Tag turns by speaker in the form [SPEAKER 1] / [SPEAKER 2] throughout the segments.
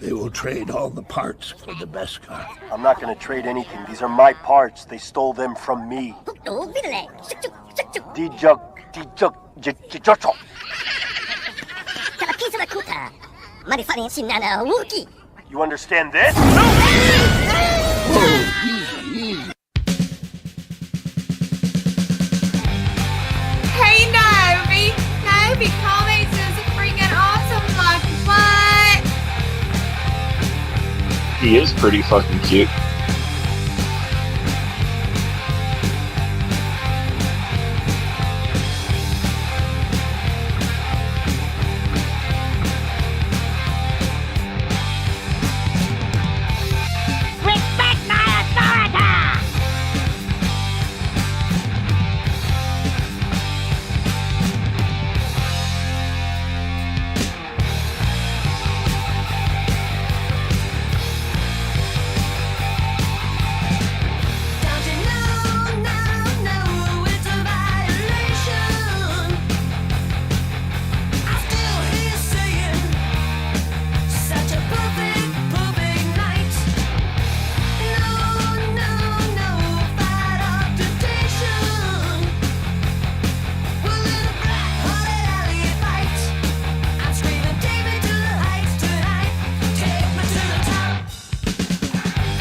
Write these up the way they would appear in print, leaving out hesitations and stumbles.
[SPEAKER 1] They will trade all the parts for the best car.
[SPEAKER 2] I'm not gonna trade anything. These are my parts. They stole them from me. You understand this?
[SPEAKER 3] Hey Nyobi! Nyobi Comics is freaking awesome, like what?
[SPEAKER 4] He is pretty fucking cute.
[SPEAKER 5] Respect my authority!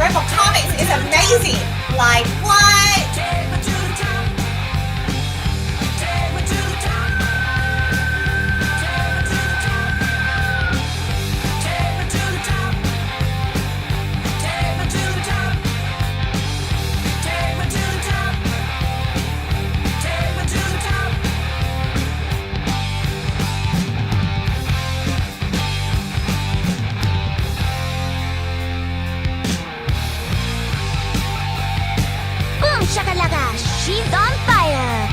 [SPEAKER 3] Rebel Comics is amazing! Like what?
[SPEAKER 5] Boom shakalaka, she's on fire!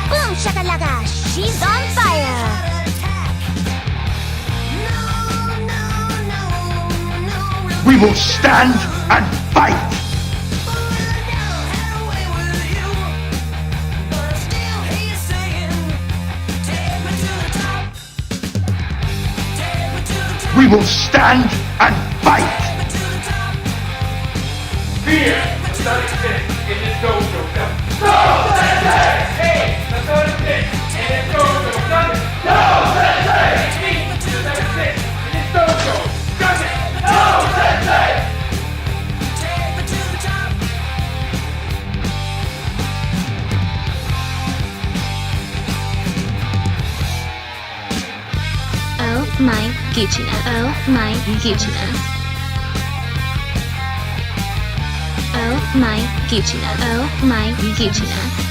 [SPEAKER 5] Boom shakalaka, she's on fire!
[SPEAKER 1] We will stand and fight! We will stand and fight!
[SPEAKER 6] Fear does not exist in this dojo film. No, Sensei! Hey, does not exist in this dojo. Does it? No, Sensei! Hate does not exist in this dojo. Does it? No, Sensei!
[SPEAKER 7] Oh my Gucci-ness. Oh my Gucci-ness. Oh my Gucci-ness. Oh my Gucci-ness.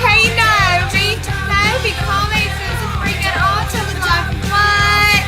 [SPEAKER 3] Hey Nyobi! Nyobi Comics is freaking awesome, like what?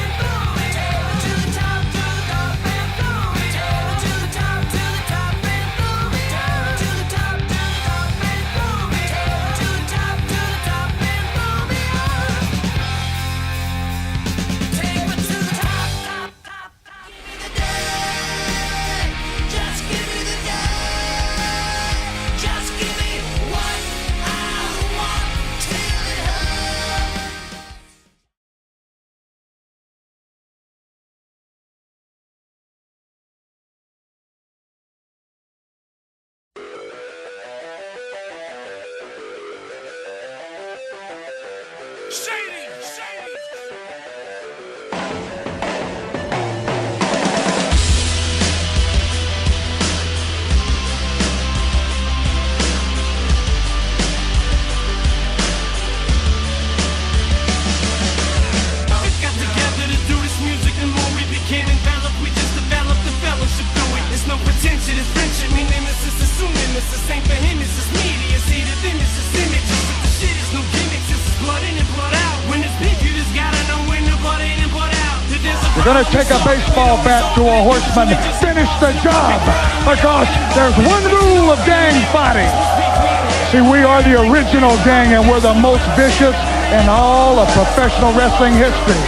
[SPEAKER 8] gonna take a baseball bat to a horseman, finish the job, because there's one rule of gang fighting. See, we are the original gang, and we're the most vicious in all of professional wrestling history.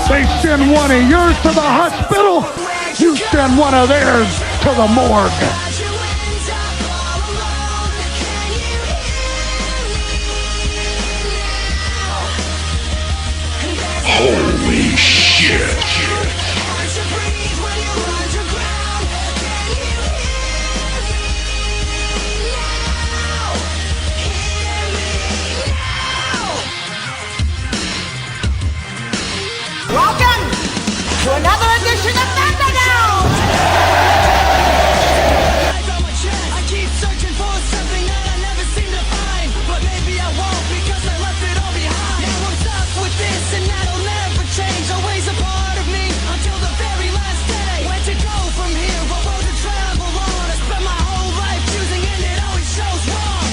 [SPEAKER 8] They send one of yours to the hospital, you send one of theirs to the morgue.
[SPEAKER 1] Holy shit.
[SPEAKER 3] Welcome to another edition of Thunderdome!
[SPEAKER 9] I keep searching for something that I never seem to find, but maybe I won't because I left it all behind. Now I'm stuck with this and that'll never change. Always a part of me until the very last day. Where to go from here? What road to travel on? I spent my whole life choosing and it always shows wrong.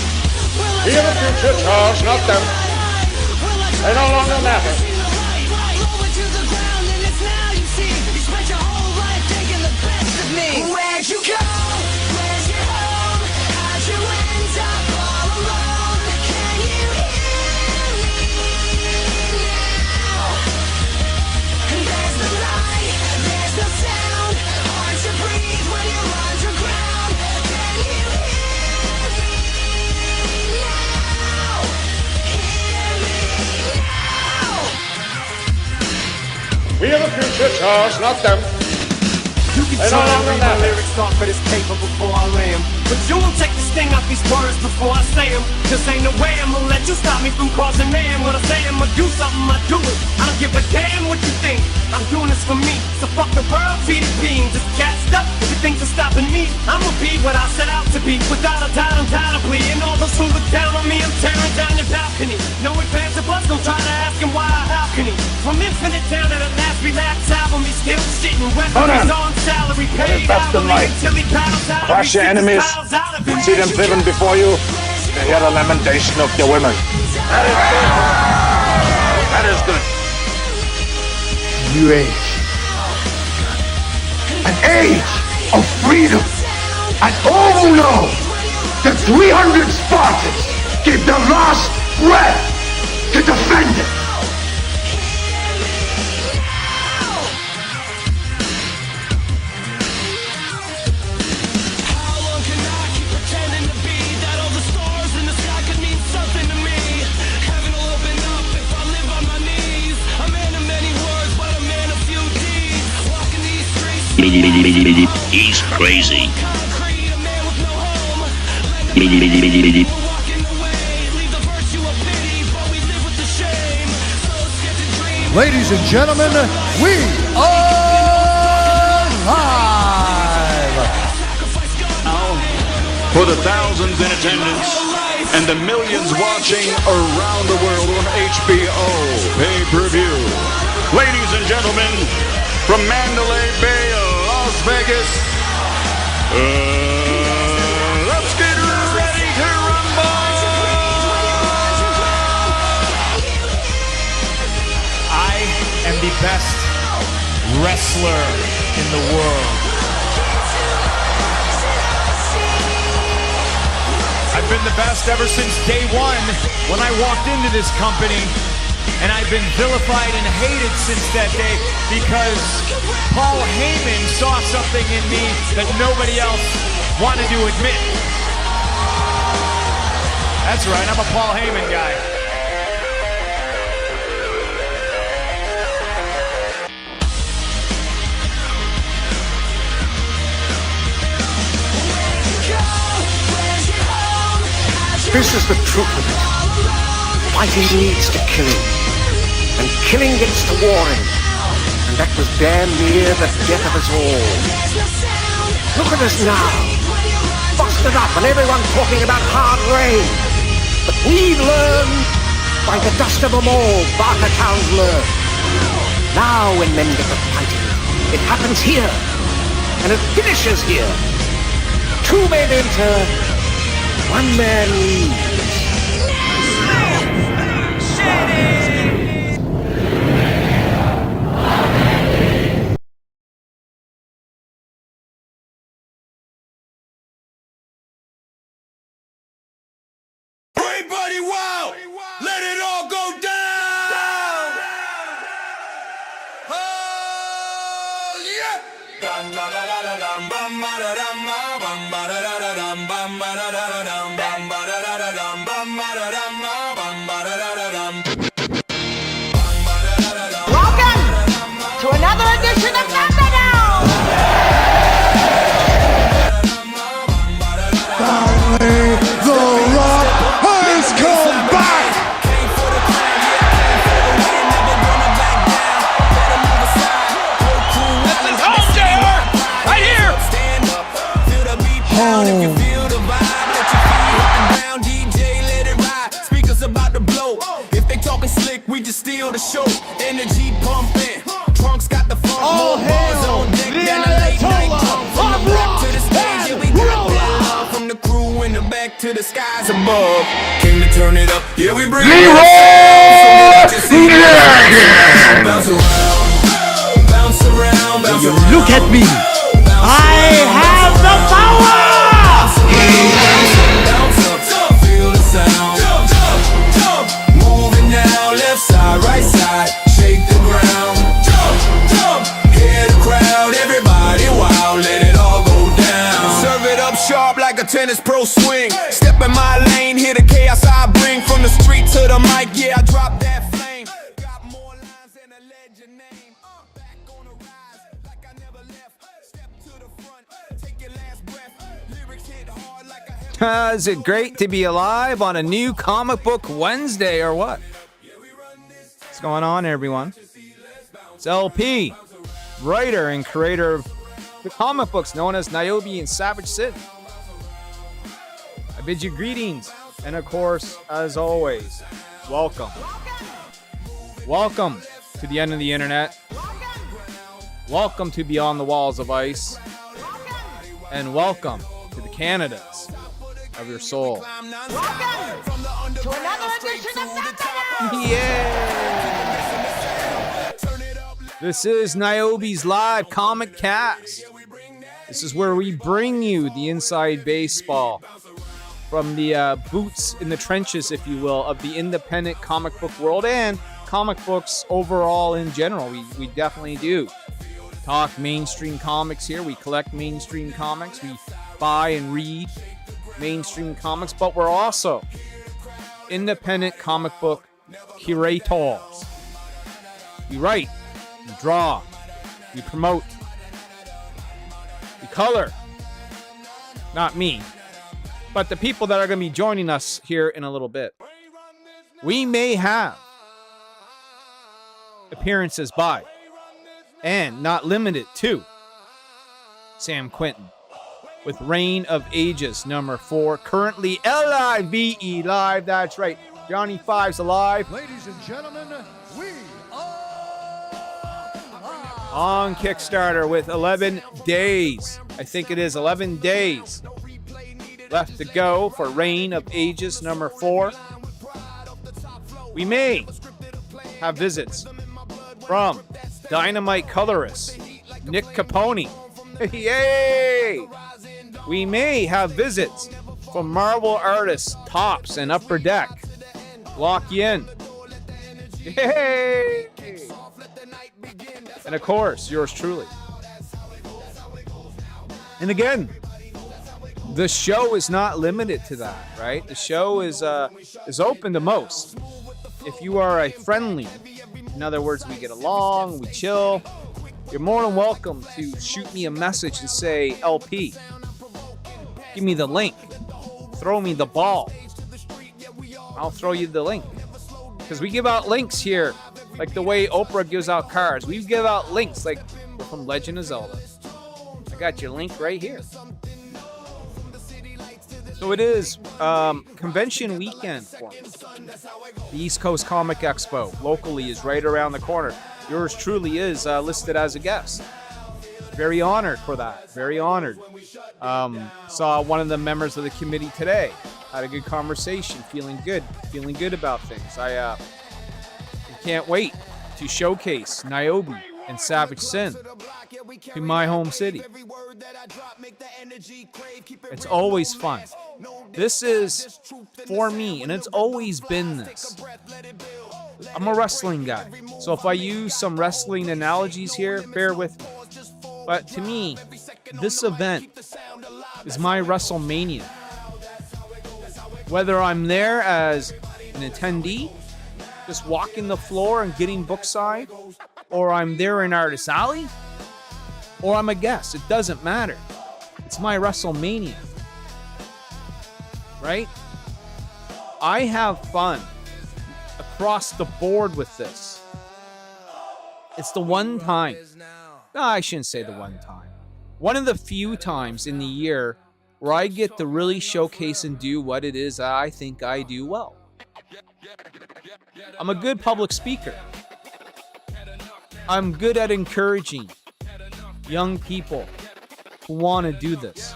[SPEAKER 6] We have a future, Charles, not them. They no longer matter.
[SPEAKER 9] Where'd you go? Where's your home? How'd you end up all alone? Can you hear me now? There's the light, there's no sound. Hard to breathe when you're underground. Can you hear me now? Hear me now?
[SPEAKER 6] We have a future, Charles, not them.
[SPEAKER 2] You can try to read my lyrics off, but it's paper before I lay 'em. But you won't take the sting off these words before I say 'em. Just ain't no way I'm gonna let you stop me from causing mayhem. When I say I'm gonna do something, I do it. I don't give a damn what you think. I'm doing this for me. So fuck the world, feed it being just gassed up. If you think they're stopping me, I'ma be what I set out to be. Without a doubt, undoubtedly. And all those who look down on me, I'm tearing down your balcony. No advance of bus, don't try to ask him why or how can he. From infinite down to the last relaxed album, he's still shitting. Weapons on salary paid
[SPEAKER 4] best in life. Crush your enemies, see them driven before you, and hear the lamentation of your women. That is good. That is good.
[SPEAKER 1] New age. An age of freedom. And all who know that 300 Spartans gave their last breath to defend it.
[SPEAKER 10] He's crazy.
[SPEAKER 8] Ladies and gentlemen, we are live!
[SPEAKER 11] For the thousands in attendance and the millions watching around the world on HBO pay-per-view. Ladies and gentlemen, from Mandalay Bay, Las Vegas, let's get ready to rumble!
[SPEAKER 12] I am the best wrestler in the world. I've been the best ever since day one when I walked into this company, and I've been vilified and hated since that day because Paul Heyman saw something in me that nobody else wanted to admit. That's right, I'm a Paul Heyman guy.
[SPEAKER 1] This is the truth of it. Fighting leads to killing, and killing gets to warring, and that was damn near the death of us all. Look at us now, busted up and everyone talking about hard rain. But we've learned, by the dust of them all, Barker Town's learned. Now when men get to fighting, it happens here, and it finishes here. 2 men enter, 1 man leaves.
[SPEAKER 3] Welcome to another edition of Thunderdome!
[SPEAKER 8] Finally, The Rock has come back!
[SPEAKER 6] This is home, JR! Right here!
[SPEAKER 8] Home.
[SPEAKER 2] If they talking slick, we just steal the show. Energy pumping, trunks got the funk.
[SPEAKER 8] All hail
[SPEAKER 2] on deck,
[SPEAKER 8] the
[SPEAKER 2] then a late night
[SPEAKER 8] Ayatollah
[SPEAKER 2] jump. From the
[SPEAKER 8] of
[SPEAKER 2] back
[SPEAKER 8] rock
[SPEAKER 2] to the stage, yeah, we got
[SPEAKER 8] and
[SPEAKER 2] that love. From the crew in the back to the skies above. Came to turn it up, yeah, we bring it up. Bounce around, bounce around, bounce around.
[SPEAKER 8] Look at me! I have the power!
[SPEAKER 2] Bounce up, feel the sound. Moving now, left side, right side, shake the ground. Hear the crowd, everybody wild, let it all go down. Serve it up sharp like a tennis pro swing. Step in my lane, hear the chaos I bring. From the street to the mic, yeah, I drop that flame. Got more lines than a legend name. Back on the rise, like I never left. Step to the front, take your last breath. Lyrics hit hard like a
[SPEAKER 12] Is it great to be alive on a new comic book Wednesday or what? What's going on, everyone? It's LP, writer and creator of the comic books known as Nyobi and Savage Syn. I bid you greetings, and of course, as always, welcome. Welcome to the end of the internet. Welcome to Beyond the Walls of Ice. And welcome to the Canadas of your soul.
[SPEAKER 3] Welcome to another edition of Thunderdome!
[SPEAKER 12] Yeah! This is NYOBI'S live COMICCAST. This is where we bring you the inside baseball from the boots in the trenches, if you will, of the independent comic book world and comic books overall in general. We definitely do talk mainstream comics here. We collect mainstream comics. We buy and read mainstream comics, but we're also independent comic book curators. We write, we draw, we promote, we color. Not me, but the people that are going to be joining us here in a little bit. We may have appearances by, and not limited to, Sam Quinton with Reign of Ages number 4, currently L-I-V-E live. That's right, Johnny Five's alive.
[SPEAKER 8] Ladies and gentlemen, we
[SPEAKER 12] On Kickstarter with 11 days. I think it is 11 days left to go for Reign of Ages number 4. We may have visits from Dynamite colorist Nick Capone. Yay! We may have visits from Marvel artists Tops and Upper Deck. Lock you in. Yay! And of course, yours truly. And again, the show is not limited to that, right? The show is open to most. If you are a friendly, in other words, we get along, we chill, you're more than welcome to shoot me a message and say, LP, give me the link, throw me the ball. I'll throw you the link. Because we give out links here, like the way Oprah gives out cards. We give out links like we're from Legend of Zelda. I got your link right here. So it is convention weekend for me. The East Coast Comic Expo locally is right around the corner. Yours truly is listed as a guest. Very honored for that. Very honored. Saw one of the members of the committee today. Had a good conversation. Feeling good about things. I can't wait to showcase Nyobi and Savage Syn to my home city. It's always fun. This is for me, and it's always been this. I'm a wrestling guy, so if I use some wrestling analogies here, bear with me.
[SPEAKER 13] But to me, this event is my WrestleMania. Whether I'm there as an attendee, just walking the floor and getting book signed, or I'm there in Artist Alley, or I'm a guest, it doesn't matter. It's my WrestleMania. Right? I have fun across the board with this. It's the one time. No, I shouldn't say the one time. One of the few times in the year where I get to really showcase and do what it is I think I do well. I'm a good public speaker. I'm good at encouraging young people who want to do this.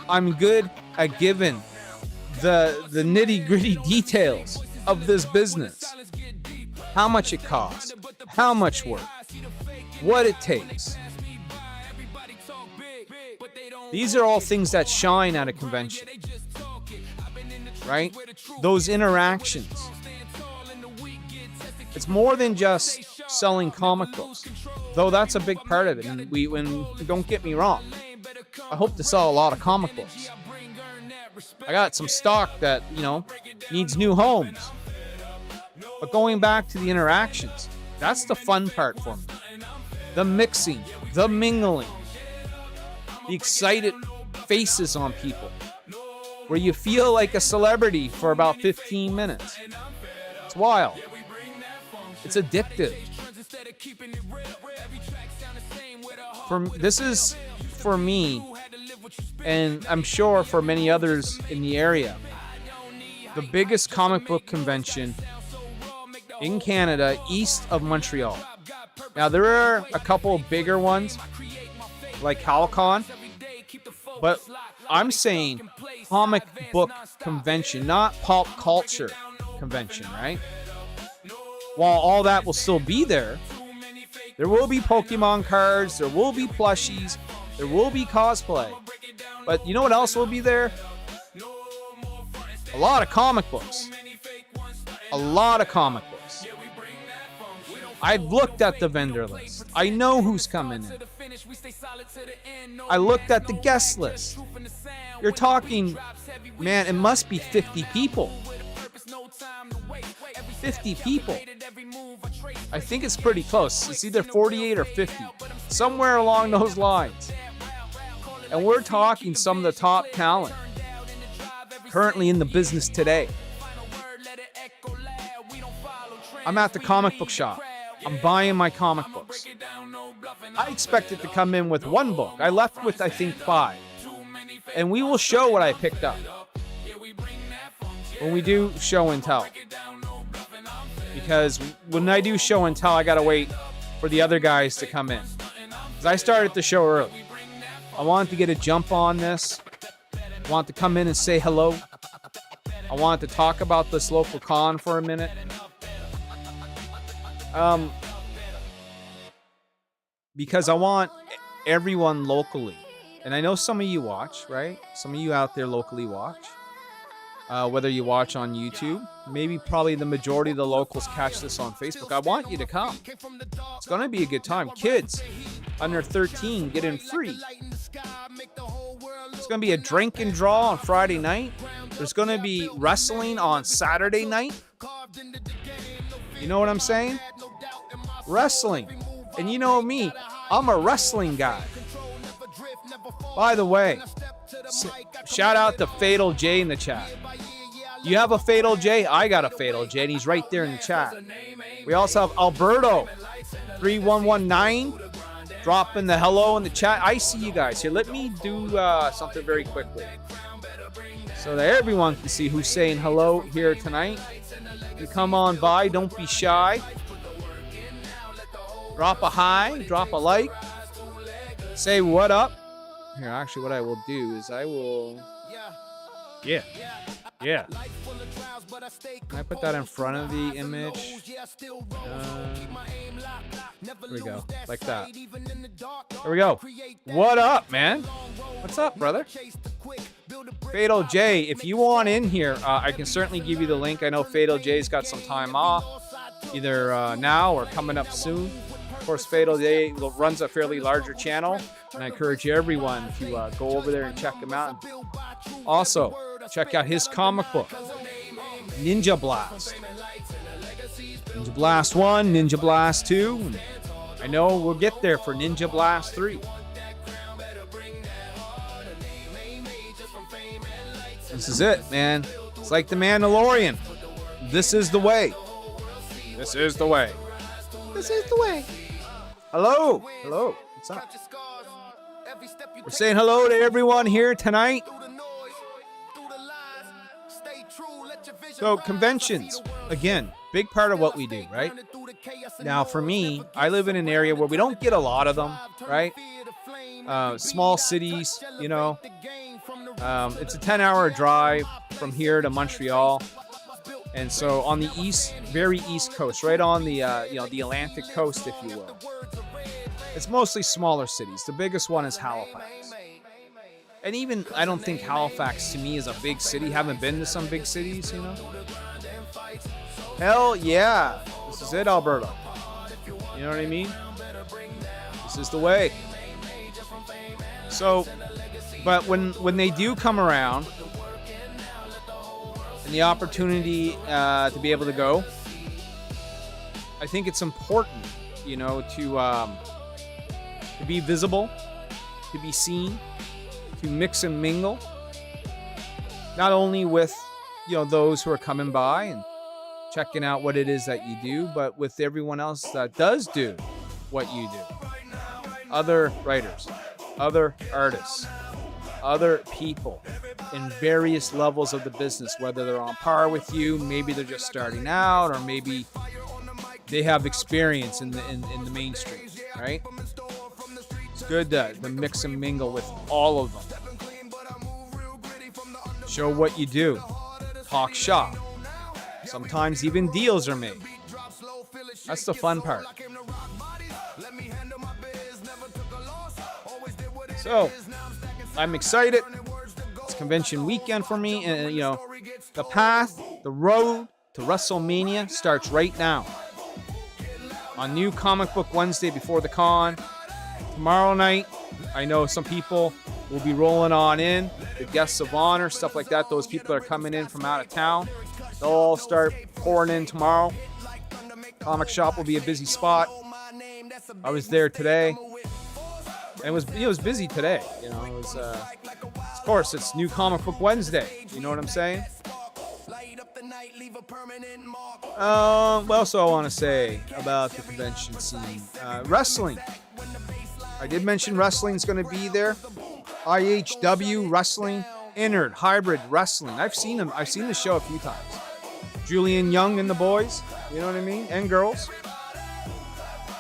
[SPEAKER 13] I'm good at giving the nitty-gritty details of this business. How much it costs, how much work, what it takes. These are all things that shine at a convention, right? Those interactions. It's more than just selling comic books, though that's a big part of it. And don't get me wrong, I hope to sell a lot of comic books. I got some stock that, needs new homes. But going back to the interactions, that's the fun part for me. The mixing, the mingling, the excited faces on people, where you feel like a celebrity for about 15 minutes. It's wild. It's addictive. This is, for me, and I'm sure for many others in the area, the biggest comic book convention in Canada east of Montreal. Now, there are a couple bigger ones, like HalCon, but I'm saying comic book convention, not pop culture convention, right? While all that will still be there, there will be Pokemon cards, there will be plushies, there will be cosplay. But you know what else will be there? A lot of comic books. A lot of comic books. I've looked at the vendor list. I know who's coming in. I looked at the guest list. You're talking, man, it must be 50 people. 50 people. I think it's pretty close. It's either 48 or 50. Somewhere along those lines. And we're talking some of the top talent currently in the business today. I'm at the comic book shop. I'm buying my comic books. I expected to come in with one book. I left with, I think, 5. And we will show what I picked up when we do show and tell. Because when I do show and tell, I gotta wait for the other guys to come in. Because I started the show early. I wanted to get a jump on this. I wanted to come in and say hello. I wanted to talk about this local con for a minute. Because I want everyone locally. And I know some of you watch, right? Some of you out there locally watch. Whether you watch on YouTube, probably the majority of the locals catch this on Facebook. I want you to come. It's going to be a good time. Kids under 13 get in free. It's going to be a drink and draw on Friday night. There's going to be wrestling on Saturday night. You know what I'm saying? Wrestling. And you know me, I'm a wrestling guy. By the way, shout out to Fatal J in the chat. You have a Fatal J? I got a Fatal J, and he's right there in the chat. We also have Alberto 3119 dropping the hello in the chat. I see you guys here. Let me do something very quickly so that everyone can see who's saying hello here tonight. You come on by, don't be shy. Drop a hi, drop a like, say what up. Here, actually, what I will do is I will... Yeah. Can I put that in front of the image? There we go. Like that. There we go. What up, man? What's up, brother? Fatal J, if you want in here, I can certainly give you the link. I know Fatal J's got some time off, either now or coming up soon. course, Fatal Day runs a fairly larger channel, and I encourage everyone to go over there and check him out. Also, check out his comic book, Ninja Blast. Ninja Blast 1, Ninja Blast 2. And I know we'll get there for Ninja Blast 3. This is it, man. It's like the Mandalorian. This is the way. This is the way. This is the way. Hello. Hello. What's up? We're saying hello to everyone here tonight. So conventions, again, big part of what we do, right? Now, for me, I live in an area where we don't get a lot of them, right? Small cities, you know. It's a 10-hour drive from here to Montreal. And so on the very east coast, right on the the Atlantic coast, if you will. It's mostly smaller cities. The biggest one is Halifax. And even, I don't think Halifax to me is a big city. Haven't been to some big cities, you know. Hell yeah. This is it, Alberta. You know what I mean? This is the way. So, but when they do come around, and the opportunity to be able to go, I think it's important, you know, to be visible, to be seen, to mix and mingle, not only with, you know, those who are coming by and checking out what it is that you do, but with everyone else that does do what you do. Other writers, other artists, other people in various levels of the business, whether they're on par with you, maybe they're just starting out, or maybe they have experience in the mainstream, right? It's good to mix and mingle with all of them. Show what you do. Talk shop. Sometimes even deals are made. That's the fun part. So, I'm excited. It's convention weekend for me, and you know, the path, the road to WrestleMania starts right now. On New Comic Book Wednesday before the con. Tomorrow night, I know some people will be rolling on in, the guests of honor, stuff like that. Those people that are coming in from out of town, they'll all start pouring in tomorrow. Comic shop will be a busy spot. I was there today. And it was busy today, you know. It was, of course, it's New Comic Book Wednesday. You know what I'm saying? What else do I want to say about the convention scene? Wrestling. I did mention wrestling's going to be there. IHW Wrestling, Innard Hybrid Wrestling. I've seen them. I've seen the show a few times. Julian Young and the boys. You know what I mean? And girls.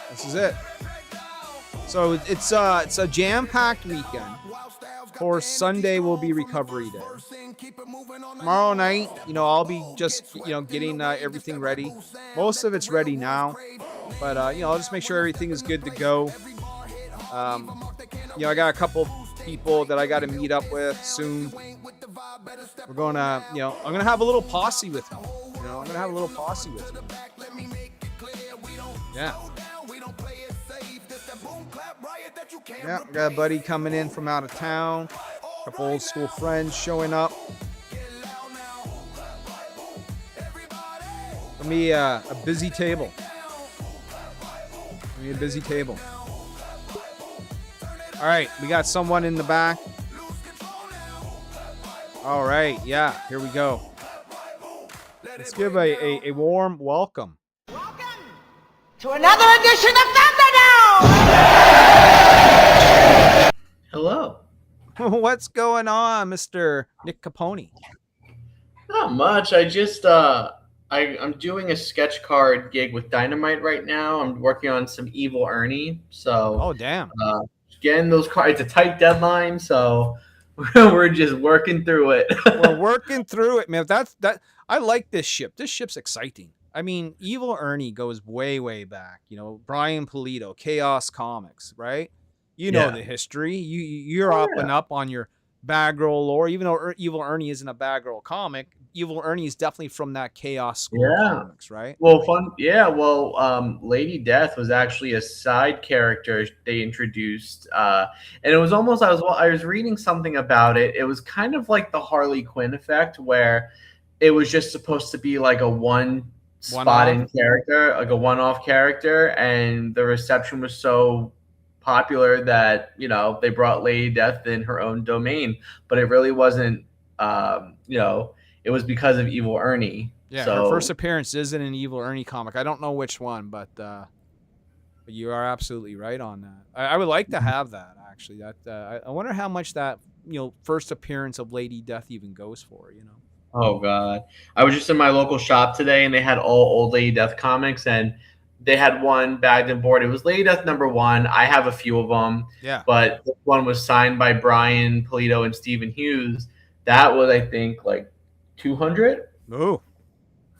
[SPEAKER 13] This is it. So it's a jam-packed weekend. Of course, Sunday will be recovery day. Tomorrow night, you know, I'll be just, you know, getting everything ready. Most of it's ready now, but you know, I'll just make sure everything is good to go. You know, I got a couple people that I got to meet up with soon. We're gonna, you know, I'm gonna have a little posse with me. You know, I'm gonna have a little posse with me. Yeah. Yeah, got a buddy coming in from out of town. A couple old school friends showing up. Gonna be a busy table. Gonna be a busy table. All right, we got someone in the back. All right, yeah, here we go. Let's give a warm welcome.
[SPEAKER 3] To another edition of Thunderdome!
[SPEAKER 14] Hello.
[SPEAKER 13] What's going on, Mr. Nick Capone?
[SPEAKER 14] Not much. I just I'm doing a sketch card gig with Dynamite right now. I'm working on some Evil Ernie. So
[SPEAKER 13] oh damn.
[SPEAKER 14] Getting those cards. It's a tight deadline, so we're just working through it.
[SPEAKER 13] We're working through it, man. That I like this ship. This ship's exciting. I mean, Evil Ernie goes way, way back. You know, Brian Pulido, Chaos Comics, right? You know the history. You're up and up on your bad girl lore. Even though Evil Ernie isn't a bad girl comic, Evil Ernie is definitely from that Chaos School of comics, right?
[SPEAKER 14] Well, Lady Death was actually a side character they introduced, and it was almost I was reading something about it. It was kind of like the Harley Quinn effect, where it was just supposed to be like a one-spotting character, like a one-off character, and the reception was so popular that they brought Lady Death in her own domain, but it really wasn't. It was because of Evil Ernie.
[SPEAKER 13] Yeah,
[SPEAKER 14] so,
[SPEAKER 13] her first appearance is in an Evil Ernie comic. I don't know which one, but you are absolutely right on that. I would like to have that, actually. I wonder how much that first appearance of Lady Death even goes for.
[SPEAKER 14] Oh God, I was just in my local shop today, and they had all old Lady Death comics, and they had one bagged and board. It was Lady Death #1. I have a few of them.
[SPEAKER 13] Yeah.
[SPEAKER 14] But this one was signed by Brian Polito and Stephen Hughes. That was, I think, like $200.
[SPEAKER 13] Oh.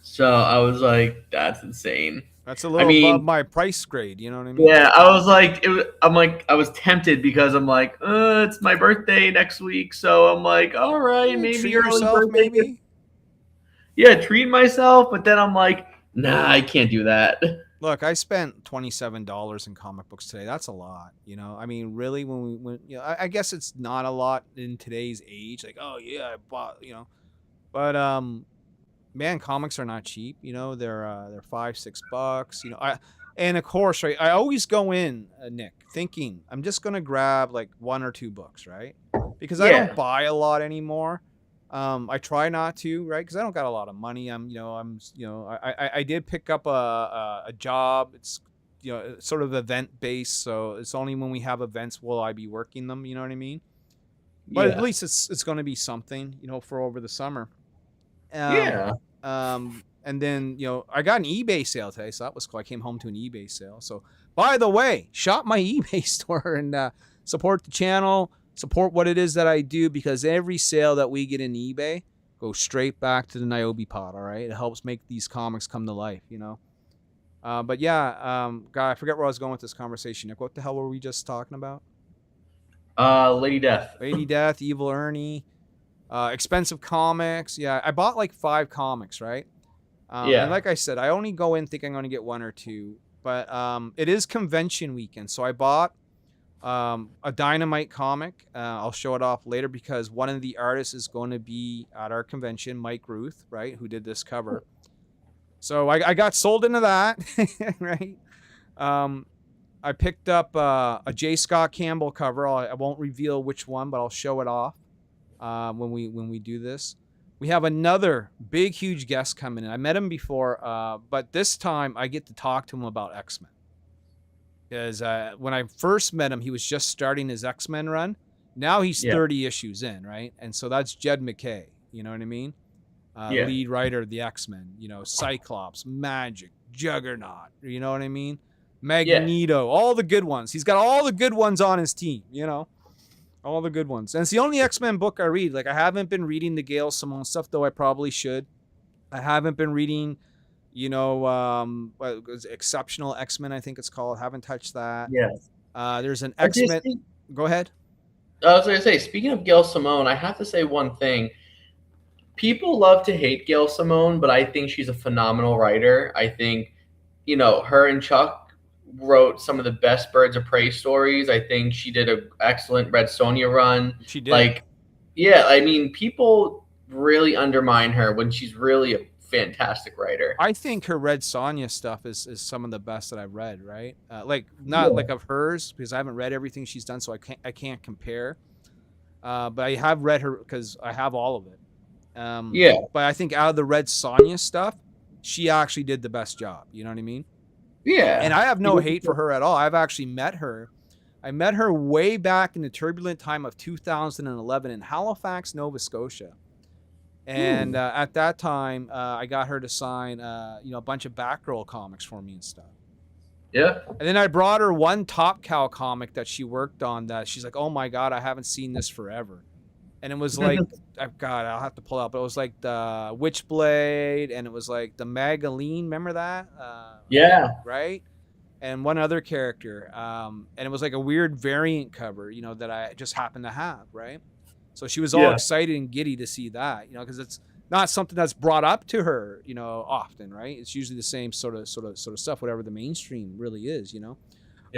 [SPEAKER 14] So I was like, that's insane.
[SPEAKER 13] That's a little above my price grade. You know what I mean?
[SPEAKER 14] Yeah, I was like, I was tempted because I'm like, it's my birthday next week, so I'm like, all right, maybe
[SPEAKER 13] treat
[SPEAKER 14] early
[SPEAKER 13] yourself,
[SPEAKER 14] birthday.
[SPEAKER 13] maybe.
[SPEAKER 14] Yeah, treat myself, but then I'm like, nah, I can't do that.
[SPEAKER 13] Look, I spent $27 in comic books today. That's a lot, I mean, really, when I guess it's not a lot in today's age. Like, oh yeah, I bought, but man, comics are not cheap. They're $5-6. And of course, right, I always go in, Nick, thinking I'm just gonna grab like 1 or 2 books, right? Because I don't buy a lot anymore. I try not to, right? Because I don't got a lot of money. I did pick up a job. It's sort of event based, so it's only when we have events will I be working them. You know what I mean? But at least it's going to be something, for over the summer. And then I got an eBay sale today, so that was cool. I came home to an eBay sale. So by the way, shop my eBay store and support the channel. Support what it is that I do, because every sale that we get in eBay goes straight back to the Nyobi pot, all right? It helps make these comics come to life, But yeah, God, I forget where I was going with this conversation, Nick. What the hell were we just talking about?
[SPEAKER 14] Lady Death.
[SPEAKER 13] Lady Death, Evil Ernie, expensive comics. Yeah, I bought like 5 comics, right? And like I said, I only go in thinking I'm going to get 1 or 2. But it is convention weekend, so I bought a Dynamite comic. I'll show it off later because one of the artists is going to be at our convention, Mike Ruth, right, who did this cover. So I got sold into that, right? I picked up a J. Scott Campbell cover. I won't reveal which one, but I'll show it off when we do this. We have another big, huge guest coming in. I met him before, but this time I get to talk to him about X-Men. Because when I first met him, he was just starting his X-Men run. Now he's 30 issues in, right? And so that's Jed McKay, you know what I mean? Lead writer of the X-Men, Cyclops, Magic, Juggernaut, you know what I mean? Magneto, all the good ones. He's got all the good ones on his team, all the good ones. And it's the only X-Men book I read. Like, I haven't been reading the Gail Simone stuff, though I probably should. I haven't been reading... Exceptional X-Men, I think it's called. Haven't touched that.
[SPEAKER 14] Yes.
[SPEAKER 13] There's an X-Men. Go ahead.
[SPEAKER 14] I was going to say, speaking of Gail Simone, I have to say one thing. People love to hate Gail Simone, but I think she's a phenomenal writer. I think, her and Chuck wrote some of the best Birds of Prey stories. I think she did an excellent Red Sonja run.
[SPEAKER 13] She did.
[SPEAKER 14] People really undermine her when she's really a fantastic writer.
[SPEAKER 13] I think her Red Sonja stuff is some of the best that I've read, right? Like of hers, because I haven't read everything she's done, so I can't compare. But I have read her because I have all of it. But I think out of the Red Sonja stuff, she actually did the best job. You know what I mean?
[SPEAKER 14] Yeah.
[SPEAKER 13] And I have no hate for her at all. I've actually met her. I met her way back in the turbulent time of 2011 in Halifax, Nova Scotia. And at that time, I got her to sign, a bunch of Batgirl comics for me and stuff.
[SPEAKER 14] Yeah.
[SPEAKER 13] And then I brought her one Top Cow comic that she worked on that she's like, oh my God, I haven't seen this forever. And it was like, I'll have to pull out, but it was like the Witchblade, and it was like the Magaline. Remember that?
[SPEAKER 14] Yeah.
[SPEAKER 13] Right? And one other character. And it was like a weird variant cover, that I just happened to have, right? So she was all excited and giddy to see that, because it's not something that's brought up to her, often, right? It's usually the same sort of stuff, whatever the mainstream really is, Yeah.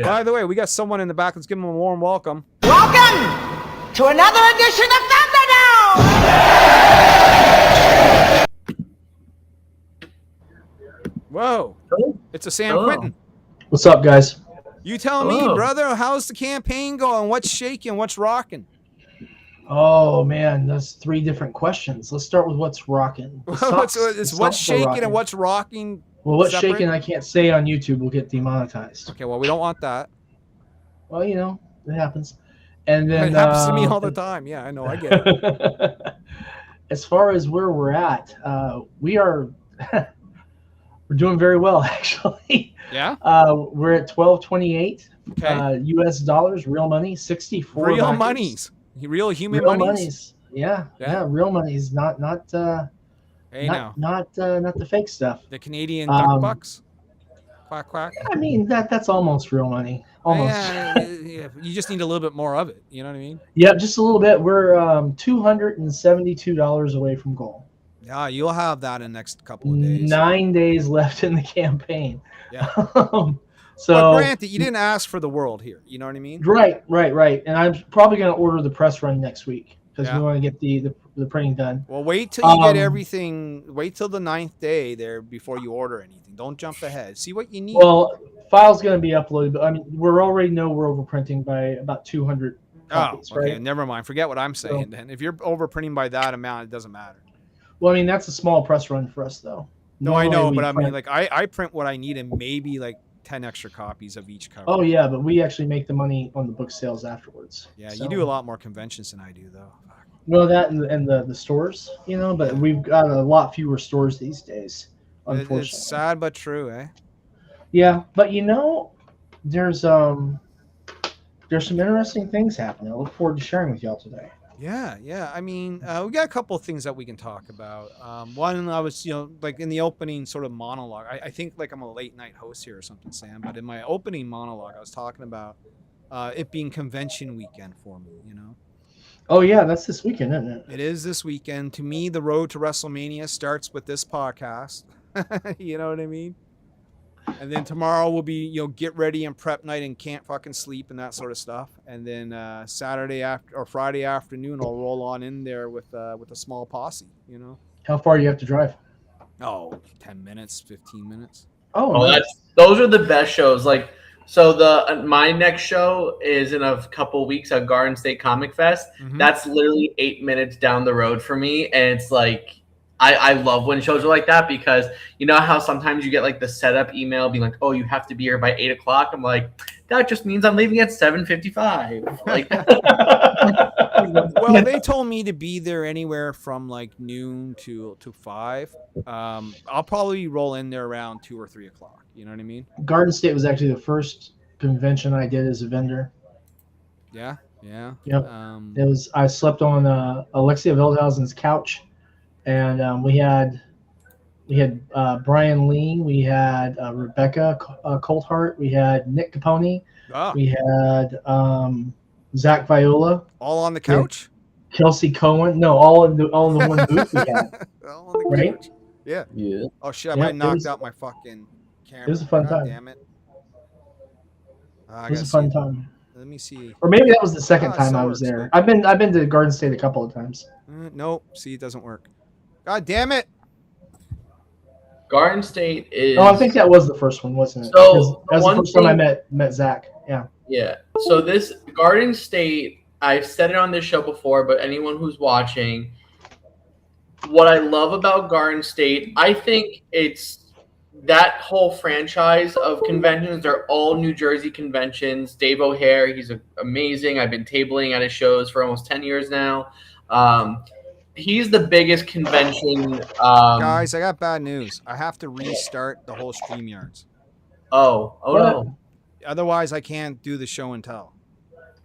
[SPEAKER 13] By the way, we got someone in the back. Let's give him a warm welcome.
[SPEAKER 3] Welcome to another edition of Thunderdome!
[SPEAKER 13] Whoa. It's a Sam Quinton.
[SPEAKER 15] What's up, guys?
[SPEAKER 13] You tell me, brother, how's the campaign going? What's shaking? What's rocking?
[SPEAKER 15] Oh, man, that's 3 different questions. Let's start with what's rocking.
[SPEAKER 13] What's shaking and what's rocking?
[SPEAKER 15] Well, what's
[SPEAKER 13] separate?
[SPEAKER 15] shaking I can't say on YouTube. We'll get demonetized.
[SPEAKER 13] Okay, well, we don't want that.
[SPEAKER 15] Well, it happens. And then
[SPEAKER 13] it happens to me all the time. Yeah, I know. I get it.
[SPEAKER 15] As far as where we're at, we're doing very well, actually.
[SPEAKER 13] Yeah.
[SPEAKER 15] We're at 1228 U.S. dollars, real money, 64.
[SPEAKER 13] Real
[SPEAKER 15] backers.
[SPEAKER 13] monies, real human
[SPEAKER 15] real
[SPEAKER 13] monies.
[SPEAKER 15] Yeah, real monies, not the fake stuff.
[SPEAKER 13] The Canadian duck bucks. Quack quack.
[SPEAKER 15] I mean that's almost real money. Almost.
[SPEAKER 13] Yeah, you just need a little bit more of it. You know what I mean?
[SPEAKER 15] Yeah, just a little bit. We're $272 away from goal.
[SPEAKER 13] Yeah, you'll have that in the next couple of days.
[SPEAKER 15] 9 days left in the campaign.
[SPEAKER 13] Yeah.
[SPEAKER 15] So,
[SPEAKER 13] but granted, you didn't ask for the world here. You know what I mean?
[SPEAKER 15] Right. And I'm probably going to order the press run next week because we want to get the printing done.
[SPEAKER 13] Well, wait till you get everything. Wait till the 9th day there before you order anything. Don't jump ahead. See what you need.
[SPEAKER 15] Well, file's going to be uploaded, but I mean, we already know we're overprinting by about 200 copies,
[SPEAKER 13] okay.
[SPEAKER 15] right?
[SPEAKER 13] Never mind. Forget what I'm saying. Then, if you're overprinting by that amount, it doesn't matter.
[SPEAKER 15] Well, I mean, that's a small press run for us, though.
[SPEAKER 13] No, I know, but I mean, like, I print what I need and maybe like 10 extra copies of each cover.
[SPEAKER 15] Oh yeah, but we actually make the money on the book sales afterwards.
[SPEAKER 13] Yeah, you do a lot more conventions than I do, though.
[SPEAKER 15] Well, that and the stores, but we've got a lot fewer stores these days. Unfortunately,
[SPEAKER 13] it's sad but true, eh?
[SPEAKER 15] Yeah, but there's some interesting things happening. I look forward to sharing with y'all today.
[SPEAKER 13] Yeah. I mean, we got a couple of things that we can talk about. One, I was, like in the opening sort of monologue. I think like I'm a late night host here or something, Sam. But in my opening monologue, I was talking about it being convention weekend for me.
[SPEAKER 15] Oh yeah, that's this weekend, isn't it?
[SPEAKER 13] It is this weekend. To me, the road to WrestleMania starts with this podcast. You know what I mean? And then tomorrow will be, get ready and prep night and can't fucking sleep and that sort of stuff. And then Friday afternoon, I'll roll on in there with a small posse,
[SPEAKER 15] How far do you have to drive?
[SPEAKER 13] Oh, 10 minutes, 15 minutes.
[SPEAKER 15] Oh, nice.
[SPEAKER 14] Those are the best shows. Like, so my next show is in a couple weeks at Garden State Comic Fest.
[SPEAKER 13] Mm-hmm.
[SPEAKER 14] That's literally 8 minutes down the road for me. And it's like, I love when shows are like that because you know how sometimes you get like the setup email being like, oh, you have to be here by 8 o'clock. I'm like, that just means I'm leaving at 7:55. Like,
[SPEAKER 13] well, they told me to be there anywhere from like noon to 5. I'll probably roll in there around 2 or 3 o'clock. You know what I mean?
[SPEAKER 15] Garden State was actually the first convention I did as a vendor.
[SPEAKER 13] Yeah.
[SPEAKER 15] Yep. I slept on Alexia Veldhausen's couch. And we had Brian Lee, we had Rebecca Colthart, we had Nick Capone, we had Zach Viola,
[SPEAKER 13] all on the couch.
[SPEAKER 15] Kelsey Cohen, no, all in the one booth we had.
[SPEAKER 13] All on the
[SPEAKER 15] right?
[SPEAKER 13] couch. Yeah. Oh shit! I
[SPEAKER 15] Yeah,
[SPEAKER 13] might knocked out my fucking camera.
[SPEAKER 15] It was a fun
[SPEAKER 13] God
[SPEAKER 15] time.
[SPEAKER 13] Damn it!
[SPEAKER 15] It was a fun time.
[SPEAKER 13] Let me see.
[SPEAKER 15] Or maybe that was the second time I was
[SPEAKER 13] works,
[SPEAKER 15] there.
[SPEAKER 13] man.
[SPEAKER 15] I've been to Garden State a couple of times.
[SPEAKER 13] Nope. See, it doesn't work. God damn it!
[SPEAKER 14] Garden State is.
[SPEAKER 15] Oh, I think that was the first one, wasn't it?
[SPEAKER 14] So
[SPEAKER 15] that was the first time I met Zach. Yeah.
[SPEAKER 14] Yeah. So this Garden State, I've said it on this show before, but anyone who's watching, what I love about Garden State, I think it's that whole franchise of conventions. They're all New Jersey conventions. Dave O'Hare, he's amazing. I've been tabling at his shows for almost 10 years now. He's the biggest convention.
[SPEAKER 13] Guys, I got bad news. I have to restart the whole StreamYards.
[SPEAKER 14] Oh no.
[SPEAKER 13] Otherwise, I can't do the show and tell.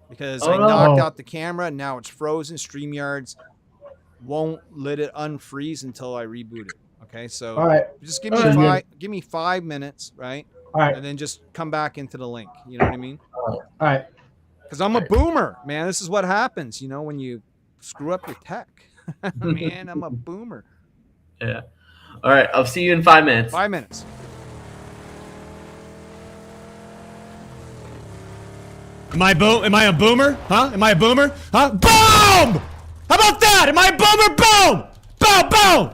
[SPEAKER 13] Because
[SPEAKER 14] Oh,
[SPEAKER 13] I
[SPEAKER 14] no.
[SPEAKER 13] knocked out the camera, and now it's frozen. StreamYards won't let it unfreeze until I reboot it. Okay, so
[SPEAKER 15] All right.
[SPEAKER 13] just give me 5 minutes, right?
[SPEAKER 15] All right.
[SPEAKER 13] And then just come back into the link. You know what I mean?
[SPEAKER 15] All right.
[SPEAKER 13] Because I'm a boomer, man. This is what happens, when you screw up your tech. Man, I'm a boomer.
[SPEAKER 14] Yeah. All right. I'll see you in 5 minutes.
[SPEAKER 13] 5 minutes.
[SPEAKER 12] Am I a boomer? Huh? Am I a boomer? Huh? Boom! How about that? Am I a boomer? Boom! Boom! Boom!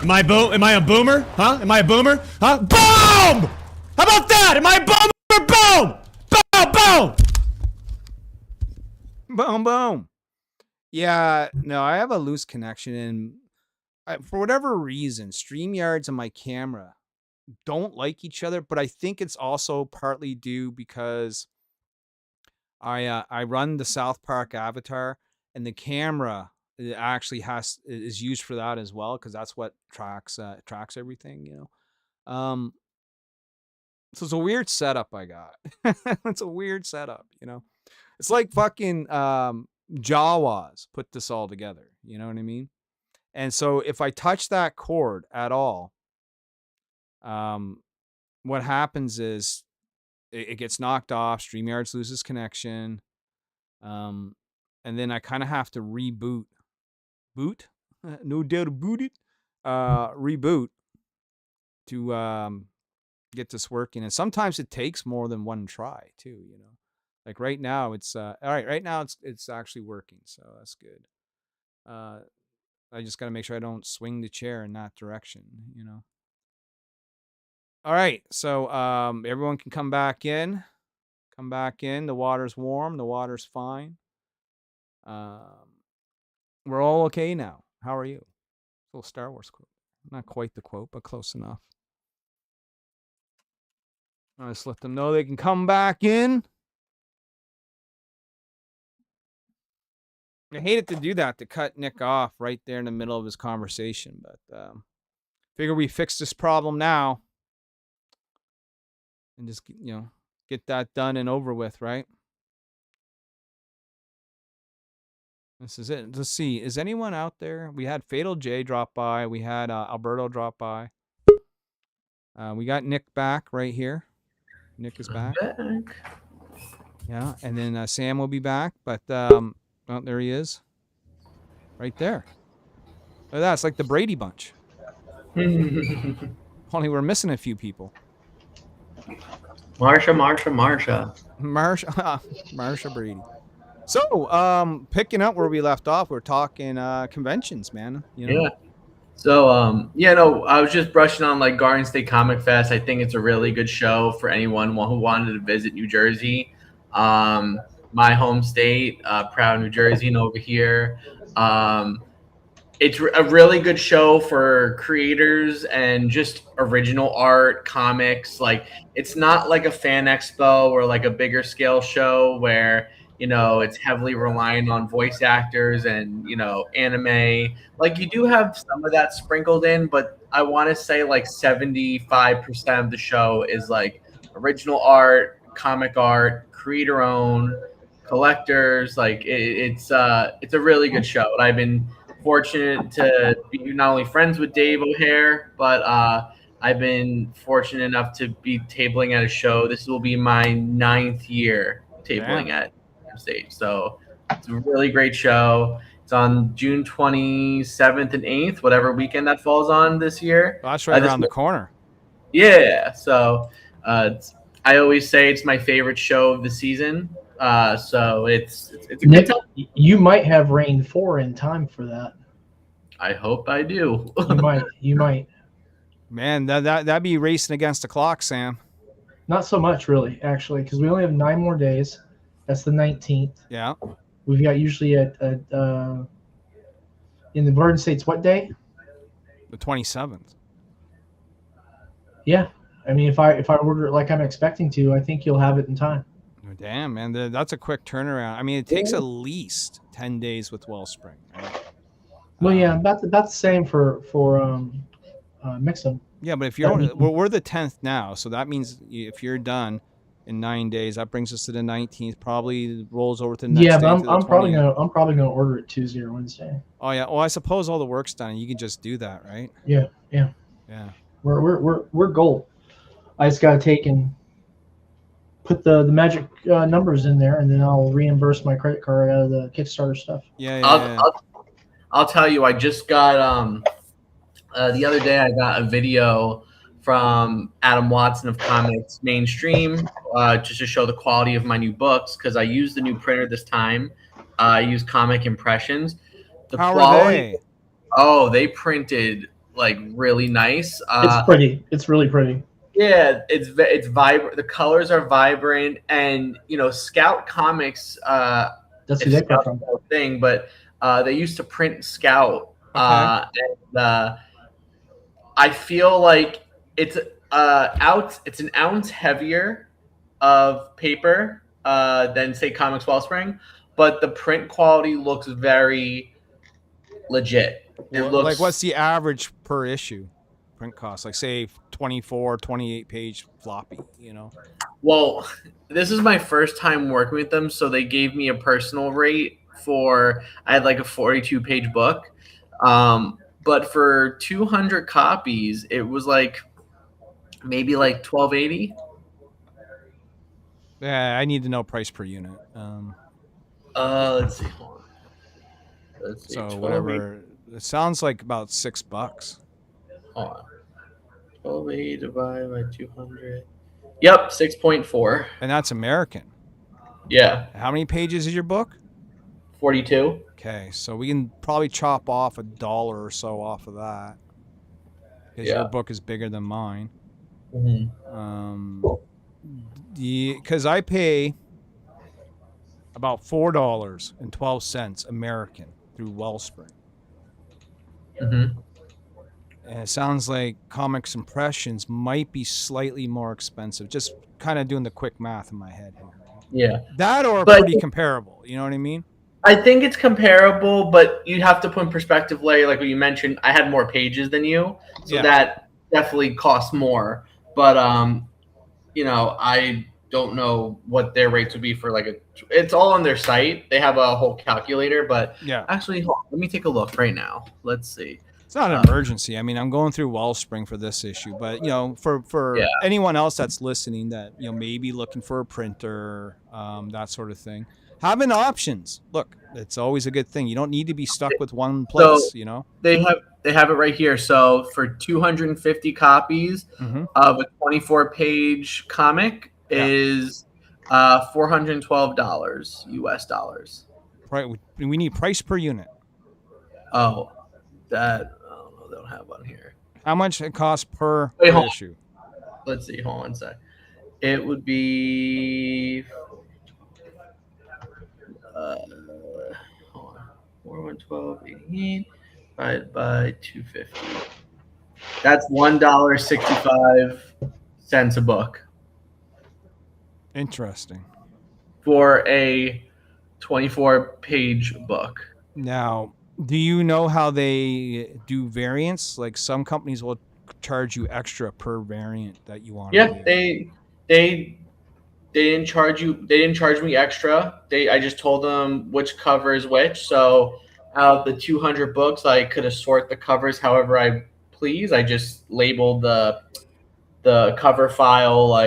[SPEAKER 12] Am I a boomer? Huh? Am I a boomer? Huh? Boom! How about that? Am I a boomer? Boom! Boom! Boom!
[SPEAKER 13] Boom, boom. Yeah, no, I have a loose connection, and for whatever reason, StreamYards and my camera don't like each other, but I think it's also partly due because I run the South Park avatar, and the camera actually is used for that as well, because that's what tracks everything, you know. So it's a weird setup I got. It's a weird setup, you know. It's like fucking Jawas put this all together, you know what I mean? And so if I touch that cord at all, what happens is it gets knocked off, StreamYards loses connection, and then I kind of have to reboot. No doubt about it. Reboot to get this working. And sometimes it takes more than one try too, you know. Like right now it's all right, right now it's actually working, so that's good. I just got to make sure I don't swing the chair in that direction, you know. All right, so everyone can come back in. Come back in. The water's warm. The water's fine. We're all okay now. How are you? Little Star Wars quote. Not quite the quote, but close enough. I'll just let them know they can come back in. I hated to do that, to cut Nick off right there in the middle of his conversation, but figure we fix this problem now and just, you know, get that done and over with, right? This is it. Let's see. Is anyone out there? We had Fatal J drop by. We had Alberto drop by. We got Nick back right here. Nick is back. Yeah, and then Sam will be back, but oh, there he is. Right there. Look at that. It's like the Brady Bunch. Only we're missing a few people.
[SPEAKER 14] Marsha
[SPEAKER 13] Brady. So, picking up where we left off, we're talking conventions, man. You know?
[SPEAKER 14] Yeah. So, I was just brushing on like Garden State Comic Fest. I think it's a really good show for anyone who wanted to visit New Jersey. My home state, proud New Jerseyan over here. It's a really good show for creators and just original art, comics. Like, it's not like a fan expo or like a bigger scale show where, you know, it's heavily reliant on voice actors and, you know, anime. Like, you do have some of that sprinkled in, but I want to say like 75% of the show is like original art, comic art, creator owned, collectors. Like, it's a really good show. And I've been fortunate to be not only friends with Dave O'Hare, but I've been fortunate enough to be tabling at a show. This will be my 9th year tabling at State. So it's a really great show. It's on June 27th and 8th, whatever weekend that falls on this year.
[SPEAKER 13] Well, that's right around the corner.
[SPEAKER 14] Yeah. So I always say it's my favorite show of the season. So it's a good time.
[SPEAKER 15] You might have Reign 4 in time for that.
[SPEAKER 14] I hope I do.
[SPEAKER 15] You might.
[SPEAKER 13] Man, that'd be racing against the clock, Sam.
[SPEAKER 15] Not so much, really, actually, because we only have 9 more days. That's the 19th.
[SPEAKER 13] Yeah.
[SPEAKER 15] We've got usually in the Garden States, what day?
[SPEAKER 13] The 27th.
[SPEAKER 15] Yeah. I mean, if I order it like I'm expecting to, I think you'll have it in time.
[SPEAKER 13] Damn, man, that's a quick turnaround. I mean, it takes at least 10 days with Wellspring, right?
[SPEAKER 15] Well, yeah, that's the same for Mix'em.
[SPEAKER 13] Yeah, but if you're we're the 10th now, so that means if you're done in 9 days, that brings us to the 19th. Probably rolls over to the next.
[SPEAKER 15] Yeah,
[SPEAKER 13] day
[SPEAKER 15] but
[SPEAKER 13] to
[SPEAKER 15] I'm
[SPEAKER 13] the
[SPEAKER 15] probably
[SPEAKER 13] 20th.
[SPEAKER 15] gonna order it Tuesday or Wednesday.
[SPEAKER 13] Oh yeah. Well, I suppose all the work's done, and you can just do that, right?
[SPEAKER 15] Yeah.
[SPEAKER 13] Yeah.
[SPEAKER 15] We're gold. I just gotta take and put the magic numbers in there, and then I'll reimburse my credit card out of the Kickstarter stuff.
[SPEAKER 14] I'll tell you, I just got the other day I got a video from Adam Watson of Comics Mainstream just to show the quality of my new books, because I used the new printer this time. I used Comic Impressions. The
[SPEAKER 13] How
[SPEAKER 14] quality,
[SPEAKER 13] are they?
[SPEAKER 14] Oh, they printed like really nice.
[SPEAKER 15] It's pretty. It's really pretty.
[SPEAKER 14] Yeah, it's vibrant. The colors are vibrant, and Scout Comics.
[SPEAKER 15] That's who they print from.
[SPEAKER 14] Thing, but they used to print Scout, and I feel like it's an ounce heavier of paper than say Comics Wellspring, but the print quality looks very legit. It looks
[SPEAKER 13] like, what's the average per issue print cost? Like, say 24, 28 page floppy,
[SPEAKER 14] Well, this is my first time working with them, so they gave me a personal rate I had like a 42 page book. But for 200 copies, it was like maybe like $12.80.
[SPEAKER 13] Yeah, I need to know price per unit.
[SPEAKER 14] Let's see. Let's see.
[SPEAKER 13] So whatever. It sounds like about $6.
[SPEAKER 14] Hold on. 12.80 divided by 200. Yep, 6.4.
[SPEAKER 13] And that's American.
[SPEAKER 14] Yeah.
[SPEAKER 13] How many pages is your book?
[SPEAKER 14] 42.
[SPEAKER 13] Okay, so we can probably chop off $1 or so off of that, because your book is bigger than mine. Because I pay about $4.12 American through Wellspring. And it sounds like Comics Impressions might be slightly more expensive. Just kind of doing the quick math in my head here.
[SPEAKER 14] Yeah.
[SPEAKER 13] That or pretty comparable. You know what I mean?
[SPEAKER 14] I think it's comparable, but you have to put in perspective, like what you mentioned. I had more pages than you, so that definitely costs more. But I don't know what their rates would be for it's all on their site. They have a whole calculator, but actually, hold on, let me take a look right now. Let's see.
[SPEAKER 13] It's not an emergency. I mean, I'm going through Wellspring for this issue, but for anyone else that's listening that maybe looking for a printer, that sort of thing, having options. Look, it's always a good thing. You don't need to be stuck with one place.
[SPEAKER 14] They have it right here. So for 250 copies of a 24-page comic is $412 US dollars.
[SPEAKER 13] Right. We need price per unit.
[SPEAKER 14] Oh, that. They don't have one here.
[SPEAKER 13] How much it costs per issue?
[SPEAKER 14] Let's see. Hold on one sec. It would be. Hold on. 412.88 divided by 250. That's $1.65 a book.
[SPEAKER 13] Interesting.
[SPEAKER 14] For a 24-page book.
[SPEAKER 13] Now, do you know how they do variants? Like, some companies will charge you extra per variant that you want.
[SPEAKER 14] Yeah, they didn't charge you. They didn't charge me extra. I just told them which cover is which. So out of the 200 books, I could assort the covers however I please. I just labeled the cover file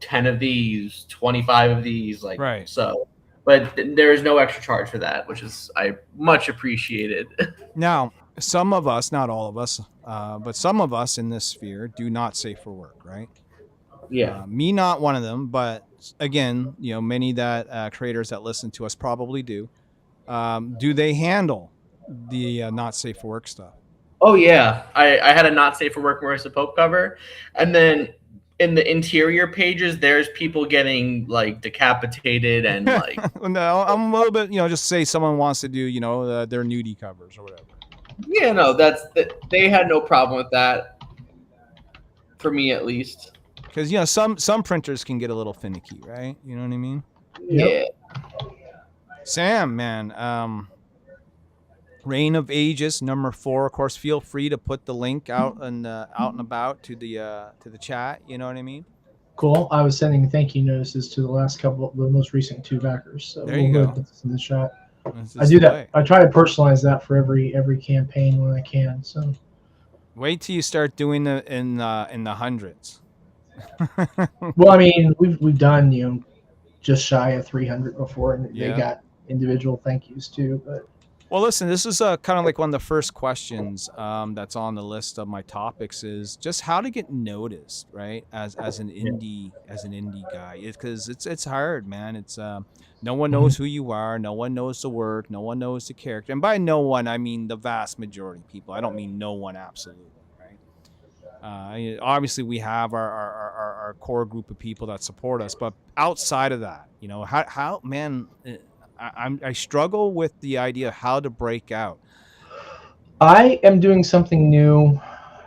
[SPEAKER 14] 10 of these, 25 of these,
[SPEAKER 13] right.
[SPEAKER 14] So. But there is no extra charge for that, which is I much appreciated.
[SPEAKER 13] Now, some of us, not all of us, but some of us in this sphere do not safe for work, right?
[SPEAKER 14] Yeah.
[SPEAKER 13] Me, not one of them, but again, many that creators that listen to us probably do. Do they handle the not safe for work stuff?
[SPEAKER 14] Oh yeah, I had a not safe for work Marissa Pope cover, and then in the interior pages, there's people getting decapitated and
[SPEAKER 13] No, I'm a little bit, just say someone wants to do, their nudie covers or whatever.
[SPEAKER 14] Yeah, no, they had no problem with that. For me, at least.
[SPEAKER 13] Because some printers can get a little finicky, right? You know what I mean?
[SPEAKER 14] Yeah.
[SPEAKER 13] Sam, man, Reign of Ages #4. Of course, feel free to put the link out and about to the chat. You know what I mean?
[SPEAKER 15] Cool. I was sending thank you notices to the most recent 2 backers. So
[SPEAKER 13] there you go.
[SPEAKER 15] Put this in the chat. I do that. I try to personalize that for every campaign when I can. So
[SPEAKER 13] Wait till you start doing it in the hundreds.
[SPEAKER 15] Well, I mean, we've done just shy of 300 before, and they
[SPEAKER 13] Yeah.
[SPEAKER 15] got individual thank yous too. But
[SPEAKER 13] Well, listen, this is kind of like one of the first questions that's on the list of my topics is just how to get noticed, right? As an indie guy, because it's hard, man. It's no one knows who you are, no one knows the work, no one knows the character, and by no one I mean the vast majority of people. I don't mean no one absolutely, right? Obviously, we have our core group of people that support us, but outside of that, how man. I struggle with the idea of how to break out.
[SPEAKER 15] I am doing something new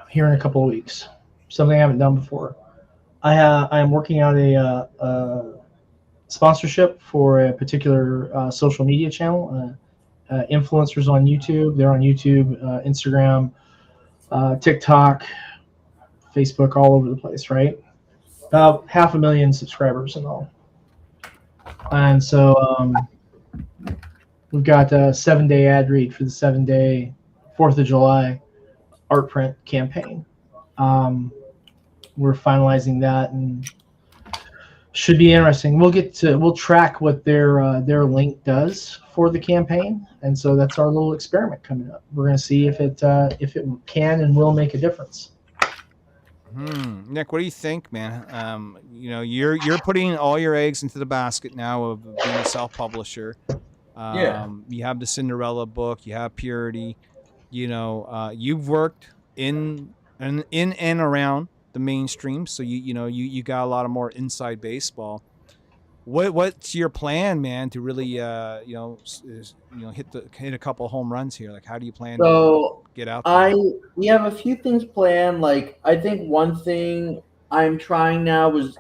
[SPEAKER 15] here in a couple of weeks, something I haven't done before. I am working out a sponsorship for a particular social media channel, influencers on YouTube. They're on YouTube, Instagram, TikTok, Facebook, all over the place, right? About 500,000 subscribers and all. And so we've got a 7-day ad read for the 7-day 4th of July art print campaign. We're finalizing that and should be interesting. We'll track what their link does for the campaign, and so that's our little experiment coming up. We're going to see if it can and will make a difference.
[SPEAKER 13] Nick, what do you think, man? You're putting all your eggs into the basket now of being a self-publisher. You have the Cinderella book, you have Purity, you've worked in and around the mainstream, so you got a lot of more inside baseball. What's your plan, man, to really hit a couple home runs here? Like, how do you plan to get out there?
[SPEAKER 14] We have a few things planned. Like, I think one thing I'm trying now is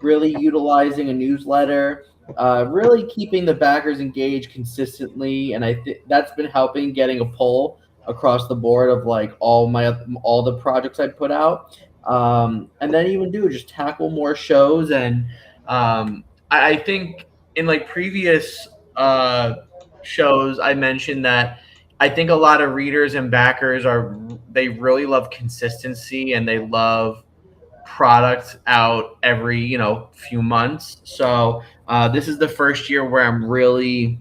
[SPEAKER 14] really utilizing a newsletter. Really keeping the backers engaged consistently, and I think that's been helping getting a pull across the board of like all the projects I put out, and then even just tackle more shows. And I think in like previous shows I mentioned that I think a lot of readers and backers they really love consistency, and they love product out every few months. So this is the first year where I'm really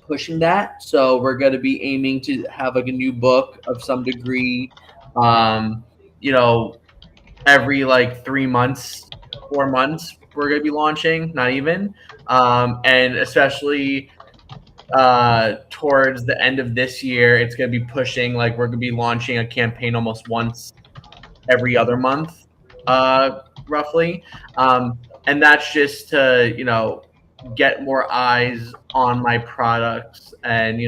[SPEAKER 14] pushing that. So we're going to be aiming to have like a new book of some degree, every like 3 months, 4 months we're going to be launching, not even. And especially towards the end of this year, it's going to be pushing, like we're going to be launching a campaign almost once every other month, roughly. And that's just to, get more eyes on my products. And,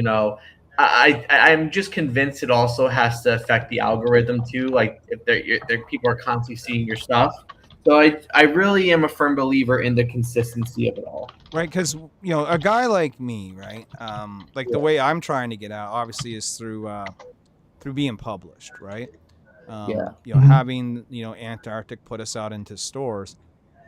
[SPEAKER 14] I'm just convinced it also has to affect the algorithm too. Like if people are constantly seeing your stuff. So I really am a firm believer in the consistency of it all.
[SPEAKER 13] Right, because a guy like me, right? The way I'm trying to get out, obviously, is through being published, right? Having Antarctic put us out into stores.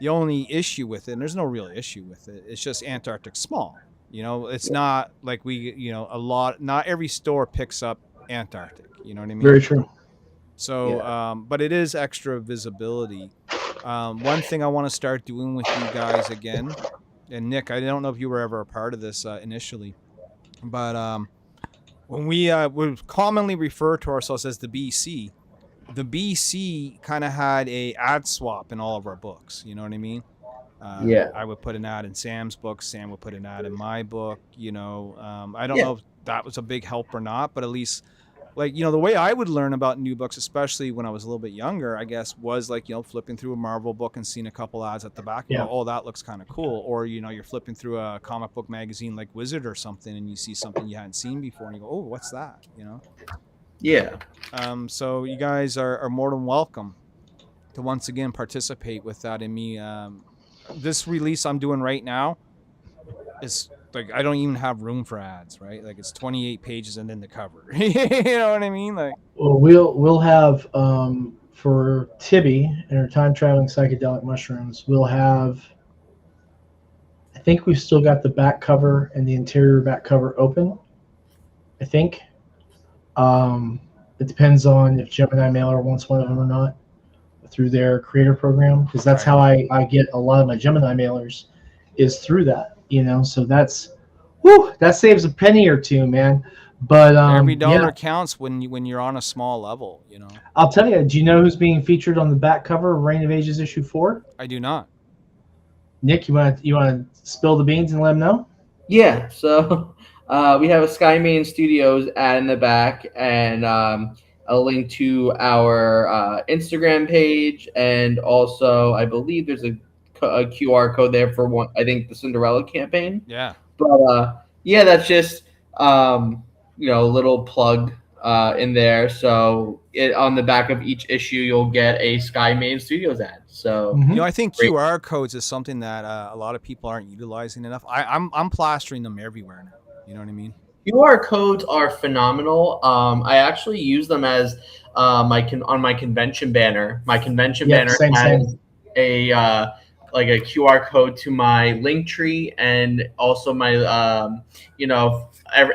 [SPEAKER 13] The only issue with it, and there's no real issue with it, it's just Antarctic's small. It's not like not every store picks up Antarctic. You know what I mean?
[SPEAKER 15] Very true.
[SPEAKER 13] So, but it is extra visibility. One thing I want to start doing with you guys again, and Nick, I don't know if you were ever a part of this initially, but when we would commonly refer to ourselves as the BC kind of had a ad swap in all of our books. You know what I mean? I would put an ad in Sam's book. Sam would put an ad in my book. I don't know if that was a big help or not, but at least, the way I would learn about new books, especially when I was a little bit younger, I guess, was flipping through a Marvel book and seeing a couple ads at the back. Oh, that looks kind of cool. Or, you're flipping through a comic book magazine like Wizard or something, and you see something you hadn't seen before, and you go, oh, what's that?
[SPEAKER 14] Yeah.
[SPEAKER 13] So you guys are more than welcome to once again participate with that in me. This release I'm doing right now is I don't even have room for ads, right? It's 28 pages and then the cover. You know what I mean?
[SPEAKER 15] Well, we'll have for Tibby and her time traveling psychedelic mushrooms, we'll have, I think we've still got the back cover and the interior back cover open, I think. It depends on if Gemini Mailer wants one of them or not through their creator program, because that's how I get a lot of my Gemini mailers is through that, so that saves a penny or two, man. But
[SPEAKER 13] every dollar counts when you're on a small level,
[SPEAKER 15] I'll tell you, do you know who's being featured on the back cover of Reign of Ages issue 4?
[SPEAKER 13] I do not.
[SPEAKER 15] Nick, you want to spill the beans and let them know?
[SPEAKER 14] Yeah, so we have a Skymane Studios ad in the back, and a link to our Instagram page, and also I believe there's a QR code there for I think the Cinderella campaign.
[SPEAKER 13] Yeah.
[SPEAKER 14] But yeah, that's just a little plug in there. So on the back of each issue, you'll get a Skymane Studios ad. So
[SPEAKER 13] I think QR codes is something that a lot of people aren't utilizing enough. I'm plastering them everywhere now. You know what I mean?
[SPEAKER 14] QR codes are phenomenal. I actually use them as on my convention banner. My convention banner has a QR code to my link tree, and also my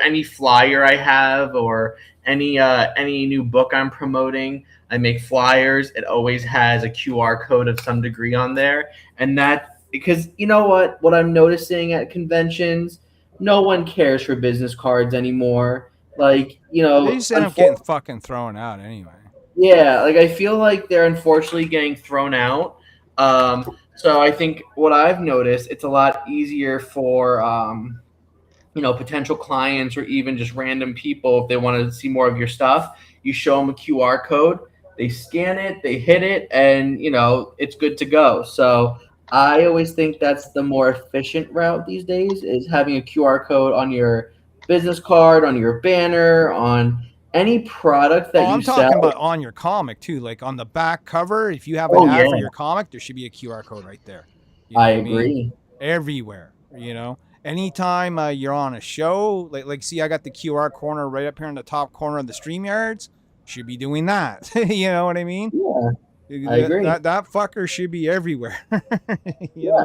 [SPEAKER 14] any flyer I have, or any new book I'm promoting. I make flyers. It always has a QR code of some degree on there, and that because what I'm noticing at conventions. No one cares for business cards anymore. They
[SPEAKER 13] just end up getting fucking thrown out anyway.
[SPEAKER 14] Yeah, I feel like they're unfortunately getting thrown out. So I think what I've noticed, it's a lot easier for potential clients or even just random people, if they want to see more of your stuff. You show them a QR code, they scan it, they hit it, and it's good to go. So I always think that's the more efficient route these days, is having a QR code on your business card, on your banner, on any product that
[SPEAKER 13] I'm
[SPEAKER 14] you sell.
[SPEAKER 13] talking about on your comic too, like on the back cover. If you have an ad for your comic, there should be a QR code right there.
[SPEAKER 14] I agree.
[SPEAKER 13] Everywhere, anytime you're on a show, like see, I got the QR corner right up here in the top corner of the StreamYards. Should be doing that. You know what I mean?
[SPEAKER 14] Yeah. I agree.
[SPEAKER 13] That fucker should be everywhere.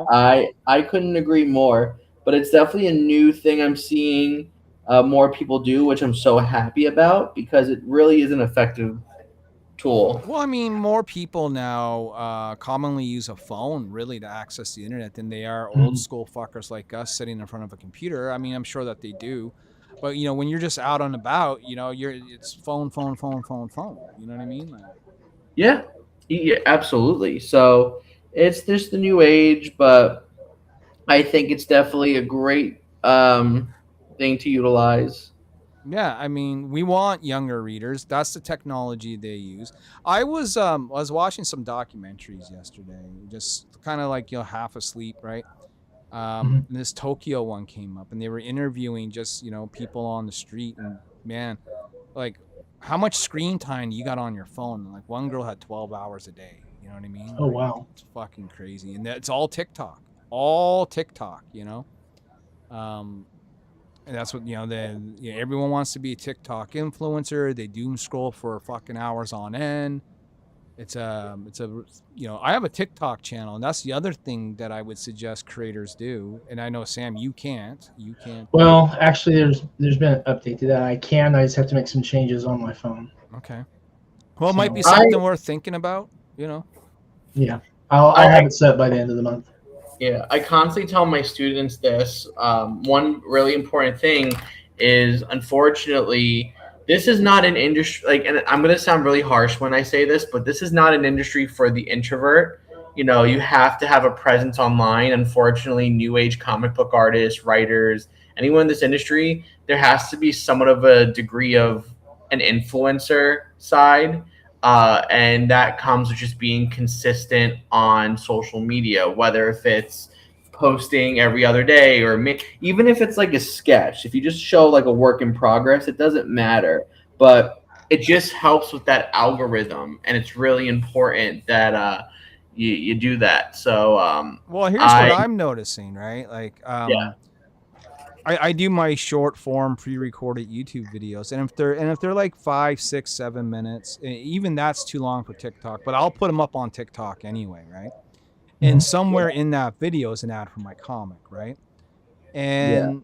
[SPEAKER 14] I couldn't agree more. But it's definitely a new thing I'm seeing more people do, which I'm so happy about, because it really is an effective tool.
[SPEAKER 13] Well, I mean, more people now commonly use a phone really to access the internet than they are old school fuckers like us sitting in front of a computer. I mean, I'm sure that they do. But when you're just out and about, it's phone. You know what I mean?
[SPEAKER 14] Yeah, absolutely. So it's just the new age, but I think it's definitely a great thing to utilize.
[SPEAKER 13] Yeah, I mean, we want younger readers. That's the technology they use. I was watching some documentaries yesterday, just kind of like half asleep, right? And this Tokyo one came up, and they were interviewing just people on the street, and man, how much screen time you got on your phone? Like one girl had 12 hours a day. You know what I mean?
[SPEAKER 15] Oh wow,
[SPEAKER 13] it's fucking crazy, and it's all TikTok, And that's what everyone wants to be a TikTok influencer. They doom scroll for fucking hours on end. I have a TikTok channel, and that's the other thing that I would suggest creators do. And I know, Sam, you can't.
[SPEAKER 15] Well, actually, there's been an update to that. I just have to make some changes on my phone.
[SPEAKER 13] Okay. Well, it might be something worth thinking about.
[SPEAKER 15] Yeah, I'll have it set by the end of the month.
[SPEAKER 14] Yeah, I constantly tell my students this. One really important thing is, unfortunately, this is not an industry, and I'm going to sound really harsh when I say this, but this is not an industry for the introvert. You have to have a presence online. Unfortunately, new age comic book artists, writers, anyone in this industry, there has to be somewhat of a degree of an influencer side. And that comes with just being consistent on social media, whether if it's posting every other day or even if it's like a sketch. If you just show like a work in progress, it doesn't matter. But it just helps with that algorithm, and it's really important that you do that. So
[SPEAKER 13] well, here's what I'm noticing, right? I do my short form pre-recorded YouTube videos, and if they're like 5, 6, 7 minutes, even that's too long for TikTok, but I'll put them up on TikTok anyway, right? And somewhere in that video is an ad for my comic, right? And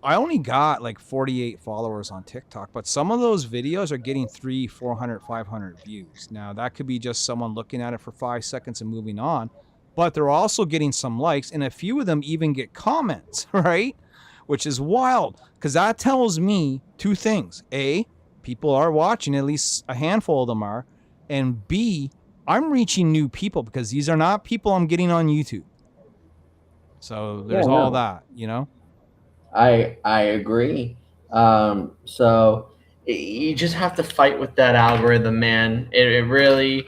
[SPEAKER 13] I only got like 48 followers on TikTok, but some of those videos are getting 300, 400, 500 views. Now that could be just someone looking at it for 5 seconds and moving on, but they're also getting some likes, and a few of them even get comments, right? Which is wild, because that tells me two things. A, people are watching, at least a handful of them are, and B, I'm reaching new people because these are not people I'm getting on YouTube. So there's all that, you know?
[SPEAKER 14] I agree. So you just have to fight with that algorithm, man. It really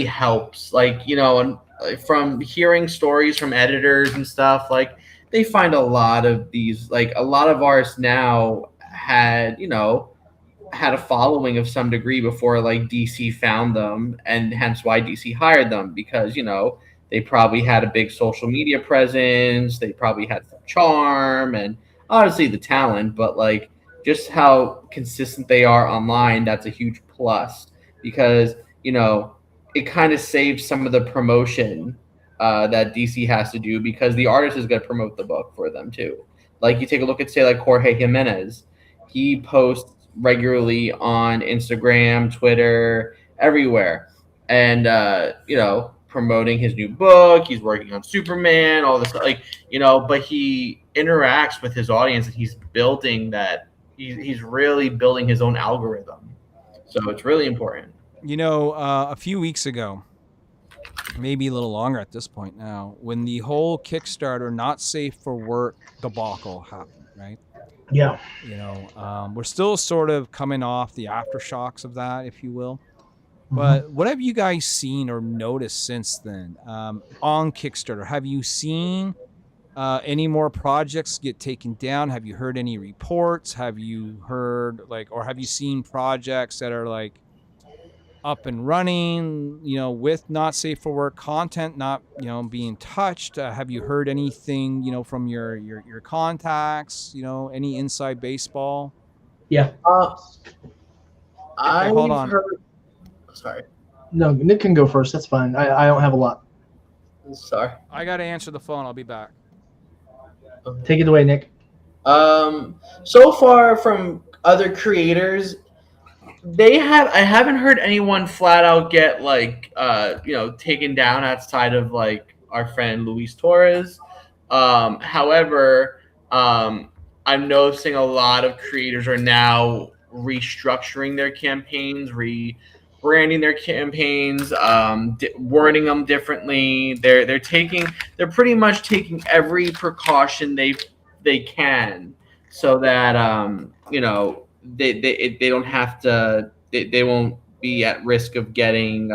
[SPEAKER 14] helps. Like, you know, and from hearing stories from editors and stuff, like they find a lot of these, like a lot of artists now had a following of some degree before like DC found them, and hence why DC hired them, because they probably had a big social media presence, they probably had some charm and obviously the talent, but like just how consistent they are online, that's a huge plus, because it kind of saves some of the promotion that DC has to do, because the artist is going to promote the book for them too. Like you take a look at, say, like Jorge Jimenez, he posts regularly on Instagram, Twitter, everywhere, and promoting his new book. He's working on Superman, all this stuff, like but he interacts with his audience, and he's building that. He's really building his own algorithm, so it's really important.
[SPEAKER 13] A few weeks ago, maybe a little longer at this point now, when the whole Kickstarter not safe for work debacle happened, right?
[SPEAKER 15] Yeah.
[SPEAKER 13] We're still sort of coming off the aftershocks of that, if you will. But what have you guys seen or noticed since then on Kickstarter? Have you seen any more projects get taken down? Have you heard any reports? Have you heard or have you seen projects that are like up and running, with not safe for work content not, being touched? Have you heard anything, from your contacts, any inside baseball?
[SPEAKER 15] Yeah.
[SPEAKER 13] Hold on.
[SPEAKER 14] Sorry.
[SPEAKER 15] No, Nick can go first. That's fine. I don't have a lot.
[SPEAKER 14] Sorry.
[SPEAKER 13] I got to answer the phone. I'll be back.
[SPEAKER 15] Take it away, Nick.
[SPEAKER 14] So far from other creators, I haven't heard anyone flat out get taken down outside of like our friend Luis Torres. However, I'm noticing a lot of creators are now restructuring their campaigns, rebranding their campaigns, wording them differently. They're pretty much taking every precaution they can, so that they don't have to, they won't be at risk of getting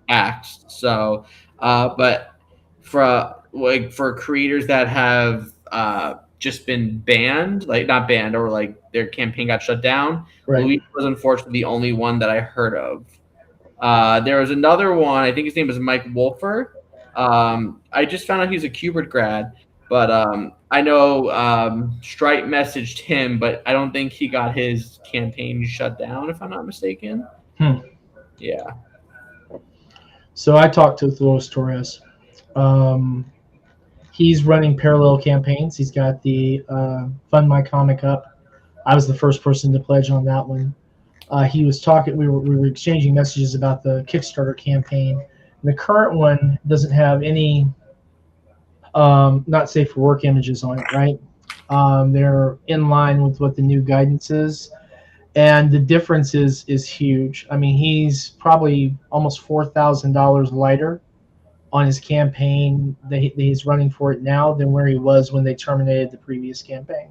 [SPEAKER 14] axed. So but for creators that have just been banned, like not banned, or like their campaign got shut down,
[SPEAKER 15] right.
[SPEAKER 14] Luis was unfortunately the only one that I heard of. There was another one, I think his name is Mike Wolfer. I just found out he's a Kubert grad, but I know Stripe messaged him, but I don't think he got his campaign shut down, if I'm not mistaken. Yeah.
[SPEAKER 15] So I talked to Luis Torres. He's running parallel campaigns. He's got the Fund My Comic up. I was the first person to pledge on that one. He was talking. We were exchanging messages about the Kickstarter campaign. And the current one doesn't have any not safe for work images on it, right? They're in line with what the new guidance is, and the difference is huge. I mean, he's probably almost $4,000 lighter on his campaign that he's running for it now than where he was when they terminated the previous campaign.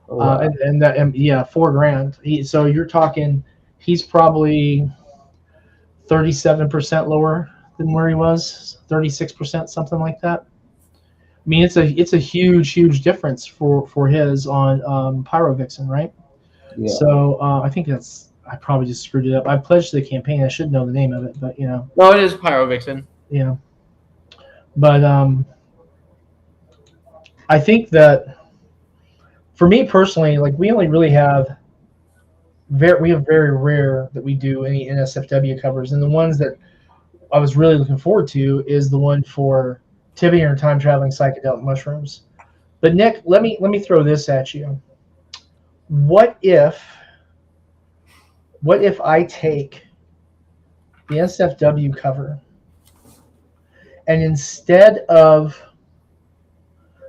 [SPEAKER 15] Oh, wow. And $4,000. So you're talking, he's probably 37% lower than where he was, 36%, something like that. I mean, it's a huge difference for his on Pyro Vixen, right? Yeah. So I think I probably just screwed it up. I pledged the campaign. I should know the name of it, but
[SPEAKER 14] No, it is Pyro Vixen.
[SPEAKER 15] Yeah. But I think that for me personally, like we only really have very rare that we do any NSFW covers, and the ones that I was really looking forward to is the one for Tibby and Time Traveling Psychedelic Mushrooms. But Nick, let me throw this at you. What if I take the SFW cover and instead of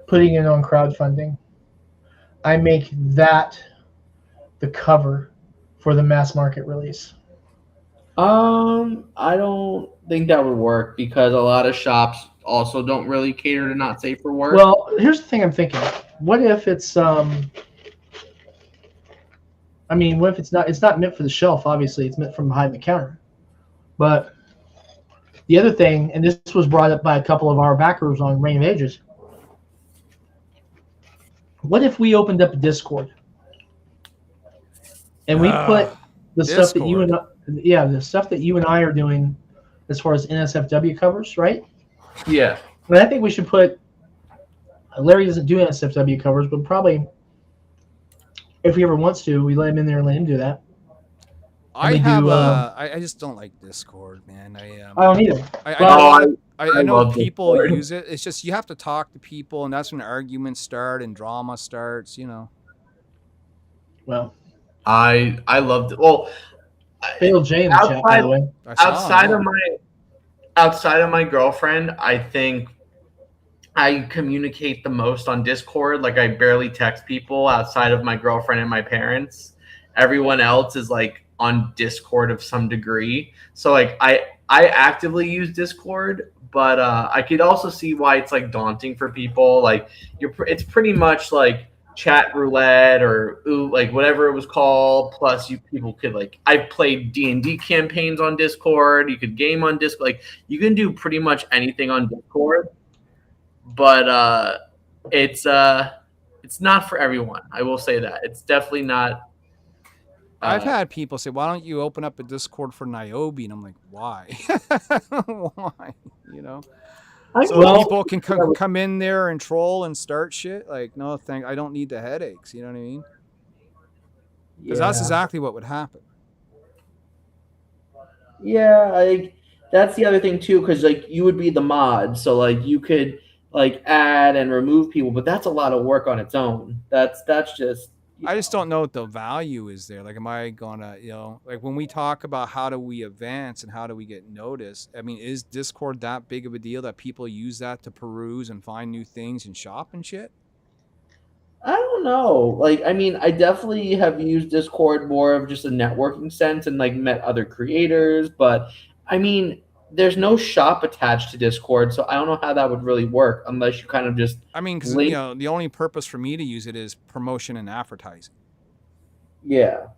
[SPEAKER 15] putting it on crowdfunding, I make that the cover for the mass market release?
[SPEAKER 14] I don't think that would work because a lot of shops also don't really cater to not safe for work.
[SPEAKER 15] Well, here's the thing I'm thinking. What if it's what if it's not meant for the shelf, obviously, it's meant from behind the counter. But the other thing, and this was brought up by a couple of our backers on Reign of Ages, what if we opened up a Discord and we put the stuff that you and the stuff that you and I are doing as far as NSFW covers, right?
[SPEAKER 14] Yeah.
[SPEAKER 15] And I think we should put Larry doesn't do NSFW covers, but probably if he ever wants to, we let him in there and let him do that.
[SPEAKER 13] I just don't like Discord, man.
[SPEAKER 15] I don't either.
[SPEAKER 13] I know people use it. It's just you have to talk to people, and that's when arguments start and drama starts.
[SPEAKER 15] Well,
[SPEAKER 14] I loved it. Well,
[SPEAKER 15] Fatal J in the chat, by the way.
[SPEAKER 14] Outside of my girlfriend, I think I communicate the most on Discord. Like I barely text people outside of my girlfriend and my parents. Everyone else is like on Discord of some degree. So like I actively use Discord, but I could also see why it's like daunting for people. Like it's pretty much like chat roulette or like whatever it was called. Plus people could like, I've played D&D campaigns on Discord. You could game on Discord. Like you can do pretty much anything on Discord, but it's not for everyone. I will say that it's definitely not.
[SPEAKER 13] I've had people say, "Why don't you open up a Discord for Nyobi?" And I'm like, "Why? Why?" So people can come in there and troll and start shit. Like, no, I don't need the headaches. You know what I mean? Because that's exactly what would happen.
[SPEAKER 14] Yeah, that's the other thing too. Because like you would be the mod, so like you could like add and remove people, but that's a lot of work on its own. That's just.
[SPEAKER 13] I just don't know what the value is there. Like, am I gonna, like when we talk about how do we advance and how do we get noticed? I mean, is Discord that big of a deal that people use that to peruse and find new things and shop and shit?
[SPEAKER 14] I don't know. Like, I mean, I definitely have used Discord more of just a networking sense and like met other creators, but I mean, there's no shop attached to Discord, so I don't know how that would really work unless you kind of just.
[SPEAKER 13] I mean, because the only purpose for me to use it is promotion and advertising.
[SPEAKER 14] Yeah.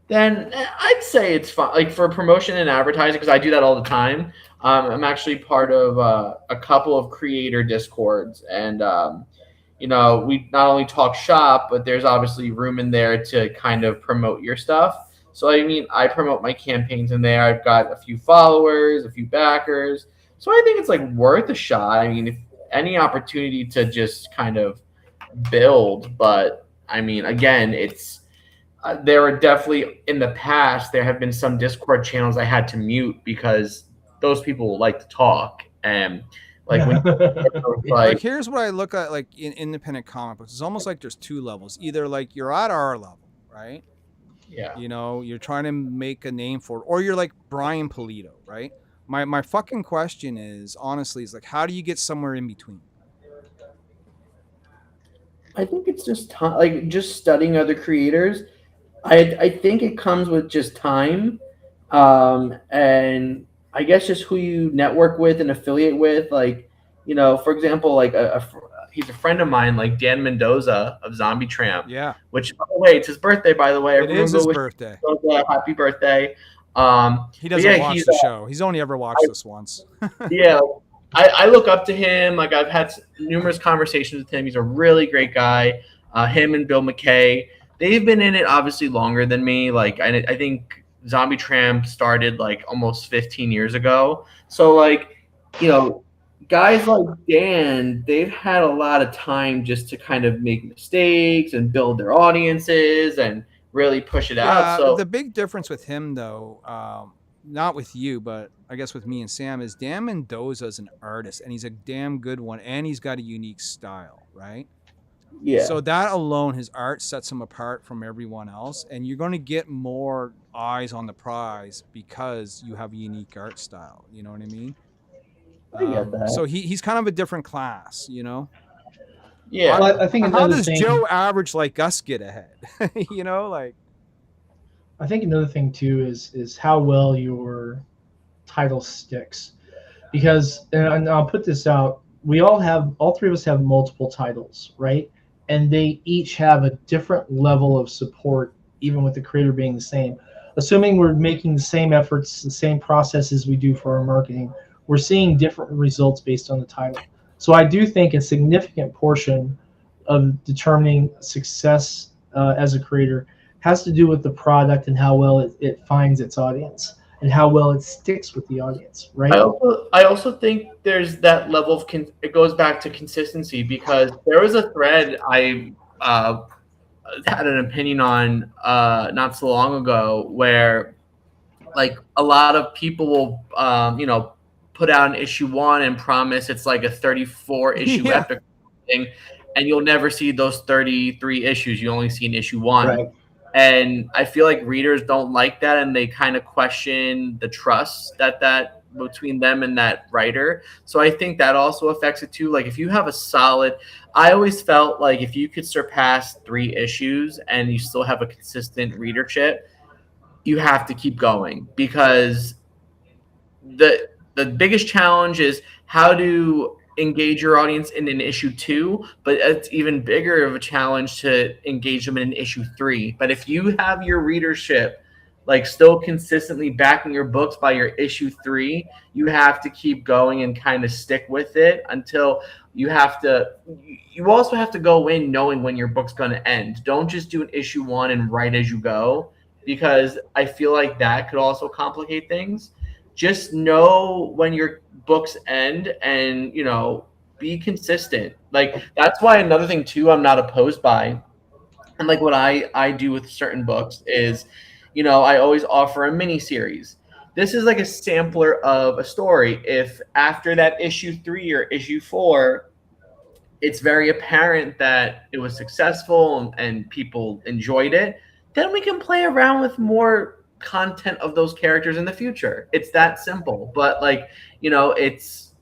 [SPEAKER 14] Then I'd say it's fine, like for promotion and advertising, because I do that all the time. I'm actually part of a couple of creator Discords, and we not only talk shop, but there's obviously room in there to kind of promote your stuff. So, I mean, I promote my campaigns in there. I've got a few followers, a few backers. So I think it's like worth a shot. I mean, if any opportunity to just kind of build. But, I mean, again, it's there are definitely in the past, there have been some Discord channels I had to mute because those people like to talk. And like,
[SPEAKER 13] like here's what I look at like in independent comic books. It's almost like there's two levels. Either like you're at our level, right?
[SPEAKER 14] Yeah.
[SPEAKER 13] You're trying to make a name for it, or you're like Brian Polito, right? My fucking question is, honestly, is like, how do you get somewhere in between?
[SPEAKER 14] I think it's just time, like just studying other creators. I think it comes with just time, and I guess just who you network with and affiliate with. Like, for example, like he's a friend of mine, like Dan Mendoza of Zombie Tramp.
[SPEAKER 13] Yeah.
[SPEAKER 14] Which, by the way, it's his birthday. By the way,
[SPEAKER 13] it is his birthday.
[SPEAKER 14] Happy birthday.
[SPEAKER 13] He doesn't watch the show. He's only ever watched this once.
[SPEAKER 14] Yeah, I look up to him. Like I've had numerous conversations with him. He's a really great guy. Him and Bill McKay, they've been in it obviously longer than me. Like I think Zombie Tramp started like almost 15 years ago. So like, guys like Dan, they've had a lot of time just to kind of make mistakes and build their audiences and really push it out. So
[SPEAKER 13] the big difference with him, though, not with you, but I guess with me and Sam, is Dan Mendoza's an artist, and he's a damn good one, and he's got a unique style, right?
[SPEAKER 14] Yeah.
[SPEAKER 13] So that alone, his art sets him apart from everyone else, and you're going to get more eyes on the prize because you have a unique art style. You know what I mean?
[SPEAKER 14] I get that.
[SPEAKER 13] So he's kind of a different class, you know?
[SPEAKER 14] Yeah.
[SPEAKER 15] Well, I think
[SPEAKER 13] How
[SPEAKER 15] another
[SPEAKER 13] does
[SPEAKER 15] thing,
[SPEAKER 13] Joe average like us get ahead? You know, like.
[SPEAKER 15] I think another thing too is how well your title sticks, because and I'll put this out. All three of us have multiple titles, right? And they each have a different level of support, even with the creator being the same. Assuming we're making the same efforts, the same processes we do for our marketing, we're seeing different results based on the title. So I do think a significant portion of determining success as a creator has to do with the product and how well it finds its audience and how well it sticks with the audience, right?
[SPEAKER 14] I also think there's that level of it goes back to consistency, because there was a thread I had an opinion on not so long ago where like a lot of people will put out an issue 1 and promise it's like a 34 issue epic thing, and you'll never see those 33 issues. You only see an issue 1.
[SPEAKER 15] Right.
[SPEAKER 14] And I feel like readers don't like that, and they kind of question the trust that between them and that writer. So I think that also affects it too. Like if you have a solid, I always felt like if you could surpass 3 issues and you still have a consistent readership, you have to keep going, because the biggest challenge is how to engage your audience in an issue 2, but it's even bigger of a challenge to engage them in an issue 3. But if you have your readership like still consistently backing your books by your issue 3, you have to keep going and kind of stick with it until you also have to go in knowing when your book's going to end. Don't just do an issue 1 and write as you go, because I feel like that could also complicate things. Just know when your books end and, be consistent. Like, that's why another thing too, I'm not opposed by. And like what I do with certain books is, I always offer a mini series. This is like a sampler of a story. If after that issue 3 or issue 4, it's very apparent that it was successful and people enjoyed it, then we can play around with more content of those characters in the future. It's that simple. But it's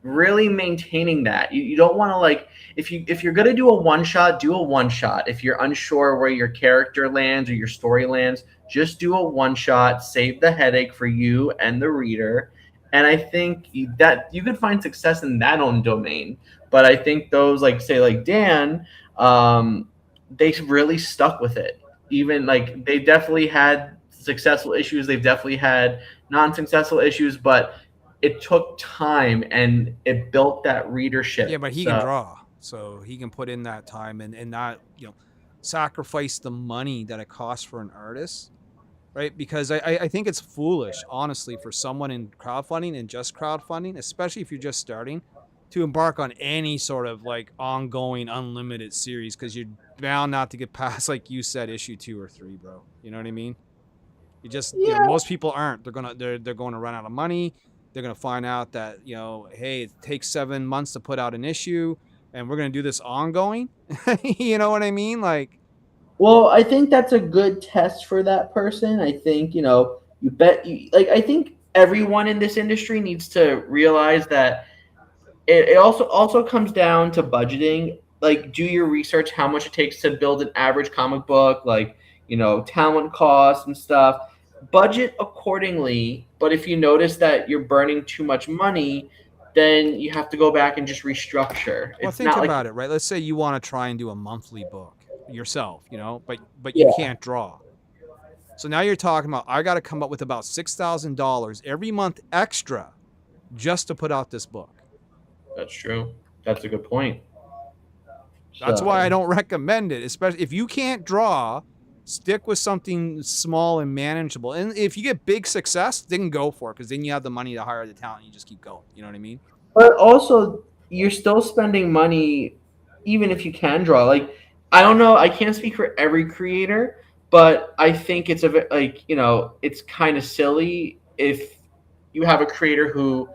[SPEAKER 14] really maintaining that. You don't want to, like, if you're going to do a one-shot, do a one-shot. If you're unsure where your character lands or your story lands, just do a one-shot, save the headache for you and the reader. And I think that you could find success in that own domain. But I think those, like Dan, they really stuck with it. Even like they definitely had successful issues. They've definitely had non-successful issues, but it took time and it built that readership.
[SPEAKER 13] Yeah, but he can draw, so he can put in that time and not, sacrifice the money that it costs for an artist, right? Because I think it's foolish, honestly, for someone in crowdfunding and just crowdfunding, especially if you're just starting, to embark on any sort of like ongoing unlimited series, because you're bound not to get past, like you said, issue 2 or 3, bro. You know what I mean? You just most people aren't. They're going to run out of money. They're going to find out that, hey, it takes 7 months to put out an issue and we're going to do this ongoing. You know what I mean? Like,
[SPEAKER 14] well, I think that's a good test for that person. I think, I think everyone in this industry needs to realize that it also comes down to budgeting. Like, do your research, how much it takes to build an average comic book, like, talent costs and stuff. Budget accordingly, but if you notice that you're burning too much money, then you have to go back and just restructure.
[SPEAKER 13] Well,
[SPEAKER 14] it's
[SPEAKER 13] think
[SPEAKER 14] not
[SPEAKER 13] about it, right? Let's say you want to try and do a monthly book yourself, but you can't draw. So now you're talking about, I got to come up with about $6,000 every month extra just to put out this book.
[SPEAKER 14] That's true. That's a good point.
[SPEAKER 13] That's why I don't recommend it, especially if you can't draw. Stick with something small and manageable. And if you get big success, then go for it, because then you have the money to hire the talent and you just keep going. You know what I mean?
[SPEAKER 14] But also, you're still spending money even if you can draw. Like, I don't know. I can't speak for every creator, but I think it's it's kind of silly if you have a creator who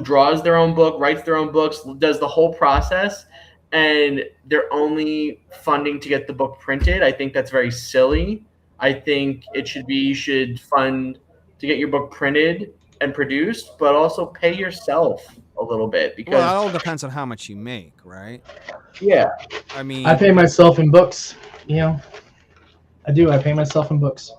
[SPEAKER 14] draws their own book, writes their own books, does the whole process, and they're only funding to get the book printed, I think that's very silly. I think it should be you should fund to get your book printed and produced, but also pay yourself a little bit because
[SPEAKER 13] Well, it all depends on how much you make, right?
[SPEAKER 14] Yeah.
[SPEAKER 13] I mean,
[SPEAKER 15] I pay myself in books. You know, I do. I pay myself in books.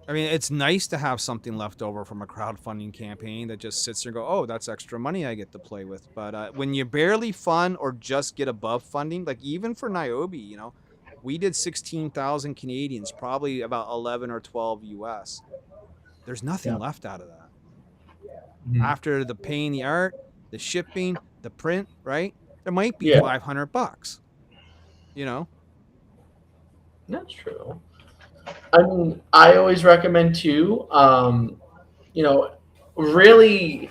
[SPEAKER 13] I mean, it's nice to have something left over from a crowdfunding campaign that just sits there and go, oh, that's extra money I get to play with. But when you barely fund or just get above funding, like even for Nyobi, you know, we did 16,000 Canadians, probably about 11 or 12 US. There's nothing left out of that. After the paying the art, the shipping, the print, right? There might be $500, you know?
[SPEAKER 14] That's true. I mean, I always recommend too, you know, really.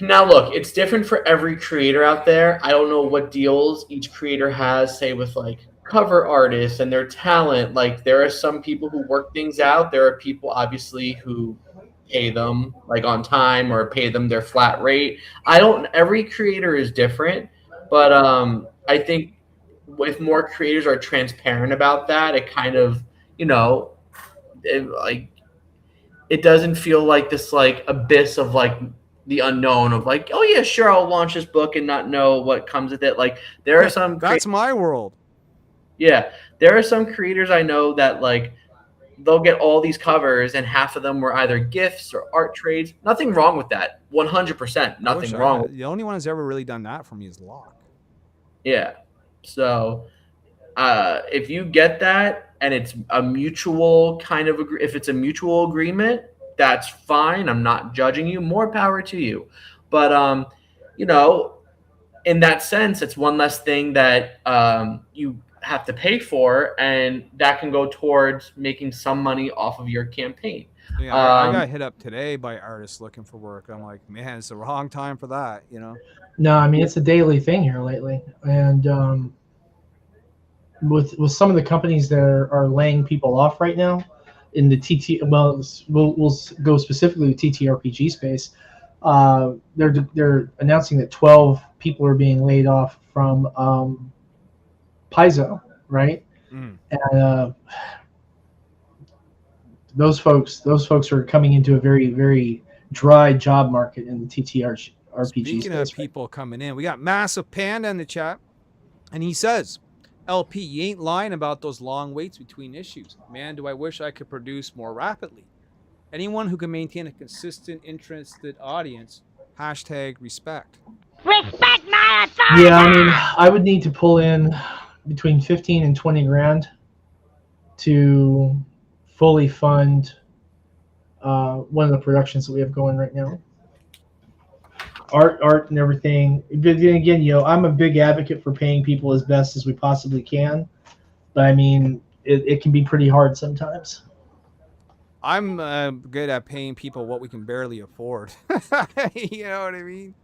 [SPEAKER 14] Now, look, it's different for every creator out there. I don't know what deals each creator has, say, with like cover artists and their talent. Like, there are some people who work things out. There are people, obviously, who pay them like on time or pay them their flat rate. Every creator is different, but I think if more creators are transparent about that, it kind of, you know, it doesn't feel like this like abyss of like the unknown of like, oh yeah, sure, I'll launch this book and not know what comes with it. Like there are some
[SPEAKER 13] that's my world.
[SPEAKER 14] Yeah, there are some creators I know that like they'll get all these covers and half of them were either gifts or art trades. Nothing wrong with that. 100%. Nothing wrong.
[SPEAKER 13] The only one who's ever really done that for me is Locke.
[SPEAKER 14] Yeah. So if you get that and it's a mutual kind of if it's a mutual agreement, that's fine. I'm not judging you. More power to you. But you know, in that sense, it's one less thing that you have to pay for, and that can go towards making some money off of your campaign.
[SPEAKER 13] Yeah, I got hit up today by artists looking for work. I'm like, man, it's the wrong time for that, you know?
[SPEAKER 15] No, I mean, it's a daily thing here lately. And with some of the companies that are laying people off right now in the we'll go specifically to TTRPG space. They're announcing that 12 people are being laid off from Paizo, right? And those folks are coming into a very, very dry job market in the TTRPG
[SPEAKER 13] Speaking
[SPEAKER 15] space.
[SPEAKER 13] of people coming in, we got Massive Panda in the chat, and he says, LP, you ain't lying about those long waits between issues. Man, do I wish I could produce more rapidly. Anyone who can maintain a consistent, interested audience, #respect.
[SPEAKER 5] Respect my authority!
[SPEAKER 15] Yeah, I mean, I would need to pull in between 15 and 20 grand to fully fund one of the productions that we have going right now. Art and everything. But then again, you know, I'm a big advocate for paying people as best as we possibly can. But I mean, it can be pretty hard sometimes.
[SPEAKER 13] I'm good at paying people what we can barely afford. You know what I mean?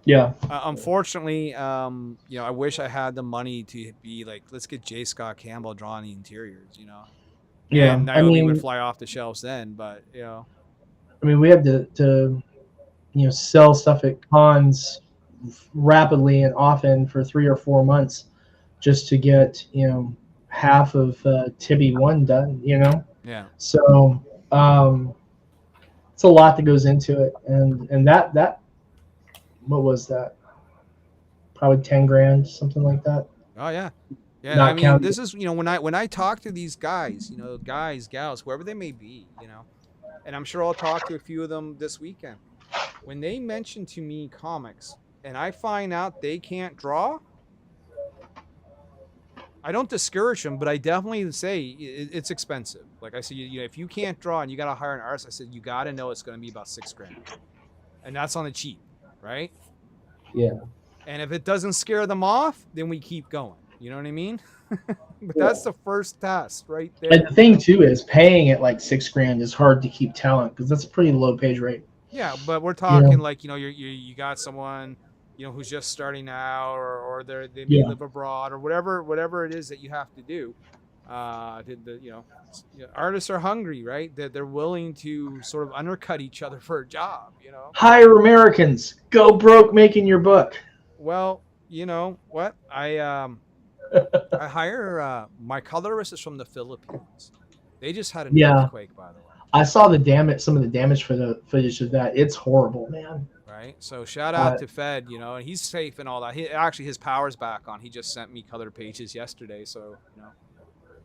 [SPEAKER 15] Yeah.
[SPEAKER 13] Unfortunately, you know, I wish I had the money to be like, let's get J. Scott Campbell drawing the interiors, you know?
[SPEAKER 15] Yeah.
[SPEAKER 13] And
[SPEAKER 15] I mean,
[SPEAKER 13] would fly off the shelves then, but, you know.
[SPEAKER 15] I mean, we had to you know, sell stuff at cons rapidly and often for 3 or 4 months just to get, you know, half of Tibby 1 done, you know?
[SPEAKER 13] Yeah.
[SPEAKER 15] So it's a lot that goes into it. And that what was that? Probably 10 grand, something like that.
[SPEAKER 13] Oh yeah. Yeah,
[SPEAKER 15] Not
[SPEAKER 13] I mean,
[SPEAKER 15] counting.
[SPEAKER 13] this is, you know, when I talk to these guys, you know, guys, gals, whoever they may be, you know, and I'm sure I'll talk to a few of them this weekend. When they mention to me comics and I find out they can't draw, I don't discourage them, but I definitely say it's expensive. Like I said, you know, if you can't draw and you got to hire an artist, I said, you got to know it's going to be about $6 grand. And that's on the cheap, right?
[SPEAKER 15] Yeah.
[SPEAKER 13] And if it doesn't scare them off, then we keep going. You know what I mean? But that's the first test right there.
[SPEAKER 15] And the thing too is paying at like $6 grand is hard to keep talent because that's a pretty low page rate.
[SPEAKER 13] Yeah, but we're talking like, you know, you got someone, you know, who's just starting out or they may live abroad or whatever it is that you have to do. Artists are hungry, right? They're willing to sort of undercut each other for a job,
[SPEAKER 15] Hire Americans. Go broke making your book.
[SPEAKER 13] Well, you know what? I hire my colorist is from the Philippines. They just had an earthquake, by the way.
[SPEAKER 15] I saw some of the damage for the footage of that. It's horrible, man.
[SPEAKER 13] Right. So shout out to Fed, and he's safe and all that. His power's back on. He just sent me color pages yesterday, so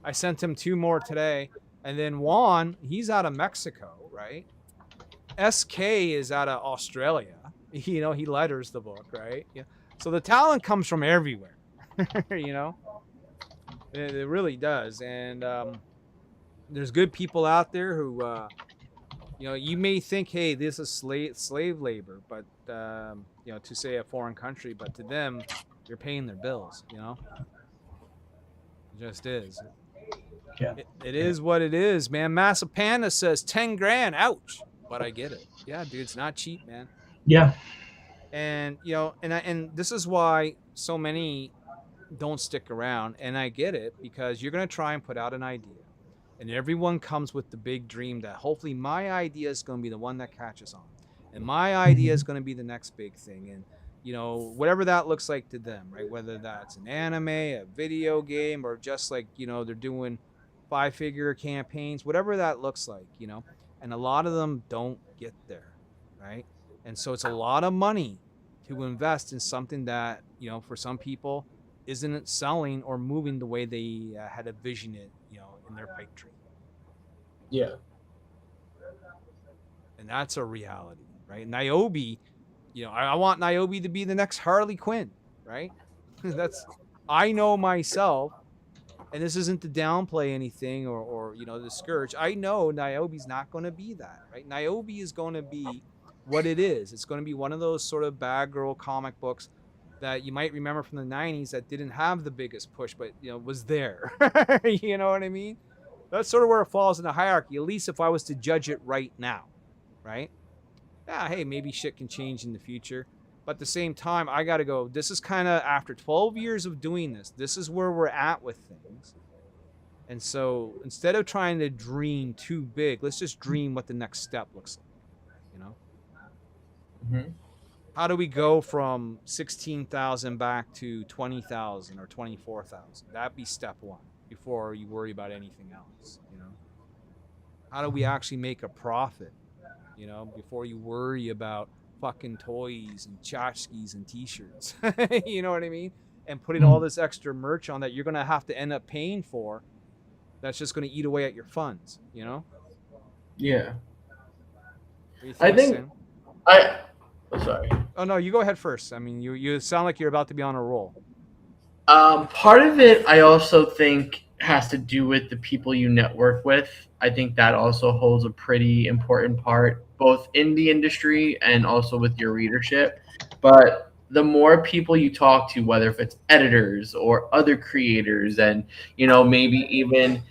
[SPEAKER 13] I sent him 2 more today. And then Juan, he's out of Mexico, right? SK is out of Australia. He letters the book, right? Yeah. So the talent comes from everywhere. It really does. And there's good people out there who you may think, hey, this is slave labor, but to say a foreign country, but to them, you're paying their bills. It just is.
[SPEAKER 15] Yeah.
[SPEAKER 13] It is what it is, man. Massive Panda says 10 grand. Ouch. But I get it. Yeah, dude, it's not cheap, man.
[SPEAKER 15] Yeah.
[SPEAKER 13] And and this is why so many don't stick around. And I get it, because you're gonna try and put out an idea. And everyone comes with the big dream that hopefully my idea is going to be the one that catches on. And my idea is going to be the next big thing. And, whatever that looks like to them, right? Whether that's an anime, a video game, or just like, they're doing 5-figure campaigns, whatever that looks like, And a lot of them don't get there, right? And so it's a lot of money to invest in something that, for some people isn't selling or moving the way they had envisioned it, in their pipe dream.
[SPEAKER 15] Yeah.
[SPEAKER 13] And that's a reality, right? Nyobi, I want Nyobi to be the next Harley Quinn, right? I know myself, and this isn't to downplay anything or discourage. I know Nyobi's not going to be that, right? Nyobi is going to be what it is. It's going to be one of those sort of bad girl comic books that you might remember from the 90s that didn't have the biggest push, but was there. You know what I mean? That's sort of where it falls in the hierarchy, at least if I was to judge it right now, right? Yeah, hey, maybe shit can change in the future. But at the same time, I got to go, this is kind of after 12 years of doing this is where we're at with things. And so instead of trying to dream too big, let's just dream what the next step looks like,
[SPEAKER 14] Mm-hmm.
[SPEAKER 13] How do we go from 16,000 back to 20,000 or 24,000? That'd be step 1 before you worry about anything else, How do we actually make a profit, before you worry about fucking toys and tchotchkes and t-shirts, you know what I mean? And putting all this extra merch on that you're going to have to end up paying for, that's just going to eat away at your funds,
[SPEAKER 14] Yeah.
[SPEAKER 13] I think
[SPEAKER 14] sorry.
[SPEAKER 13] Oh no, you go ahead first. I mean, you sound like you're about to be on a roll.
[SPEAKER 14] Part of it, I also think, has to do with the people you network with. I think that also holds a pretty important part, both in the industry and also with your readership. But the more people you talk to, whether if it's editors or other creators, and maybe even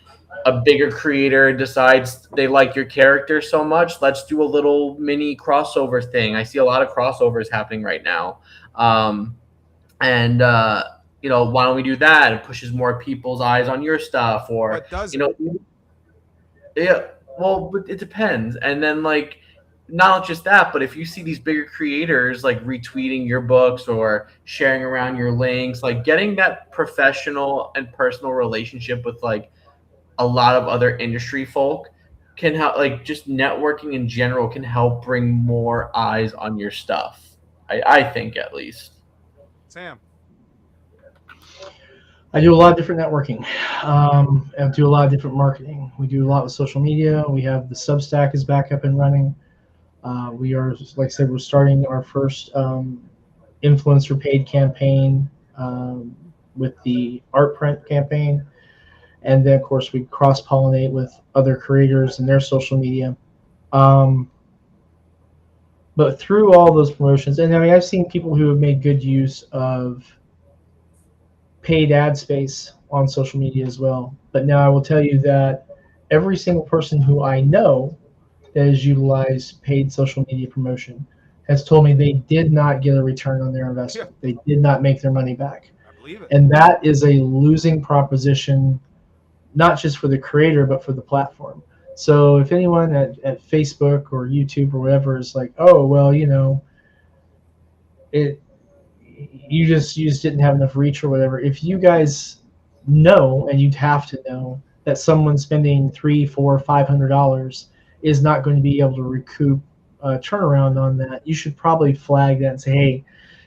[SPEAKER 14] a bigger creator decides they like your character so much, let's do a little mini crossover thing. I see a lot of crossovers happening right now. Why don't we do that? It pushes more people's eyes on your stuff, or yeah, well, but it depends. And then not just that, but if you see these bigger creators retweeting your books or sharing around your links, getting that professional and personal relationship with a lot of other industry folk can help. Just networking in general can help bring more eyes on your stuff. I think, at least.
[SPEAKER 13] Sam.
[SPEAKER 15] I do a lot of different networking. I do a lot of different marketing. We do a lot with social media. We have the Substack is back up and running. We are, like I said, we're starting our first influencer paid campaign with the art print campaign. And then, of course, we cross-pollinate with other creators and their social media. But through all those promotions, and I've seen people who have made good use of paid ad space on social media as well. But now I will tell you that every single person who I know that has utilized paid social media promotion has told me they did not get a return on their investment. Yeah. They did not make their money back.
[SPEAKER 13] I believe it.
[SPEAKER 15] And that is a losing proposition not just for the creator, but for the platform. So if anyone at Facebook or YouTube or whatever is like, oh, well, you know, you just didn't have enough reach or whatever. If you guys know, and you'd have to know, that someone spending $300, $400, $500 is not going to be able to recoup a turnaround on that, you should probably flag that and say, hey,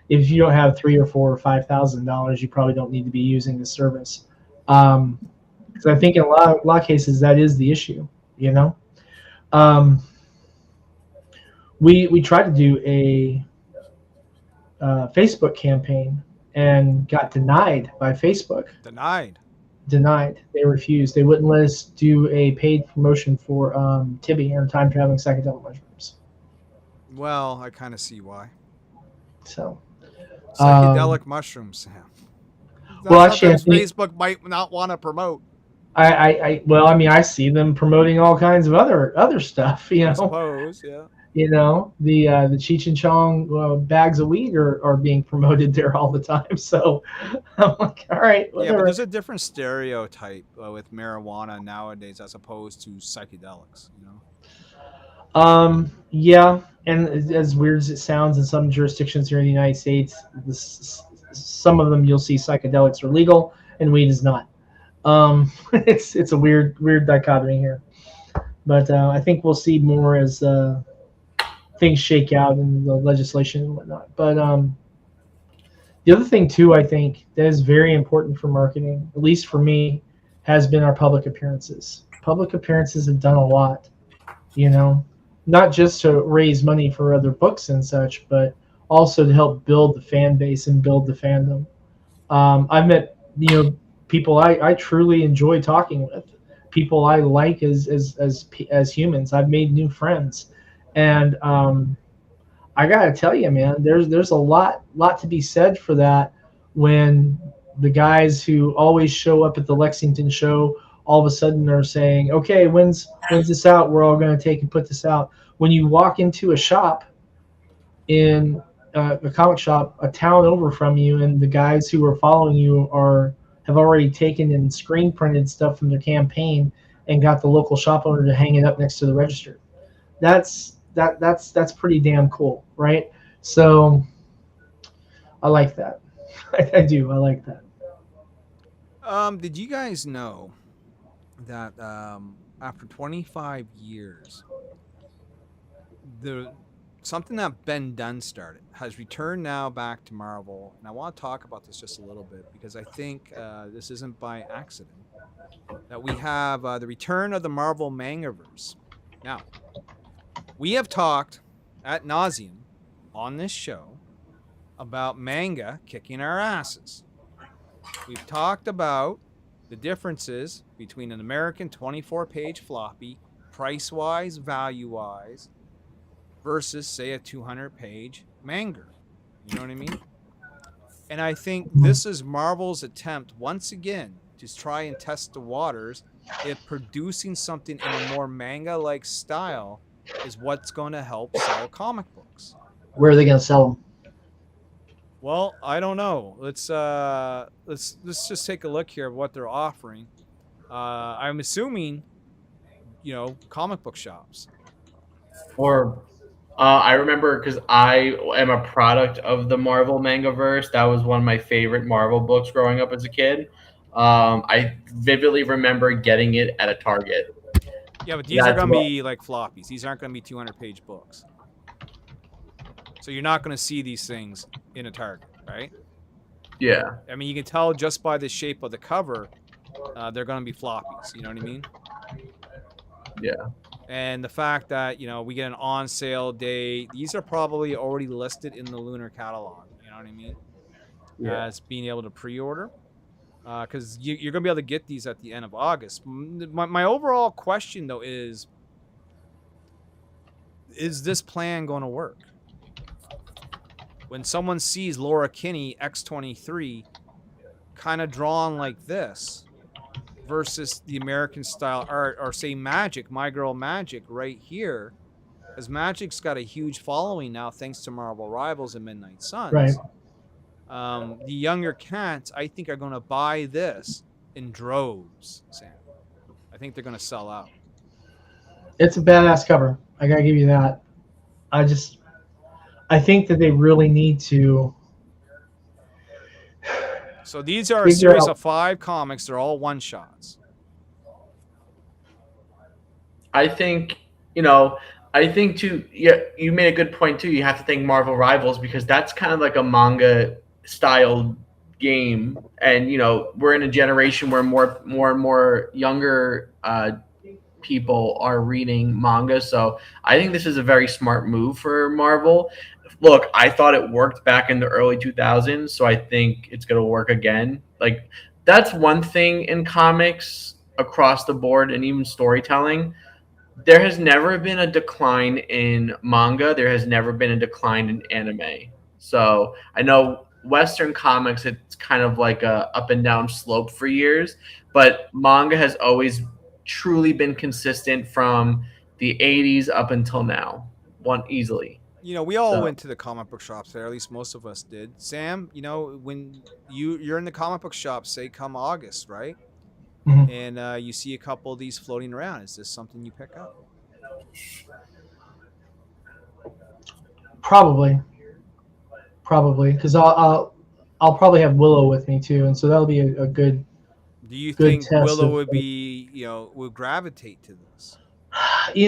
[SPEAKER 15] if you don't have $3,000 or $4,000 or $5,000, you probably don't need to be using the service. Because I think in a lot of cases that is the issue. You know, we tried to do a Facebook campaign and got denied by Facebook.
[SPEAKER 13] Denied.
[SPEAKER 15] They refused. They wouldn't let us do a paid promotion for Tibby and time traveling psychedelic mushrooms.
[SPEAKER 13] Well, I kind of see why.
[SPEAKER 15] So,
[SPEAKER 13] psychedelic mushrooms, Sam.
[SPEAKER 15] Well, actually,
[SPEAKER 13] Facebook might not want to promote.
[SPEAKER 15] Well, I mean, I see them promoting all kinds of other stuff. You know,
[SPEAKER 13] I suppose, yeah.
[SPEAKER 15] You know, the Cheech and Chong bags of weed are being promoted there all the time. So I'm like, all right, whatever.
[SPEAKER 13] Yeah, but there's a different stereotype with marijuana nowadays as opposed to psychedelics. You know.
[SPEAKER 15] Yeah, and as weird as it sounds, in some jurisdictions here in the United States, some of them you'll see psychedelics are legal and weed is not. It's a weird dichotomy here, but I think we'll see more as things shake out in the legislation and whatnot. But the other thing too, I think that is very important for marketing, at least for me, has been our public appearances. Public appearances have done a lot, you know, not just to raise money for other books and such, but also to help build the fan base and build the fandom. I've met, you know, people I truly enjoy talking with, people I like as humans. I've made new friends, and I gotta tell you, man, there's a lot to be said for that. When the guys who always show up at the Lexington show all of a sudden are saying, okay, when's this out? We're all going to take and put this out. When you walk into a shop, in a comic shop a town over from you, and the guys who are following you have already taken and screen printed stuff from their campaign and got the local shop owner to hang it up next to the register. That's pretty damn cool, right? So I like that. I do. I like that.
[SPEAKER 13] Did you guys know that after 25 years, something that Ben Dunn started has returned now back to Marvel, and I want to talk about this just a little bit because I think this isn't by accident, that we have the return of the Marvel Mangaverse. Now, we have talked ad nauseum on this show about manga kicking our asses. We've talked about the differences between an American 24-page floppy, price-wise, value-wise, versus, say, a 200-page manga. You know what I mean? And I think this is Marvel's attempt, once again, to try and test the waters if producing something in a more manga-like style is what's going to help sell comic books.
[SPEAKER 15] Where are they going to sell them?
[SPEAKER 13] Well, I don't know. Let's just take a look here at what they're offering. I'm assuming, you know, comic book shops.
[SPEAKER 14] Or I remember, because I am a product of the Marvel Mangaverse. That was one of my favorite Marvel books growing up as a kid. I vividly remember getting it at a Target.
[SPEAKER 13] Yeah, but these are going to be like floppies. These aren't going to be 200-page books. So you're not going to see these things in a Target, right?
[SPEAKER 14] Yeah.
[SPEAKER 13] I mean, you can tell just by the shape of the cover, they're going to be floppies. You know what I mean?
[SPEAKER 14] Yeah.
[SPEAKER 13] And the fact that, you know, we get an on-sale date, these are probably already listed in the Lunar catalog. You know what I mean?
[SPEAKER 14] Yeah.
[SPEAKER 13] As being able to pre-order. Because you're going to be able to get these at the end of August. My overall question, though, is this plan going to work? When someone sees Laura Kinney, X-23, kind of drawn like this versus the American style art, or say Magic, My Girl Magic right here, because Magic's got a huge following now thanks to Marvel Rivals and Midnight Suns.
[SPEAKER 15] Right.
[SPEAKER 13] The younger cats, I think, are going to buy this in droves, Sam. think they're going to sell out.
[SPEAKER 15] It's a badass cover. I gotta give you that. I think that they really need to.
[SPEAKER 13] So these are a
[SPEAKER 15] Figure
[SPEAKER 13] series
[SPEAKER 15] out-
[SPEAKER 13] of 5 comics. They're all one-shots.
[SPEAKER 14] I think, too, yeah, you made a good point too. You have to think Marvel Rivals because that's kind of like a manga style game. And, we're in a generation where more and more younger people are reading manga. So I think this is a very smart move for Marvel. Look, I thought it worked back in the early 2000s, so I think it's going to work again. Like, that's one thing in comics across the board and even storytelling. There has never been a decline in manga. There has never been a decline in anime. So I know Western comics, it's kind of like a up and down slope for years, but manga has always truly been consistent from the 80s up until now, one easily.
[SPEAKER 13] We all went to the comic book shops there. At least most of us did. Sam, when you're in the comic book shop, say come August, right?
[SPEAKER 15] Mhm.
[SPEAKER 13] And you see a couple of these floating around. Is this something you pick up?
[SPEAKER 15] Probably, because I'll probably have Willow with me too, and so that'll be a good.
[SPEAKER 13] Do you
[SPEAKER 15] good
[SPEAKER 13] think
[SPEAKER 15] test
[SPEAKER 13] Willow
[SPEAKER 15] of-
[SPEAKER 13] would be, would gravitate to this?
[SPEAKER 15] That's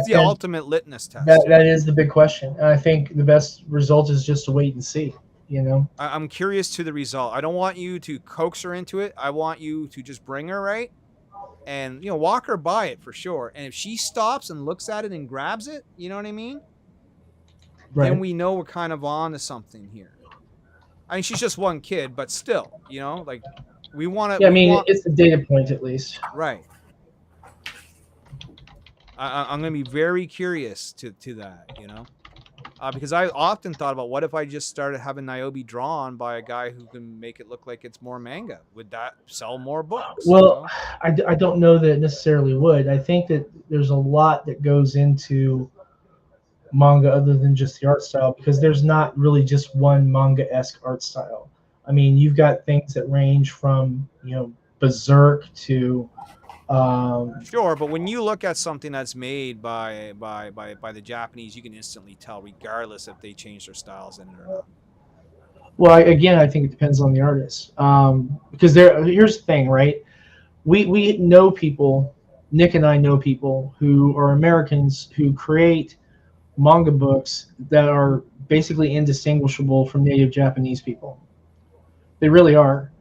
[SPEAKER 13] the ultimate litmus test.
[SPEAKER 15] That is the big question. And I think the best result is just to wait and see.
[SPEAKER 13] I'm curious to the result. I don't want you to coax her into it. I want you to just bring her, right? And, walk her by it for sure. And if she stops and looks at it and grabs it, you know what I mean?
[SPEAKER 15] Right.
[SPEAKER 13] Then we know we're kind of on to something here. I mean, she's just one kid, but still, like we want to.
[SPEAKER 15] Yeah, I mean, it's a data point at least.
[SPEAKER 13] Right. I'm going to be very curious to that, because I often thought about what if I just started having Nyobi drawn by a guy who can make it look like it's more manga? Would that sell more books?
[SPEAKER 15] Well, I don't know that it necessarily would. I think that there's a lot that goes into manga other than just the art style, because there's not really just one manga-esque art style. I mean, you've got things that range from, Berserk to
[SPEAKER 13] Sure, but when you look at something that's made by the Japanese, you can instantly tell, regardless if they change their styles in it or not.
[SPEAKER 15] Well, again, I think it depends on the artist. Because here's the thing, right? We know people, Nick and I know people who are Americans who create manga books that are basically indistinguishable from native Japanese people. They really are.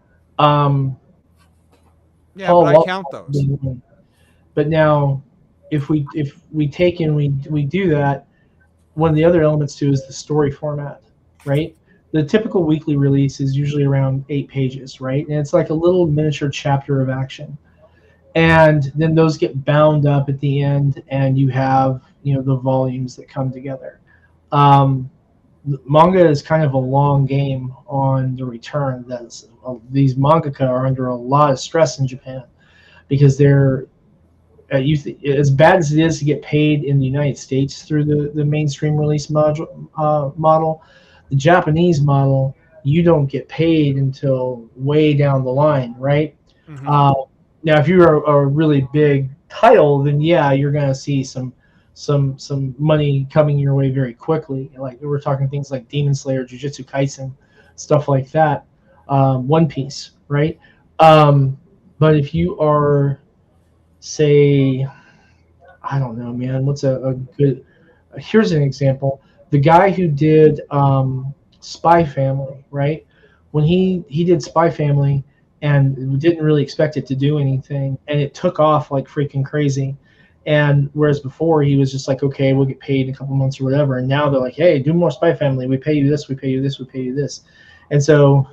[SPEAKER 13] Yeah, but I count those.
[SPEAKER 15] But now, if we take and we do that, one of the other elements too is the story format, right? The typical weekly release is usually around 8 pages, right? And it's like a little miniature chapter of action. And then those get bound up at the end, and you have the volumes that come together. Manga is kind of a long game on the return. These mangaka are under a lot of stress in Japan because they're as bad as it is to get paid in the United States through the mainstream release model. The Japanese model, you don't get paid until way down the line, right?
[SPEAKER 13] Mm-hmm.
[SPEAKER 15] Now, if you're a really big title, then yeah, you're going to see some money coming your way very quickly. Like we're talking things like Demon Slayer, Jujutsu Kaisen, stuff like that. One Piece, right? But if you are, say, I don't know, man, what's a good? Here's an example. The guy who did Spy Family, right? When he did Spy Family and didn't really expect it to do anything, and it took off like freaking crazy. And whereas before he was just like, okay, we'll get paid in a couple months or whatever. And now they're like, hey, do more Spy Family. We pay you this, we pay you this, we pay you this. And so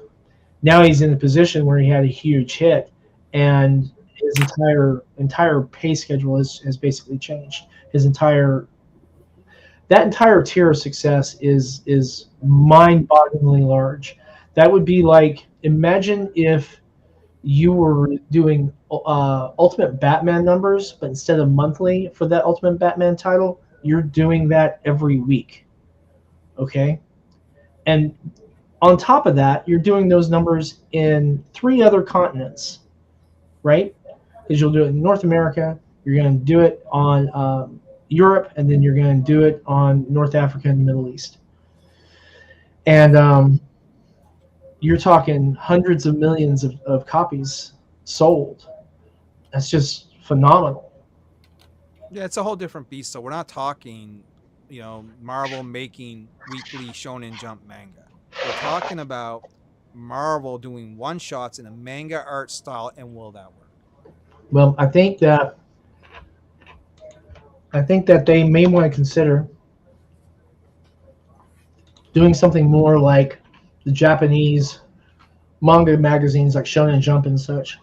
[SPEAKER 15] now he's in a position where he had a huge hit, and his entire pay schedule has basically changed. That entire tier of success is mind-bogglingly large. That would be like, imagine if you were doing Ultimate Batman numbers, but instead of monthly for that Ultimate Batman title, you're doing that every week. Okay? And on top of that, you're doing those numbers in 3 other continents, right? because you'll do it in North America, you're going to do it on Europe, and then you're going to do it on North Africa and the Middle East. And you're talking hundreds of millions of copies sold. That's just phenomenal.
[SPEAKER 13] Yeah, it's a whole different beast. So we're not talking, Marvel making weekly Shonen Jump manga. We're talking about Marvel doing one-shots in a manga art style, and will that work?
[SPEAKER 15] Well, I think that they may want to consider doing something more like the Japanese manga magazines like Shonen Jump and such.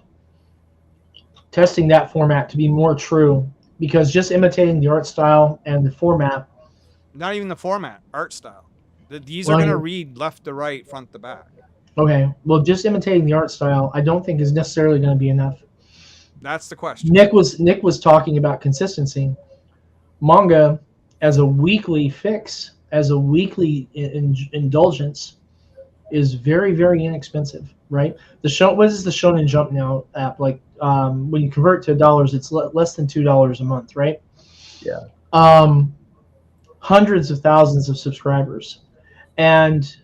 [SPEAKER 15] Testing that format to be more true, because just imitating the art style and the format.
[SPEAKER 13] Not even the format, art style. These are going to read left to right, front to back.
[SPEAKER 15] Okay, well, just imitating the art style, I don't think is necessarily going to be enough.
[SPEAKER 13] That's the question.
[SPEAKER 15] Nick was talking about consistency. Manga as a weekly fix, as a weekly indulgence, is very, very inexpensive, right? What is the Shonen Jump now app? Like when you convert to dollars, it's less than $2 a month, right?
[SPEAKER 14] Yeah.
[SPEAKER 15] Hundreds of thousands of subscribers, and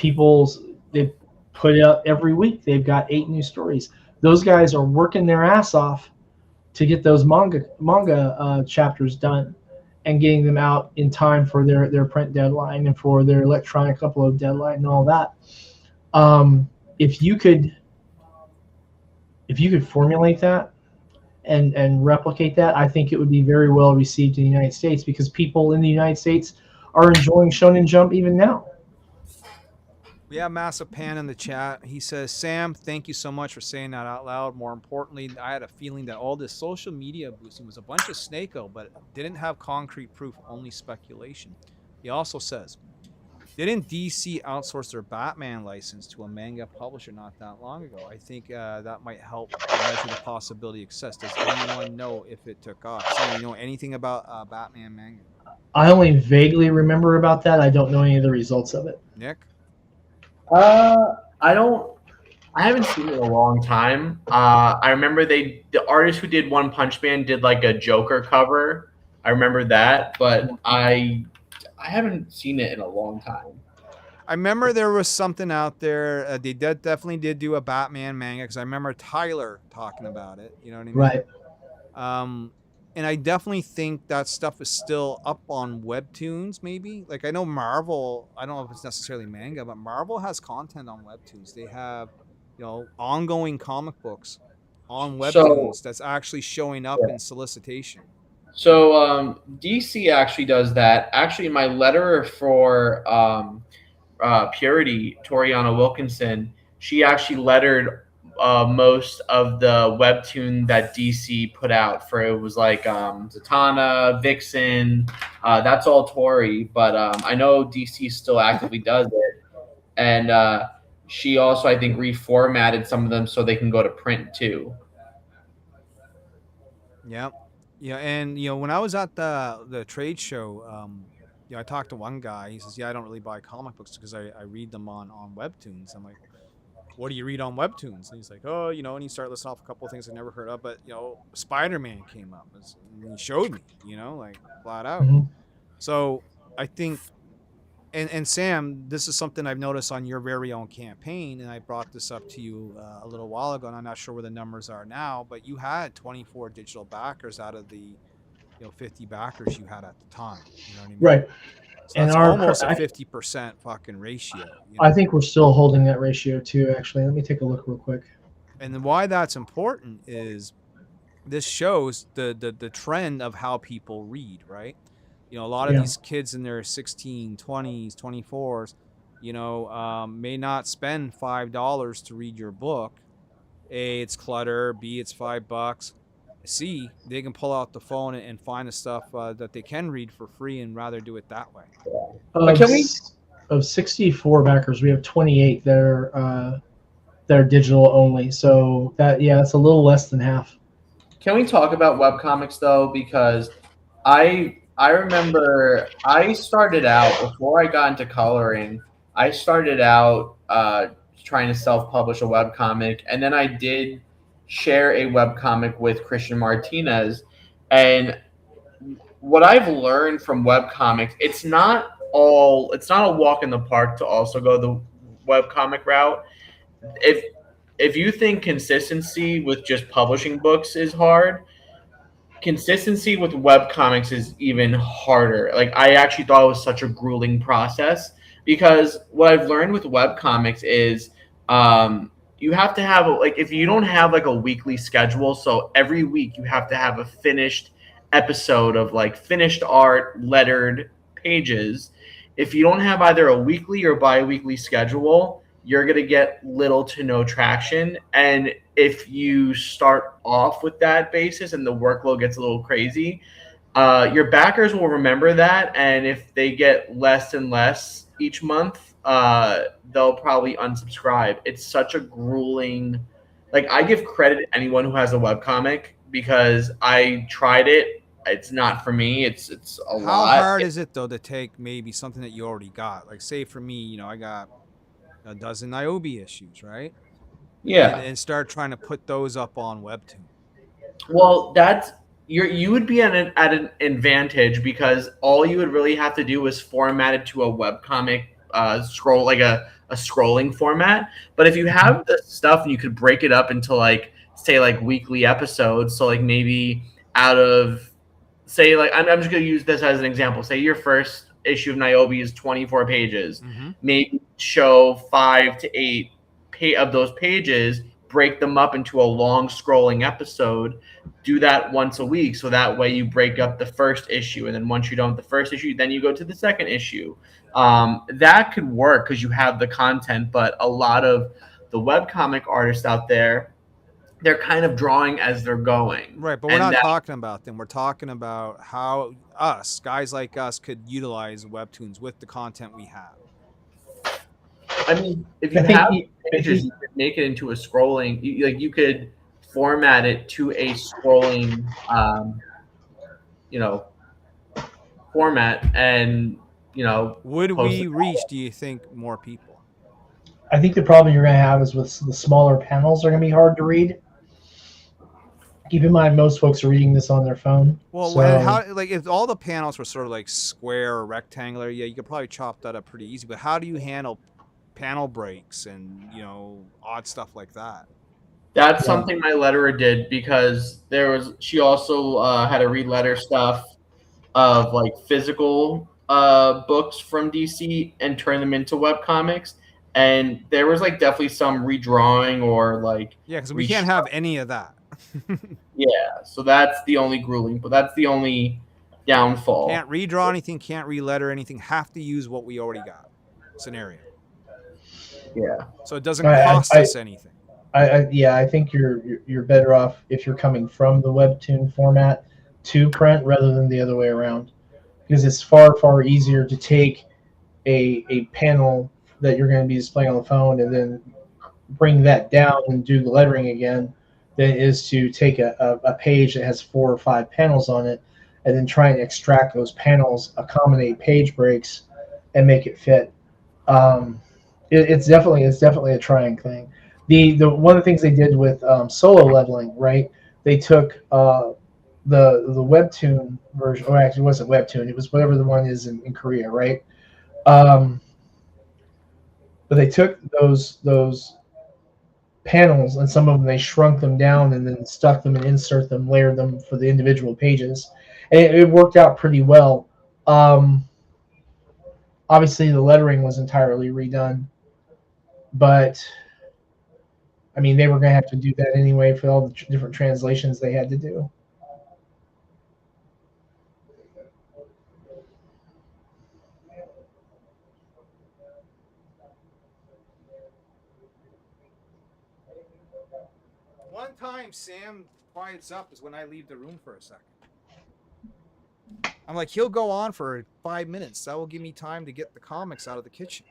[SPEAKER 15] they put out every week. They've got 8 new stories. Those guys are working their ass off to get those manga chapters done and getting them out in time for their print deadline and for their electronic upload deadline and all that. If you could formulate that and replicate that, I think it would be very well received in the United States, because people in the United States are enjoying Shonen Jump even now.
[SPEAKER 13] We have Massive Pan in the chat. He says, Sam, thank you so much for saying that out loud. More importantly, I had a feeling that all this social media boosting was a bunch of snake oil, but didn't have concrete proof, only speculation. He also says, didn't DC outsource their Batman license to a manga publisher not that long ago? I think that might help measure the possibility of success. Does anyone know if it took off? So, you know anything about Batman manga?
[SPEAKER 15] I only vaguely remember about that. I don't know any of the results of it.
[SPEAKER 13] Nick?
[SPEAKER 14] I haven't seen it in a long time. I remember the artist who did One Punch Man did like a Joker cover. I remember that, but I haven't seen it in a long time.
[SPEAKER 13] I remember there was something out there. They definitely did do a Batman manga, because I remember Tyler talking about it. You know what I mean?
[SPEAKER 15] Right.
[SPEAKER 13] And I definitely think that stuff is still up on Webtoons, maybe. Like, I know Marvel, I don't know if it's necessarily manga, but Marvel has content on Webtoons. They have, ongoing comic books on Webtoons that's actually showing up in solicitation.
[SPEAKER 14] So DC actually does that. Actually, my letterer for Purity, Toriana Wilkinson, she actually lettered most of the webtoon that DC put out. For it was like Zatanna, Vixen, that's all Tori, but I know DC still actively does it, and she also, I think, reformatted some of them so they can go to print too.
[SPEAKER 13] Yeah, and when I was at the trade show, I talked to one guy. He says, "Yeah, I don't really buy comic books because I read them on Webtoons." I'm like, what do you read on Webtoons? And he's like, oh, and he started listing off a couple of things I never heard of, but Spider-Man came up, and he showed me, like flat out.
[SPEAKER 15] Mm-hmm.
[SPEAKER 13] So I think, and Sam, this is something I've noticed on your very own campaign, and I brought this up to you a little while ago, and I'm not sure where the numbers are now, but you had 24 digital backers out of the 50 backers you had at the time. You know what I mean?
[SPEAKER 15] Right.
[SPEAKER 13] So that's almost a 50% fucking ratio.
[SPEAKER 15] I think we're still holding that ratio too, actually. Let me take a look real quick.
[SPEAKER 13] And then why that's important is this shows the trend of how people read, right? A lot of these kids in their 16, 20s, 24s, may not spend $5 to read your book. A, it's clutter. B, it's $5. C, they can pull out the phone and find the stuff that they can read for free and rather do it that way.
[SPEAKER 15] Of 64 backers, we have 28 that are digital only. So that's a little less than half.
[SPEAKER 14] Can we talk about webcomics though? Because I remember I started out, before I got into coloring, I started out trying to self-publish a webcomic, and then I did share a webcomic with Christian Martinez, and what I've learned from webcomics, it's not a walk in the park to also go the webcomic route. If you think consistency with just publishing books is hard, consistency with webcomics is even harder. Like, I actually thought it was such a grueling process, because what I've learned with webcomics is you have to have, like, if you don't have like a weekly schedule, so every week you have to have a finished episode of like finished art, lettered pages. If you don't have either a weekly or bi-weekly schedule, you're going to get little to no traction. And if you start off with that basis and the workload gets a little crazy, your backers will remember that. And if they get less and less each month, they'll probably unsubscribe. It's such a grueling, like, I give credit to anyone who has a webcomic, because I tried it. It's not for me. It's a lot.
[SPEAKER 13] How hard is it though to take maybe something that you already got? Like, say for me, you know, I got a dozen Nyobi issues, right?
[SPEAKER 14] Yeah.
[SPEAKER 13] And start trying to put those up on Webtoon.
[SPEAKER 14] Well, you would be at an advantage, because all you would really have to do is format it to a webcomic scroll, like a scrolling format. But if you have the stuff and you could break it up into, like, say, like weekly episodes, so like maybe out of, say, like, I'm just going to use this as an example. Say your first issue of Nyobi is 24 pages. Maybe show 5 to 8 of those pages, break them up into a long scrolling episode. Do that once a week, so that way you break up the first issue, and then once you're done with the first issue, then you go to the second issue. That could work because you have the content, but a lot of the webcomic artists out there, they're kind of drawing as they're going.
[SPEAKER 13] Right, but we're not talking about them. We're talking about how guys like us, could utilize Webtoons with the content we have.
[SPEAKER 14] I mean, if you have pages, you could make it into a scrolling, you could format it to a scrolling, format, and,
[SPEAKER 13] would we reach, do you think, more people?
[SPEAKER 15] I think the problem you're going to have is with the smaller panels are going to be hard to read. Keep in mind, most folks are reading this on their phone.
[SPEAKER 13] Well,
[SPEAKER 15] so,
[SPEAKER 13] how, like, if all the panels were sort of like square or rectangular, yeah, you could probably chop that up pretty easy. But how do you handle panel breaks and, odd stuff like that?
[SPEAKER 14] That's something my letterer did, because she also had to re-letter stuff of like physical books from DC and turn them into webcomics. And there was like definitely some redrawing or like,
[SPEAKER 13] yeah, because we can't have any of that.
[SPEAKER 14] Yeah, so that's the only but that's the only downfall.
[SPEAKER 13] Can't redraw anything, can't re-letter anything, have to use what we already got. Scenario.
[SPEAKER 14] Yeah.
[SPEAKER 13] So it doesn't cost us anything.
[SPEAKER 15] I think you're better off if you're coming from the Webtoon format to print rather than the other way around, because it's far easier to take a panel that you're going to be displaying on the phone and then bring that down and do the lettering again than it is to take a page that has 4 or 5 panels on it and then try and extract those panels, accommodate page breaks, and make it fit. It's definitely a trying thing. The one of the things they did with solo leveling, right? They took the Webtoon version, or actually it wasn't Webtoon, it was whatever the one is in Korea, right? But they took those panels, and some of them they shrunk them down and then stuck them and insert them, layered them for the individual pages, and it worked out pretty well. Obviously the lettering was entirely redone, but I mean, they were going to have to do that anyway for all the different translations they had to do.
[SPEAKER 13] One time Sam quiets up is when I leave the room for a second. I'm like, he'll go on for 5 minutes. That will give me time to get the comics out of the kitchen.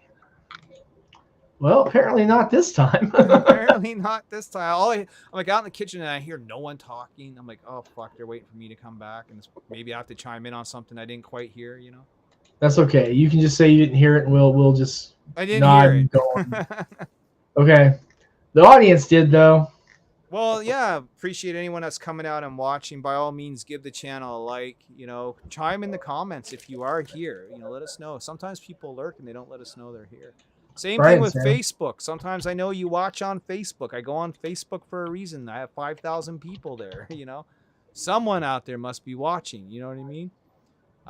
[SPEAKER 15] Well, apparently not this time.
[SPEAKER 13] Apparently not this time. I'm like out in the kitchen and I hear no one talking. I'm like, oh fuck, they're waiting for me to come back, and maybe I have to chime in on something I didn't quite hear.
[SPEAKER 15] That's okay. You can just say you didn't hear it, and we'll just
[SPEAKER 13] I didn't
[SPEAKER 15] nod
[SPEAKER 13] hear it.
[SPEAKER 15] and go on. Okay, the audience did though.
[SPEAKER 13] Well, yeah, appreciate anyone that's coming out and watching. By all means, give the channel a like. Chime in the comments if you are here. Let us know. Sometimes people lurk and they don't let us know they're here. Same thing with Facebook. Sometimes I know you watch on Facebook. I go on Facebook for a reason. I have 5,000 people there. Someone out there must be watching. You know what I mean?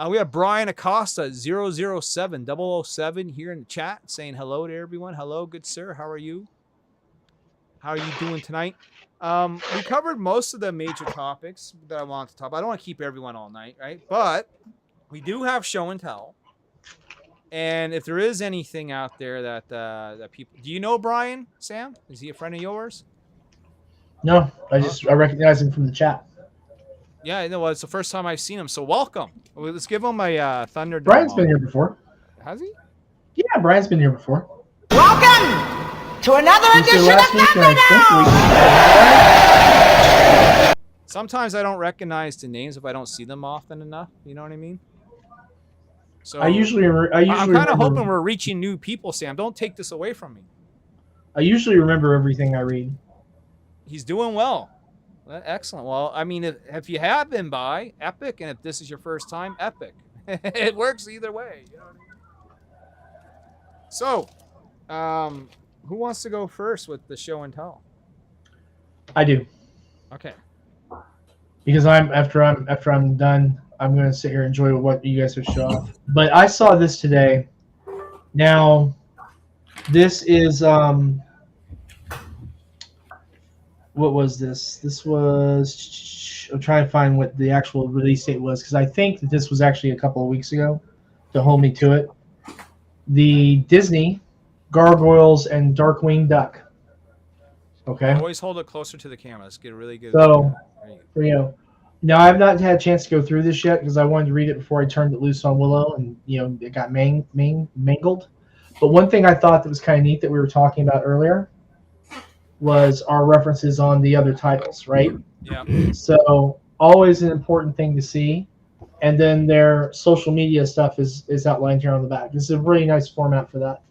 [SPEAKER 13] We have Brian Acosta 007 007 here in the chat saying hello to everyone. Hello, good sir. How are you? How are you doing tonight? We covered most of the major topics that I want to talk about. I don't want to keep everyone all night, right? But we do have show and tell. And if there is anything out there that people... Do you know Brian, Sam? Is he a friend of yours?
[SPEAKER 15] No, I recognize him from the chat.
[SPEAKER 13] Yeah, I know. Well, it's the first time I've seen him, so welcome. Let's give him a Thunderdome.
[SPEAKER 15] Brian's been here before.
[SPEAKER 13] Has he?
[SPEAKER 15] Yeah, Brian's been here before.
[SPEAKER 3] Welcome to another edition of Thunderdome!
[SPEAKER 13] Sometimes I don't recognize the names if I don't see them often enough. You know what I mean? So
[SPEAKER 15] I'm
[SPEAKER 13] kind of hoping we're reaching new people, Sam. Don't take this away from me.
[SPEAKER 15] I usually remember everything I read.
[SPEAKER 13] He's doing well. Excellent. Well, I mean, if you have been by, epic, and if this is your first time, epic. It works either way. You know what I mean? So, who wants to go first with the show and tell?
[SPEAKER 15] I do.
[SPEAKER 13] Okay.
[SPEAKER 15] Because after I'm done, I'm going to sit here and enjoy what you guys have shown off. But I saw this today. Now, this is what was this? This was... I'm trying to find what the actual release date was, because I think that this was actually a couple of weeks ago to hold me to it. The Disney Gargoyles and Darkwing Duck. Okay.
[SPEAKER 13] Always hold it closer to the camera. Let's get a really good...
[SPEAKER 15] So, now I've not had a chance to go through this yet because I wanted to read it before I turned it loose on Willow, and it got mangled. But one thing I thought that was kind of neat that we were talking about earlier was our references on the other titles, right?
[SPEAKER 13] Yeah.
[SPEAKER 15] So always an important thing to see. And then their social media stuff is outlined here on the back. This is a really nice format for that.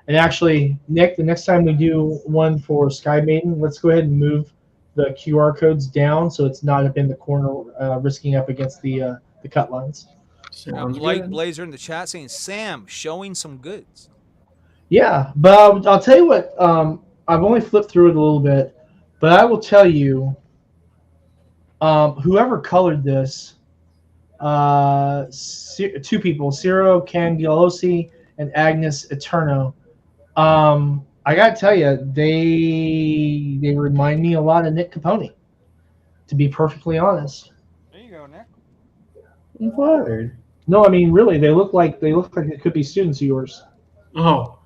[SPEAKER 15] And actually, Nick, the next time we do one for Sky Maiden, let's go ahead and move the QR codes down so it's not up in the corner, risking up against the cut lines.
[SPEAKER 13] Light Blazer in the chat saying, Sam, showing some goods.
[SPEAKER 15] Yeah, but I'll tell you what, I've only flipped through it a little bit, but I will tell you, whoever colored this, two people, Ciro Cangelosi and Agnes Eterno, I gotta tell you, they remind me a lot of Nick Capone, to be perfectly honest.
[SPEAKER 13] There you go, Nick.
[SPEAKER 14] I'm flattered.
[SPEAKER 15] No, I mean really, they look like it could be students of yours.
[SPEAKER 14] Oh,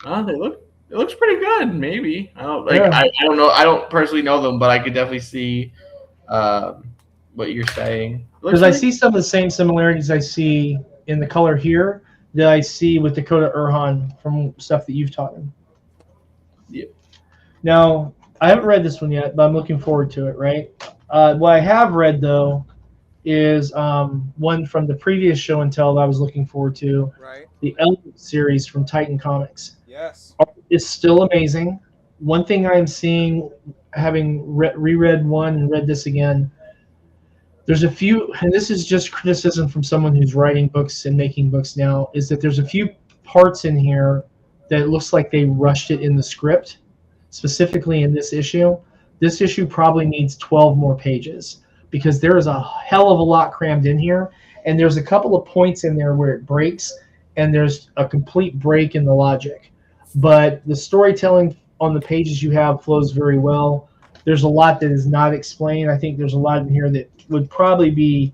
[SPEAKER 14] it looks pretty good. Maybe I don't I don't know. I don't personally know them, but I could definitely see what you're saying.
[SPEAKER 15] Because I see some of the same similarities I see in the color here that I see with Dakota Erhan from stuff that you've taught him.
[SPEAKER 14] Yeah.
[SPEAKER 15] Now, I haven't read this one yet, but I'm looking forward to it, right? What I have read, though, is one from the previous show and tell that I was looking forward to.
[SPEAKER 13] Right.
[SPEAKER 15] The Element series from Titan Comics.
[SPEAKER 13] Yes.
[SPEAKER 15] It's still amazing. One thing I'm seeing, having reread one and read this again, there's a few, and this is just criticism from someone who's writing books and making books now, is that there's a few parts in here that it looks like they rushed it in the script, specifically in this issue. This issue probably needs 12 more pages because there is a hell of a lot crammed in here, and there's a couple of points in there where it breaks, and there's a complete break in the logic. But the storytelling on the pages you have flows very well. There's a lot that is not explained. I think there's a lot in here that would probably be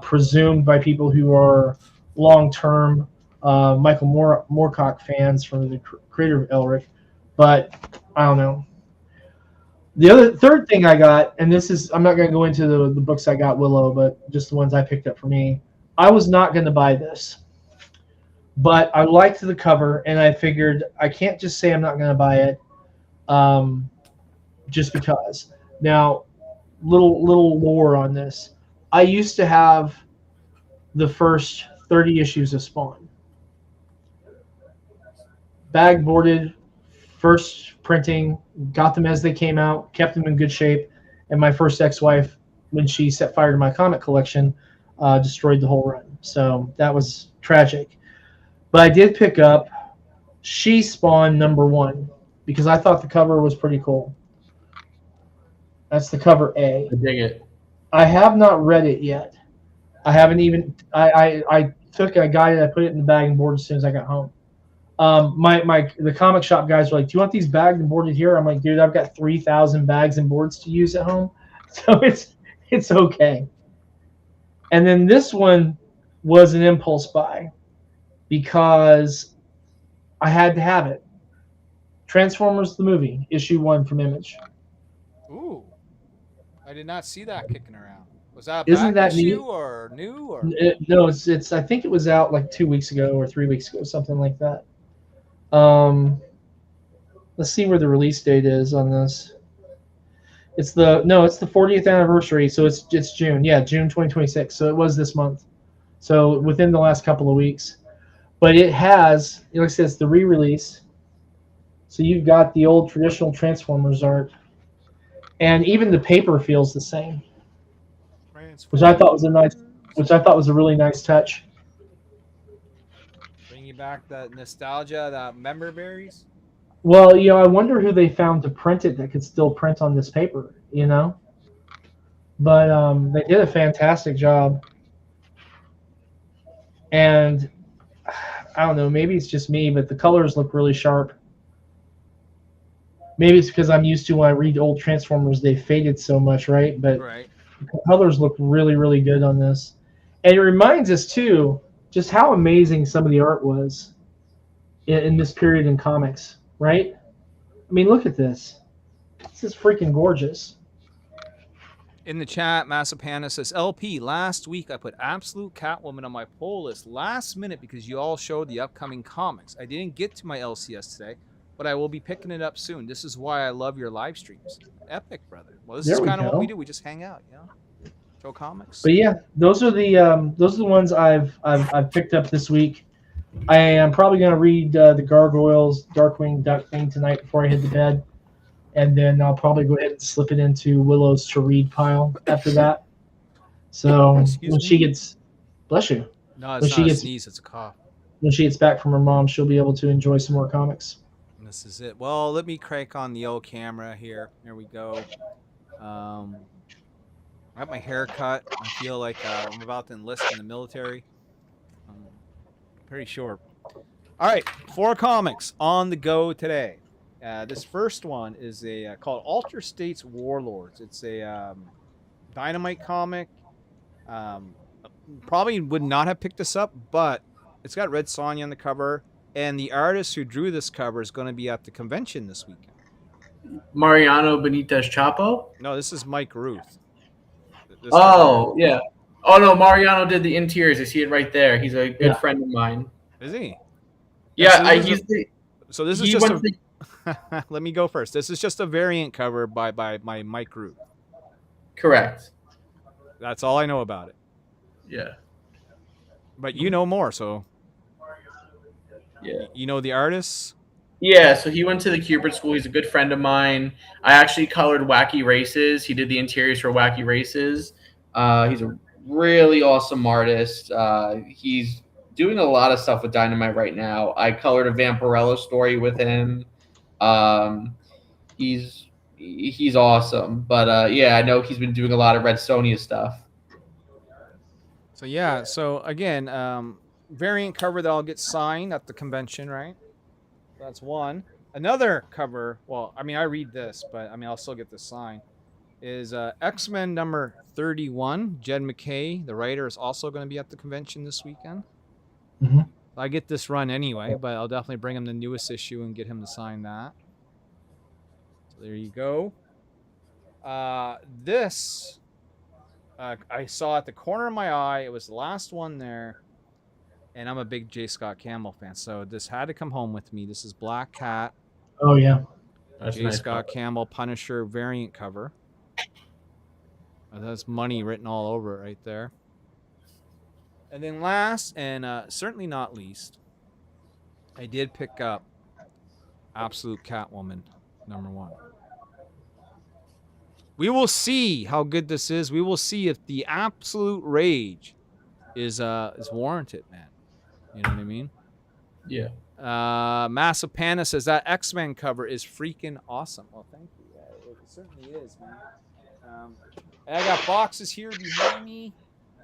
[SPEAKER 15] presumed by people who are long-term Michael Moorcock fans from the creator of Elric, but I don't know. The third thing I got, and this is, I'm not going to go into the books I got Willow, but just the ones I picked up for me. I was not going to buy this, but I liked the cover, and I figured I can't just say I'm not going to buy it just because. Now, little lore on this. I used to have the first 30 issues of Spawn. Bag boarded first printing, got them as they came out, kept them in good shape, and my first ex-wife, when she set fire to my comic collection, destroyed the whole run. So that was tragic. But I did pick up She Spawn #1 because I thought the cover was pretty cool. That's the cover A.
[SPEAKER 14] I dig it.
[SPEAKER 15] I have not read it yet. I haven't even. I took a guide and I put it in the bag and board as soon as I got home. The comic shop guys were like, "Do you want these bagged and boarded here?" I'm like, "Dude, I've got 3,000 bags and boards to use at home, so it's okay." And then this one was an impulse buy because I had to have it. Transformers the movie, issue 1 from Image.
[SPEAKER 13] Ooh, I did not see that kicking around. Was that
[SPEAKER 15] Isn't
[SPEAKER 13] back
[SPEAKER 15] that
[SPEAKER 13] issue
[SPEAKER 15] neat?
[SPEAKER 13] or new or?
[SPEAKER 15] No, it's. I think it was out like 2 weeks ago or 3 weeks ago, something like that. Let's see where the release date is on this. It's the 40th anniversary, so it's June. Yeah, June 2026. So it was this month. So within the last couple of weeks. But it has, like I said, it's the re-release. So you've got the old traditional Transformers art, and even the paper feels the same, which I thought was a really nice touch.
[SPEAKER 13] Bring you back that nostalgia, that member berries.
[SPEAKER 15] Well, I wonder who they found to print it that could still print on this paper, But they did a fantastic job. And I don't know, maybe it's just me, but the colors look really sharp. Maybe it's because I'm used to when I read old Transformers, they faded so much, right? But the colors look really, really good on this. And it reminds us, too, just how amazing some of the art was in this period in comics. Right? I mean, look at this. This is freaking gorgeous.
[SPEAKER 13] In the chat, Massapana says, LP, last week I put Absolute Catwoman on my poll list last minute because you all showed the upcoming comics. I didn't get to my LCS today, but I will be picking it up soon. This is why I love your live streams. Epic, brother. Well, this is kind of what we do. We just hang out, show comics.
[SPEAKER 15] But yeah, those are the ones I've picked up this week. I am probably going to read the Gargoyles Darkwing Duck thing tonight before I head to bed, and then I'll probably go ahead and slip it into Willow's to read pile after that. So when she gets, bless you.
[SPEAKER 13] No, it's not a sneeze; it's a cough.
[SPEAKER 15] When she gets back from her mom, she'll be able to enjoy some more comics.
[SPEAKER 13] This is it. Well, let me crank on the old camera here. There we go. I got my hair cut. I feel like I'm about to enlist in the military. Pretty sure. All right, 4 comics on the go today. This first one is called Alter States Warlords. It's a Dynamite comic. Probably would not have picked this up, but it's got Red Sonja on the cover, and the artist who drew this cover is going to be at the convention this weekend.
[SPEAKER 14] Mariano Benitez Chapo?
[SPEAKER 13] No, this is Mike Ruth.
[SPEAKER 14] Yeah. Oh, no, Mariano did the interiors. I see it right there. He's a good friend of mine.
[SPEAKER 13] Is he?
[SPEAKER 14] Yeah,
[SPEAKER 13] so this is just let me go first. This is just a variant cover by Mike Ruth.
[SPEAKER 14] Correct.
[SPEAKER 13] That's all I know about it.
[SPEAKER 14] Yeah.
[SPEAKER 13] But you know more, so.
[SPEAKER 14] Yeah.
[SPEAKER 13] You know the artists?
[SPEAKER 14] Yeah, so he went to the Cupid School. He's a good friend of mine. I actually colored Wacky Races. He did the interiors for Wacky Races. He's a really awesome artist. He's doing a lot of stuff with Dynamite right now. I colored a Vampirella story with him. He's awesome. But yeah, I know he's been doing a lot of Red Sonja stuff.
[SPEAKER 13] So yeah, so again, variant cover that I'll get signed at the convention, right? That's one. Another cover, well, I mean, I read this, but I mean, I'll still get this signed, is X-Men number 31. Jed McKay, the writer, is also going to be at the convention this weekend.
[SPEAKER 15] Mm-hmm.
[SPEAKER 13] I get this run anyway, but I'll definitely bring him the newest issue and get him to sign that. So there you go. This I saw at the corner of my eye. It was the last one there. And I'm a big J. Scott Campbell fan, so this had to come home with me. This is Black Cat.
[SPEAKER 15] Oh, yeah.
[SPEAKER 14] That's
[SPEAKER 13] J.
[SPEAKER 14] nice
[SPEAKER 13] Scott
[SPEAKER 14] cover.
[SPEAKER 13] Campbell Punisher variant cover. That's money written all over it right there. And then last, and certainly not least, I did pick up Absolute Catwoman, #1. We will see how good this is. We will see if the absolute rage is warranted, man. You know what I mean?
[SPEAKER 14] Yeah.
[SPEAKER 13] Massive Panda says that X-Men cover is freaking awesome. Well, thank you. Yeah, it certainly is, man. And I got boxes here behind me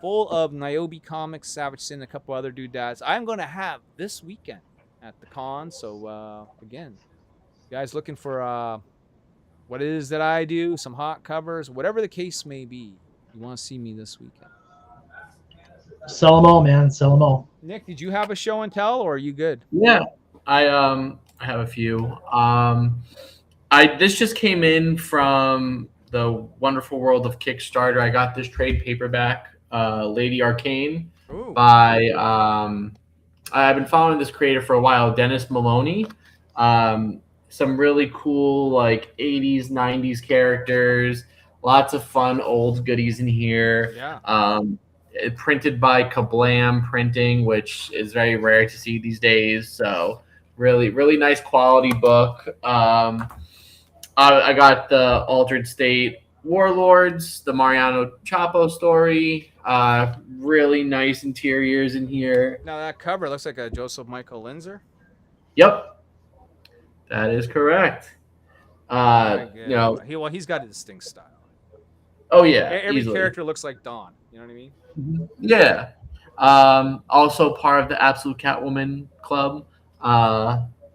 [SPEAKER 13] full of Nyobi comics, Savage Syn, a couple other doodads. I'm going to have this weekend at the con. So, again, guys looking for what it is that I do, some hot covers, whatever the case may be, you want to see me this weekend.
[SPEAKER 15] Sell them all, man. Sell them all.
[SPEAKER 13] Nick, did you have a show and tell, or are you good?
[SPEAKER 14] Yeah, I have a few. This just came in from the wonderful world of Kickstarter. I got this trade paperback, Lady Arcane, by I've been following this creator for a while, Dennis Maloney. Some really cool like 80s, 90s characters, lots of fun old goodies in here.
[SPEAKER 13] Yeah.
[SPEAKER 14] Printed by Kablam Printing, which is very rare to see these days. So really, really nice quality book. I got the Altered State Warlords, the Mariano Chapo story. Really nice interiors in here.
[SPEAKER 13] Now that cover looks like a Joseph Michael Linzer.
[SPEAKER 14] Yep. That is correct.
[SPEAKER 13] He's got a distinct style.
[SPEAKER 14] Oh yeah,
[SPEAKER 13] every
[SPEAKER 14] easily.
[SPEAKER 13] character looks like Dawn. You know what I mean?
[SPEAKER 14] Yeah. Also part of the Absolute Catwoman Club.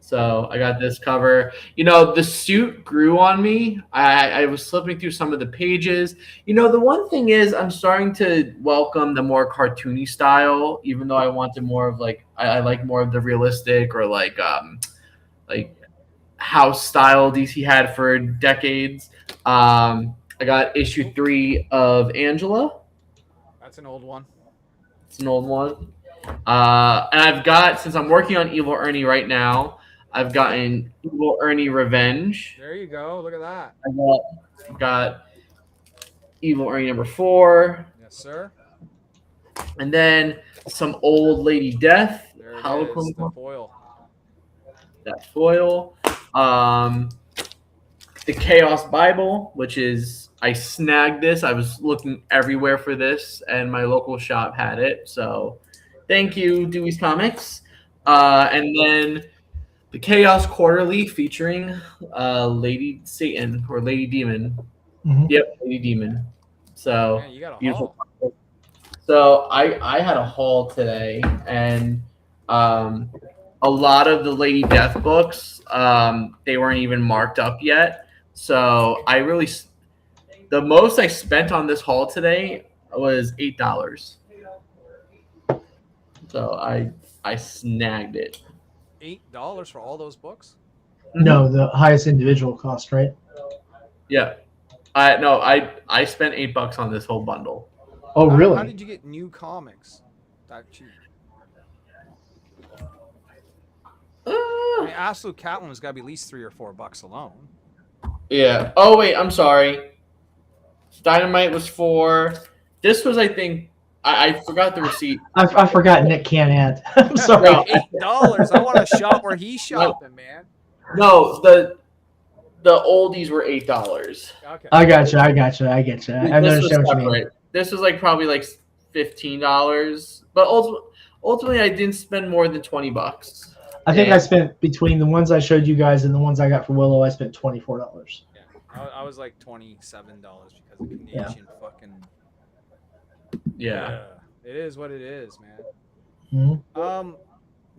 [SPEAKER 14] So I got this cover. The suit grew on me. I was flipping through some of the pages. The one thing is I'm starting to welcome the more cartoony style, even though I wanted more of I like more of the realistic or like house style DC had for decades. I got issue 3 of Angela.
[SPEAKER 13] That's an old one.
[SPEAKER 14] It's an old one. And I've got, since I'm working on Evil Ernie right now, I've gotten Evil Ernie Revenge.
[SPEAKER 13] There you go. Look at that.
[SPEAKER 14] I got Evil Ernie #4.
[SPEAKER 13] Yes, sir.
[SPEAKER 14] And then some old Lady Death.
[SPEAKER 13] There it
[SPEAKER 14] Holocron.
[SPEAKER 13] is, the foil.
[SPEAKER 14] That foil. The Chaos Bible, which is, I snagged this. I was looking everywhere for this, and my local shop had it. So thank you, Dewey's Comics. And then the Chaos Quarterly featuring Lady Satan or Lady Demon.
[SPEAKER 15] Mm-hmm.
[SPEAKER 14] Yep, Lady Demon. So
[SPEAKER 13] Man, you got a
[SPEAKER 14] beautiful.
[SPEAKER 13] haul.
[SPEAKER 14] So I had a haul today, and a lot of the Lady Death books, they weren't even marked up yet. So the most I spent on this haul today was $8. So I snagged it.
[SPEAKER 13] $8 for all those books?
[SPEAKER 15] No, the highest individual cost, right?
[SPEAKER 14] Yeah. I spent $8 on this whole bundle.
[SPEAKER 15] Oh, really?
[SPEAKER 13] How did you get new comics that cheap? I mean, Absolute Catwoman's got to be at least $3 or $4 alone.
[SPEAKER 14] Yeah. Oh wait, I'm sorry. Dynamite was $4. This was, I think, I forgot the receipt.
[SPEAKER 15] I forgot Nick can't add. I'm sorry.
[SPEAKER 14] No.
[SPEAKER 13] $8. I want to shop where he's shopping, man.
[SPEAKER 14] No, the oldies were $8.
[SPEAKER 13] Okay.
[SPEAKER 15] I got you. I understand what you mean.
[SPEAKER 14] This was probably $15, but ultimately I didn't spend more than $20.
[SPEAKER 15] I think I spent, between the ones I showed you guys and the ones I got for Willow, I spent $24.
[SPEAKER 13] Yeah, I was like $27 because of Canadian fucking.
[SPEAKER 14] Yeah.
[SPEAKER 13] It is what it is, man.
[SPEAKER 15] Mm-hmm.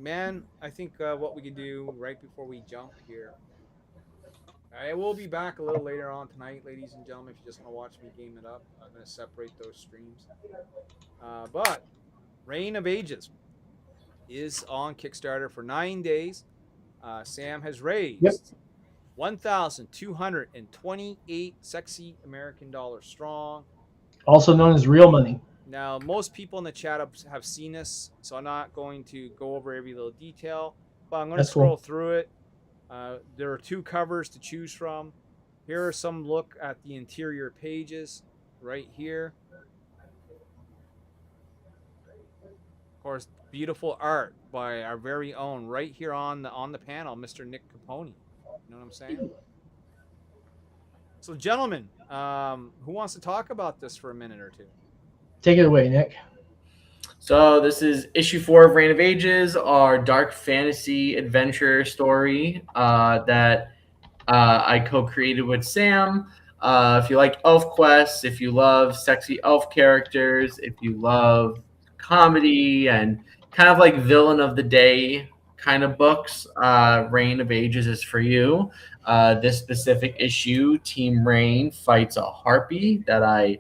[SPEAKER 13] Man, I think what we can do right before we jump here. I will be back a little later on tonight, ladies and gentlemen. If you just want to watch me game it up, I'm going to separate those streams. But Reign of Ages is on Kickstarter for 9 days. Sam has raised $1,228 sexy American dollars strong.
[SPEAKER 15] Also known as real money.
[SPEAKER 13] Now, most people in the chat have seen this, so I'm not going to go over every little detail, but I'm going to scroll through it. There are 2 covers to choose from. Here are some look at the interior pages right here. Of course, beautiful art by our very own right here on the panel, Mr. Nick Capone. You know what I'm saying? So, gentlemen, who wants to talk about this for a minute or two?
[SPEAKER 15] Take it away, Nick.
[SPEAKER 14] So this is issue 4 of Reign of Ages, our dark fantasy adventure story that I co-created with Sam. If you like elf quests, if you love sexy elf characters, if you love comedy and kind of like villain of the day kind of books, Reign of Ages is for you. This specific issue, Team Reign fights a harpy that I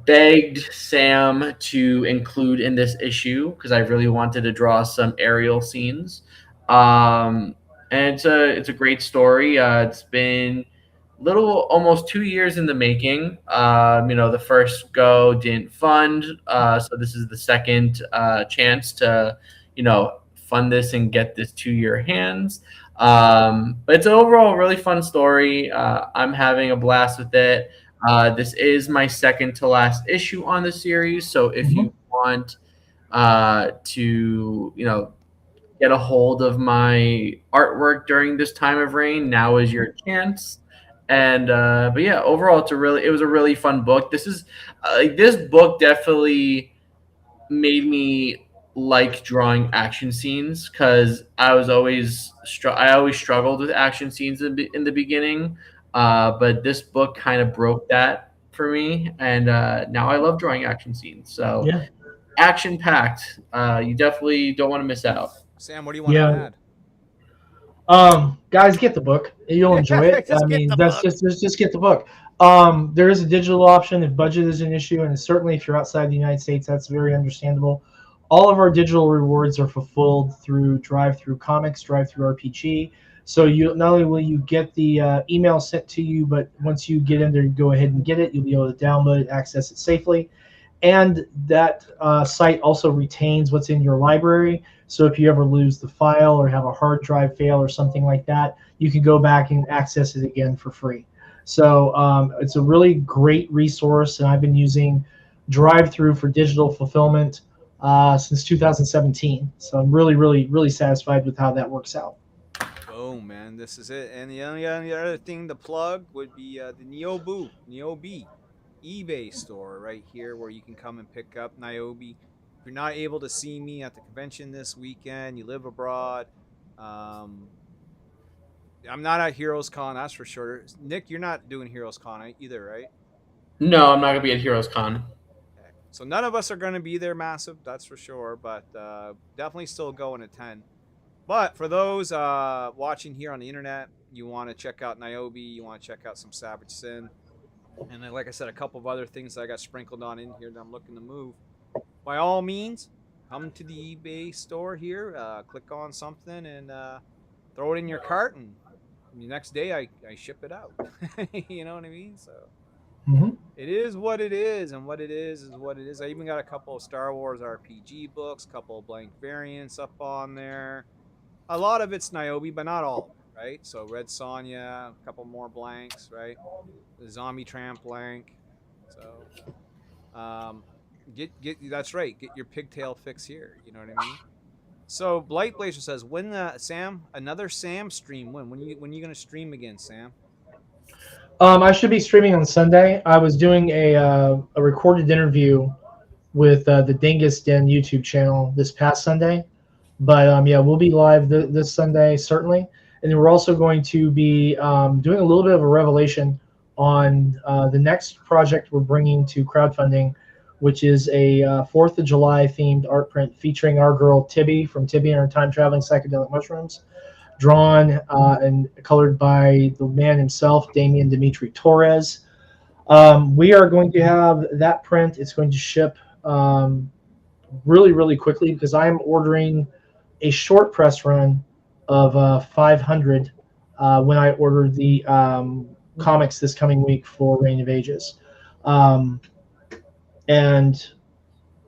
[SPEAKER 14] begged Sam to include in this issue because I really wanted to draw some aerial scenes. And it's a great story. It's been almost 2 years in the making. The first go didn't fund, so this is the second chance to fund this and get this to your hands. But it's an overall really fun story. I'm having a blast with it. This is my second to last issue on the series, so if you want to get a hold of my artwork during this time of Reign, now is your chance. And but yeah, overall it was a really fun book. This book definitely made me like drawing action scenes because I always struggled with action scenes in the beginning. But this book kind of broke that for me, and now I love drawing action scenes. So,
[SPEAKER 15] Yeah.
[SPEAKER 14] action packed. You definitely don't want to miss out.
[SPEAKER 13] Sam, what do you want to
[SPEAKER 15] add? Guys, get the book. You'll enjoy it. Just get the book. There is a digital option if budget is an issue, and certainly if you're outside the United States, that's very understandable. All of our digital rewards are fulfilled through Drive-Thru Comics, Drive-Thru RPG. So you not only will you get the email sent to you, but once you get in there, you go ahead and get it. You'll be able to download it, access it safely. And that site also retains what's in your library. So if you ever lose the file or have a hard drive fail or something like that, you can go back and access it again for free. So it's a really great resource, and I've been using Drive-Thru for digital fulfillment since 2017. So I'm really, really, really satisfied with how that works out.
[SPEAKER 13] Oh man, this is it. And the other thing to plug would be the Nyobi eBay store right here, where you can come and pick up Nyobi. If you're not able to see me at the convention this weekend, you live abroad. I'm not at Heroes Con, that's for sure. Nick, you're not doing Heroes Con either, right?
[SPEAKER 14] No, I'm not gonna be at Heroes Con.
[SPEAKER 13] Okay. So none of us are going to be there, massive, that's for sure. But definitely still go and attend. But for those watching here on the internet, you want to check out Nyobi, you want to check out some Savage Syn, and then, like I said, a couple of other things that I got sprinkled on in here that I'm looking to move. By all means, come to the eBay store here, click on something, and throw it in your cart, and the next day I ship it out. You know what I mean? So it is what it is, and what it is what it is. I even got a couple of Star Wars RPG books, a couple of blank variants up on there. A lot of it's Nyobi, but not all, right? So Red Sonja, a couple more blanks, right? The Zombie Tramp blank. So get that's right. Get your pigtail fix here. You know what I mean? So Blight Blazer says, when Sam, another Sam stream? When you gonna stream again, Sam?
[SPEAKER 15] I should be streaming on Sunday. I was doing a recorded interview with the Dingus Den YouTube channel this past Sunday. But yeah, we'll be live this Sunday, certainly. And then we're also going to be doing a little bit of a revelation on the next project we're bringing to crowdfunding, which is a 4th of July themed art print featuring our girl Tibby from Tibby and Her Time Traveling Psychedelic Mushrooms, drawn and colored by the man himself, Damian Dimitri Torres. We are going to have that print. It's going to ship really, really quickly because I am ordering a short press run of 500 when I ordered the comics this coming week for Reign of Ages. And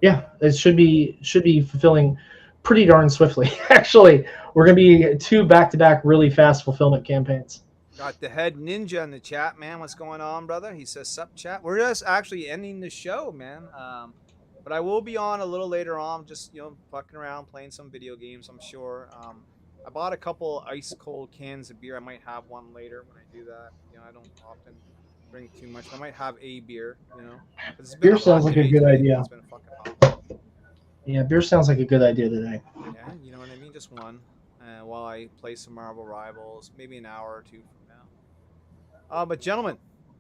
[SPEAKER 15] yeah, it should be fulfilling pretty darn swiftly. Actually, we're going to be 2 back-to-back really fast fulfillment campaigns.
[SPEAKER 13] Got the head ninja in the chat, man. What's going on, brother? He says, sup, chat. We're just actually ending the show, man. But I will be on a little later on, just, fucking around, playing some video games, I'm sure. I bought a couple ice cold cans of beer. I might have one later when I do that. You know, I don't often drink too much. I might have a beer, you know.
[SPEAKER 15] Beer sounds like a good idea. Yeah, beer sounds like a good idea today.
[SPEAKER 13] Yeah, you know what I mean? Just one. While I play some Marvel Rivals, maybe an hour or two from now. But gentlemen,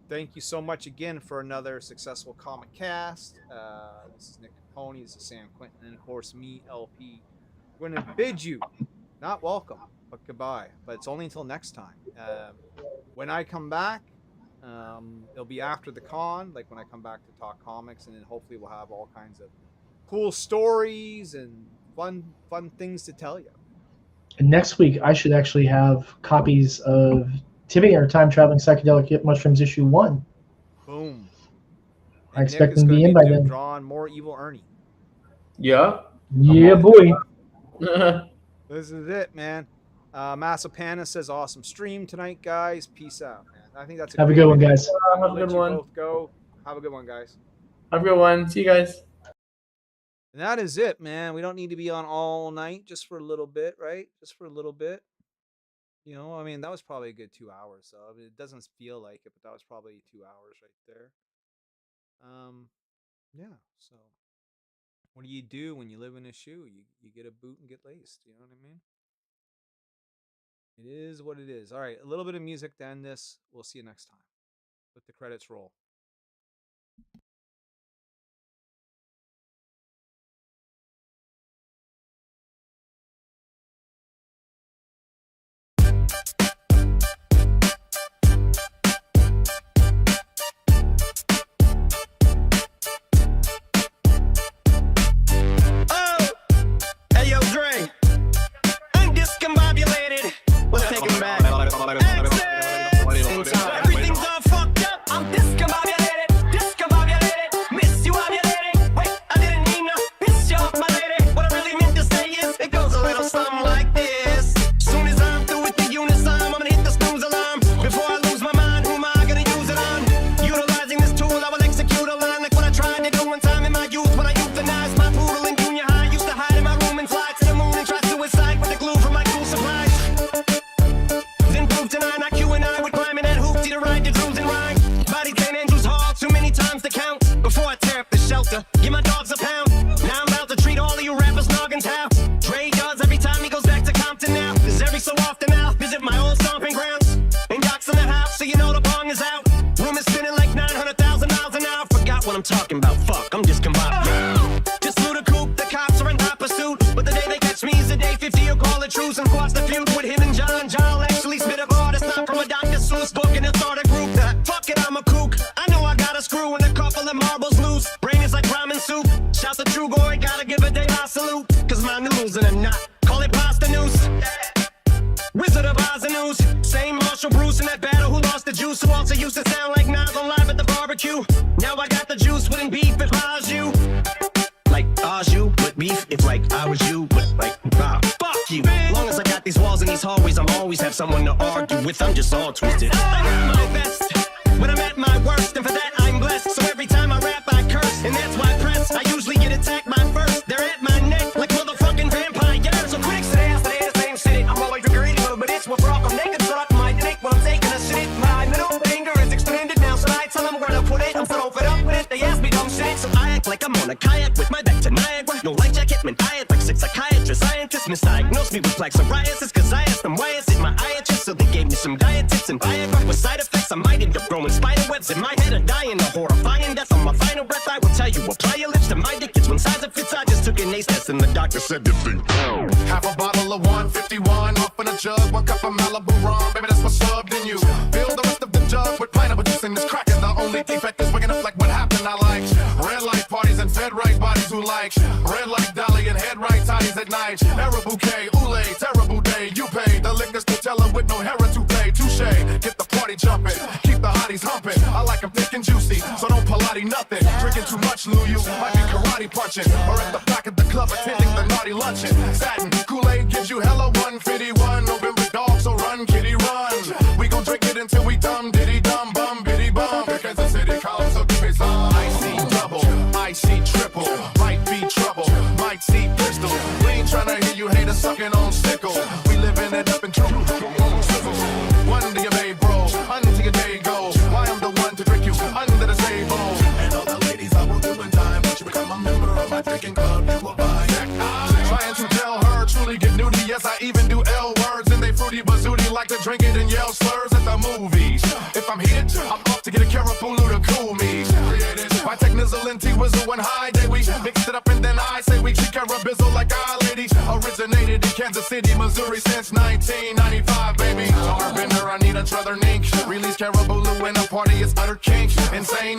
[SPEAKER 13] thank you so much again for another successful comic cast. This is Nick Capone, this is Sam Quinton, and of course me, LP. We're going to bid you, not welcome, but goodbye. But it's only until next time. When I come back, it'll be after the con, like when I come back to talk comics, and then hopefully we'll have all kinds of cool stories and fun things to tell you.
[SPEAKER 15] And next week, I should actually have copies of Tipping Our Time Traveling Psychedelic Mushrooms issue 1.
[SPEAKER 13] Boom.
[SPEAKER 15] I expect them to be in by then.
[SPEAKER 13] Drawing more evil Ernie.
[SPEAKER 14] Yeah.
[SPEAKER 15] Yeah, boy.
[SPEAKER 13] This is it, man. Massapana says, awesome stream tonight, guys. Peace out, man. I think that's
[SPEAKER 15] Have a good one, guys.
[SPEAKER 14] Have a good one.
[SPEAKER 13] Both go. Have a good one, guys.
[SPEAKER 14] Have a good one. See you guys.
[SPEAKER 13] And that is it, man. We don't need to be on all night, just for a little bit, right? Just for a little bit. You know, I mean, that was probably a good 2 hours. So I mean, it doesn't feel like it, but that was probably 2 hours right there. Yeah. So, what do you do when you live in a shoe? You get a boot and get laced. You know what I mean? It is what it is. All right, a little bit of music to end this. We'll see you next time. Let the credits roll.
[SPEAKER 2] Everything's all fucked up. I'm discombobulated, discombobulated. Miss you ovulating. Wait, I didn't mean to piss you off, my lady. What I really meant to say is, it goes a little something like this. Soon as I'm through with the unison, I'm gonna hit the snooze alarm. Before I lose my mind, who am I gonna use it on? Utilizing this tool, I will execute a line like what I tried to do one time in my youth when I euthanized my poodle in junior high. Used to hide in my room and fly to the moon and try suicide with the glue from my tool supplies. Then proved to nine, IQ and I would climb in that hoopty to ride the drools and rhyme. Bodies in Andrews Hall, too many times to count. Before I tear up the shelter, give my dogs a pound. Now I'm about to treat all of you rappers noggins how Dre does every time he goes back to Compton now. Cause every so often I'll visit my old stomping grounds. And Doc's in the house, so you know the bong is out. Room is spinning like 900,000 miles an hour. Forgot what I'm talking about, fuck, I'm just discombobulated. Just flew the coop, the cops are in hot pursuit. But the day they catch me is the day 50 will call it truce and quash the feud with him and John. John actually spit a bar that's not from a Dr. Seuss book and he'll start a group. Fuck it, I'm a kook. I know I got a screw and a couple of marbles loose. Brain is like ramen soup. Shout the true goy, gotta give a day I salute. Cause my noodles in a knot. Call it pasta noose. Wizard of Oz and News. Same Marshall Bruce in that battle who lost the juice. Who also used to sound like Nas on live at the barbecue. Now I got the juice, wouldn't beef if I was you. Like you, but beef if like I was you. But like, fuck you. Long as I got these walls and these hallways, I'll always have someone to argue with. I'm just all twisted. I got my best when I'm at my worst, and for that I'm blessed. So every time I rap, I curse, and that's why I press. I usually get attacked by first. They're at my neck like motherfucking vampires. So critics today, I say the same shit. I'm always agreeing, but it's what rock I'm naked, so I might think when I'm taking a shit. My middle finger is extended now, so I tell them where to put it. I'm so fed up with it. They ask me dumb shit, so I act like I'm on a kayak with my back to Niagara. No life jacket, man, I had like 6 psychiatrists. Scientists misdiagnosed me with plaque psoriasis, cause I asked them why is it my iatist. So they gave me some diet tips and Viagra with side effects. I might end up growing spider webs in my head and dying a horrifying death. On my final breath, I will tell you, apply your lips to my dick. It's one size that fits. I just took an ace test and the doctor said the thing.
[SPEAKER 16] Half a bottle of 151, off in a jug, 1 cup of Malibu rum. Baby, that's what's up, then you fill the rest of the jug with pineapple juice and this crack. And the only defect is waking up like what happened. I like red light parties and fed right bodies who like red light dolly and head right toddies at night. Era bouquet, oule, terrible day. You pay the liquors to tell her with no hair to play. Touche, get the party jumping, keep the hotties humping. I like them thick and juicy, so don't Pilates nothing. Drinking too much, Lou, you might be karate punching, or at the back of the club attending the naughty luncheon. Satin Kool-Aid gives you hella 151. November dog, so run, kitty, run. We gon' drink it until we dumb, diddy, dumb, bum, biddy, bum. Because the city calls, so give me some. I see double, I see triple, might be trouble, might see pistol. We ain't tryna hear you haters sucking on sickle. We live in if I'm heated, I'm off to get a carabulu to cool me. Created by Technizzle and T-Wizzle and High Day. We mixed it up and then I say we treat carabizzle like our lady. Originated in Kansas City, Missouri since 1995, baby. Starbender, I need a trother nink. Release carabulu in a party, it's utter kink. Insane